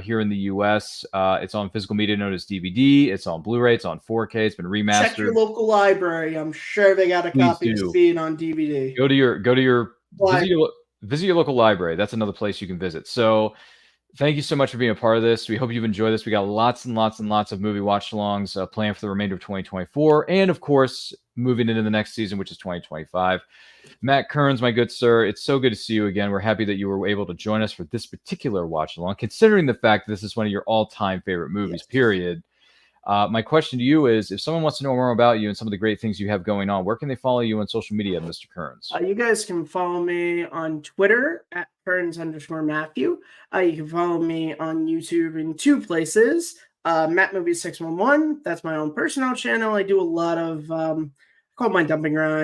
here in the U.S. It's on physical media known as DVD. It's on Blu-ray. It's on 4K. It's been remastered. Check your local library. I'm sure they got a copy of Speed on DVD. Go to your visit your local library. That's another place you can visit. So thank you so much for being a part of this. We hope you've enjoyed this. We got lots and lots of movie watch-alongs planned for the remainder of 2024. And, of course, moving into the next season, which is 2025. Matt Kearns, my good sir, it's so good to see you again. We're happy that you were able to join us for this particular watch-along, considering the fact that this is one of your all-time favorite movies, period. My question to you is, if someone wants to know more about you and some of the great things you have going on, where can they follow you on social media, Mr. Kearns? You guys can follow me on Twitter at Kearns_Matthew. You can follow me on YouTube in 2 places. Matt Movie 611. That's my own personal channel. I do a lot of I call it my dumping ground.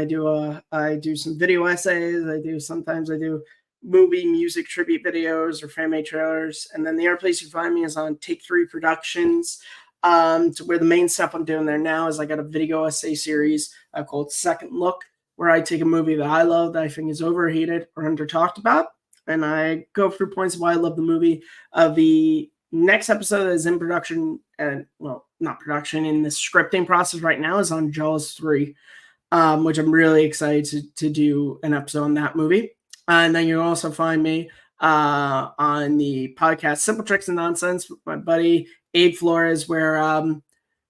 I do some video essays. Sometimes I do movie music tribute videos or fan made trailers. And then the other place you find me is on Take 3 Productions. To where the main stuff I'm doing there now is I got a video essay series called Second Look, where I take a movie that I love that I think is overhated or under talked about, and I go through points of why I love the movie. The next episode is in production, and not production, in the scripting process right now, is on Jaws 3, which I'm really excited to do an episode on that movie. And then you'll also find me on the podcast Simple Tricks and Nonsense with my buddy Abe Flores, where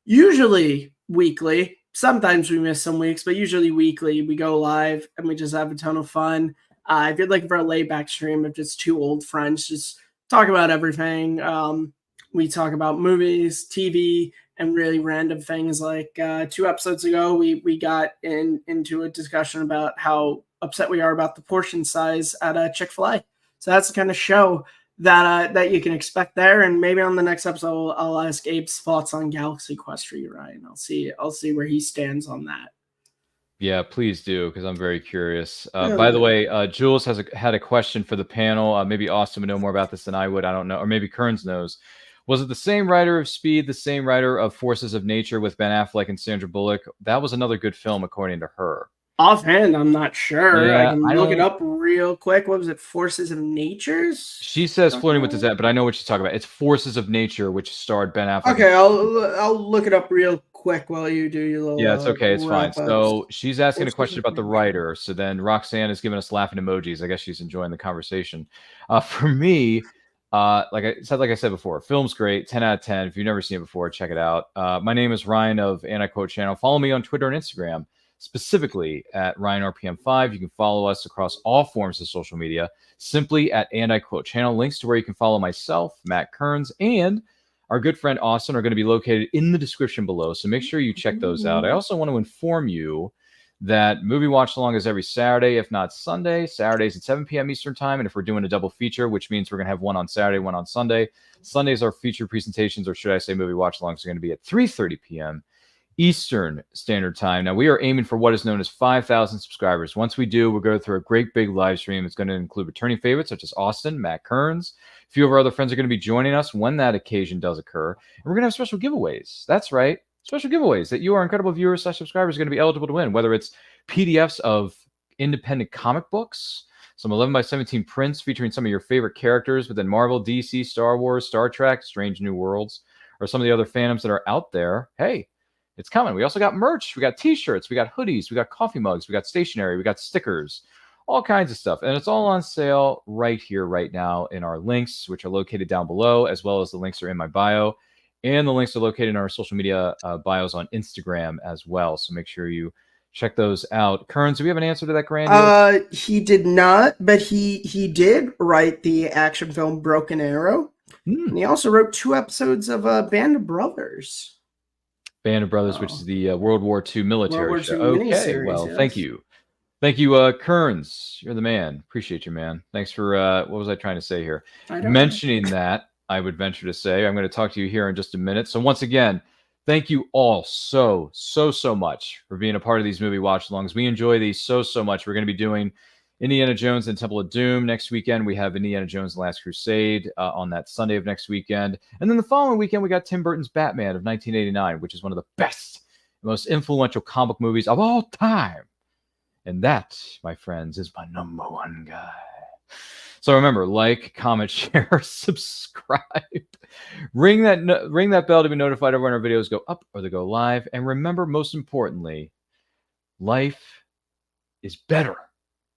usually weekly, sometimes we miss some weeks, but usually weekly, we go live and we just have a ton of fun. If you're looking for a laid-back stream of just 2 old friends, just talk about everything. We talk about movies, TV, and really random things. Like 2 episodes ago, we got into a discussion about how upset we are about the portion size at Chick-fil-A. So that's the kind of show that you can expect there. And maybe on the next episode, I'll ask Abe's thoughts on Galaxy Quest for you, Ryan. I'll see where he stands on that. Yeah, please do, because I'm very curious. By the way, Jules had a question for the panel. Maybe Austin would know more about this than I would. I don't know. Or maybe Kearns knows. Was it the same writer of Speed, the same writer of Forces of Nature with Ben Affleck and Sandra Bullock? That was another good film, according to her. Offhand, I'm not sure. Yeah, I can look it up real quick. What was it? Forces of Natures? She says Flirting with Disaster, but I know what she's talking about. It's Forces of Nature, which starred Ben Affleck. Okay, I'll look it up real quick while you do your little... Yeah, it's okay. It's fine. So she's asking a question about the writer. So then Roxanne is giving us laughing emojis. I guess she's enjoying the conversation. For me, like I said before, film's great. 10 out of 10. If you've never seen it before, check it out. My name is Ryan of Anti-Quote Channel. Follow me on Twitter and Instagram, specifically at RyanRPM5. You can follow us across all forms of social media, simply at Anti-Quote Channel. Links to where you can follow myself, Matt Kearns, and our good friend Austin are going to be located in the description below, so make sure you check those out. I also want to inform you that movie watch along is every Saturday, if not Sunday. Saturdays at 7 p.m. Eastern time. And if we're doing a double feature, which means we're going to have one on Saturday, one on Sunday. Sundays, our feature presentations, or should I say movie watch alongs, are going to be at 3:30 p.m. Eastern Standard Time. Now, we are aiming for what is known as 5,000 subscribers. Once we do, we'll go through a great big live stream. It's going to include returning favorites such as Austin, Matt Kearns. A few of our other friends are going to be joining us when that occasion does occur. And we're going to have special giveaways. That's right. Special giveaways that you, our incredible viewers / subscribers, are going to be eligible to win, whether it's PDFs of independent comic books, some 11x17 prints featuring some of your favorite characters within Marvel, DC, Star Wars, Star Trek, Strange New Worlds, or some of the other fandoms that are out there. Hey, it's coming. We also got merch. We got t-shirts. We got hoodies. We got coffee mugs. We got stationery. We got stickers. All kinds of stuff. And it's all on sale right here, right now in our links, which are located down below, as well as the links are in my bio. And the links are located in our social media bios on Instagram as well. So make sure you check those out. Kearns, do we have an answer to that grand? He did not, but he did write the action film Broken Arrow. And he also wrote 2 episodes of Band of Brothers. Band of Brothers, which is the World War II military World show. War II Okay, miniseries, well, yes. thank you. Thank you, Kearns. You're the man. Appreciate you, man. Thanks for, what was I trying to say here? Mentioning that, I would venture to say, I'm going to talk to you here in just a minute. So once again, thank you all so much for being a part of these movie watch-alongs. We enjoy these so much. We're going to be doing Indiana Jones and Temple of Doom next weekend. We have Indiana Jones and the Last Crusade on that Sunday of next weekend. And then the following weekend, we got Tim Burton's Batman of 1989, which is one of the best, most influential comic movies of all time. And that, my friends, is my #1 guy. So remember, like, comment, share, subscribe. Ring that bell to be notified of when our videos go up or they go live. And remember, most importantly, life is better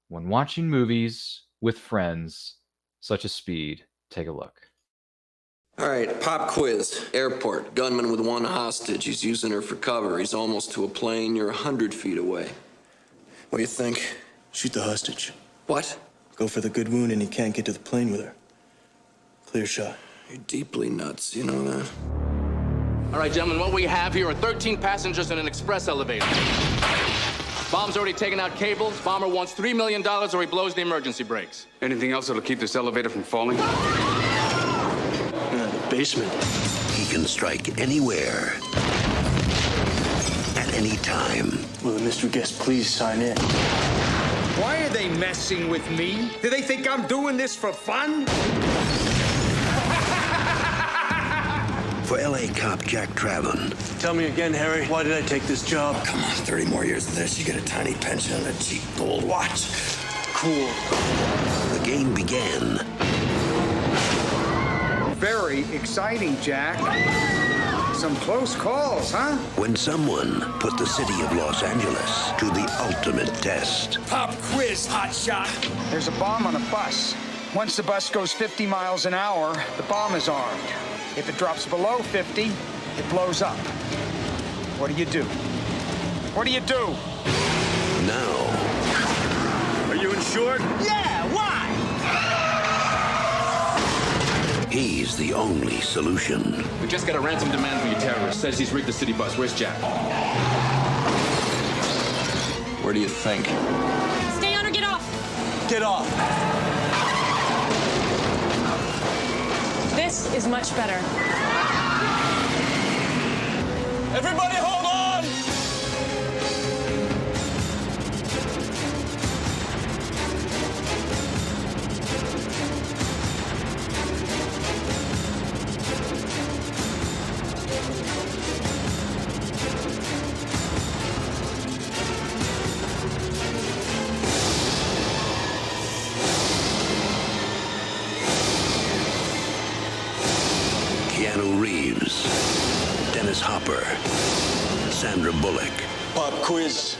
when watching movies with friends such as Speed. Take a look. All right, pop quiz. Airport. Gunman with 1 hostage. He's using her for cover. He's almost to a plane. You're 100 feet away. What do you think? Shoot the hostage. What? Go for the good wound and he can't get to the plane with her. Clear shot. You're deeply nuts, you know that? All right, gentlemen, what we have here are 13 passengers in an express elevator. Bomb's already taken out cables. Bomber wants $3 million or he blows the emergency brakes. Anything else that'll keep this elevator from falling? The basement. He can strike anywhere, at any time. Will the mystery guest please sign in? Why are they messing with me? Do they think I'm doing this for fun? For LA cop Jack Traven, Tell me again, Harry, why did I take this job? Come on, 30 more years of this, you get a tiny pension and a cheap gold watch. Cool. the game began. Very exciting, Jack. Some close calls, huh? When someone put the city of Los Angeles to the ultimate test. Pop quiz, hotshot. There's a bomb on a bus. Once the bus goes 50 miles an hour, the bomb is armed. If it drops below 50, it blows up. What do you do? What do you do? Now. Are you insured? Yeah, why? He's the only solution. We just got a ransom demand from your terrorist. Says he's rigged the city bus. Where's Jack? Where do you think? Stay on or get off. Get off. This is much better. Everybody hold on! Keanu Reeves, Dennis Hopper, Sandra Bullock. Pop quiz.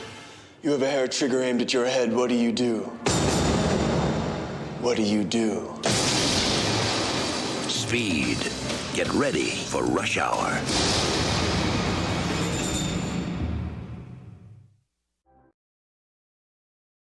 You have a hair trigger aimed at your head. What do you do? What do you do? Speed. Get ready for rush hour.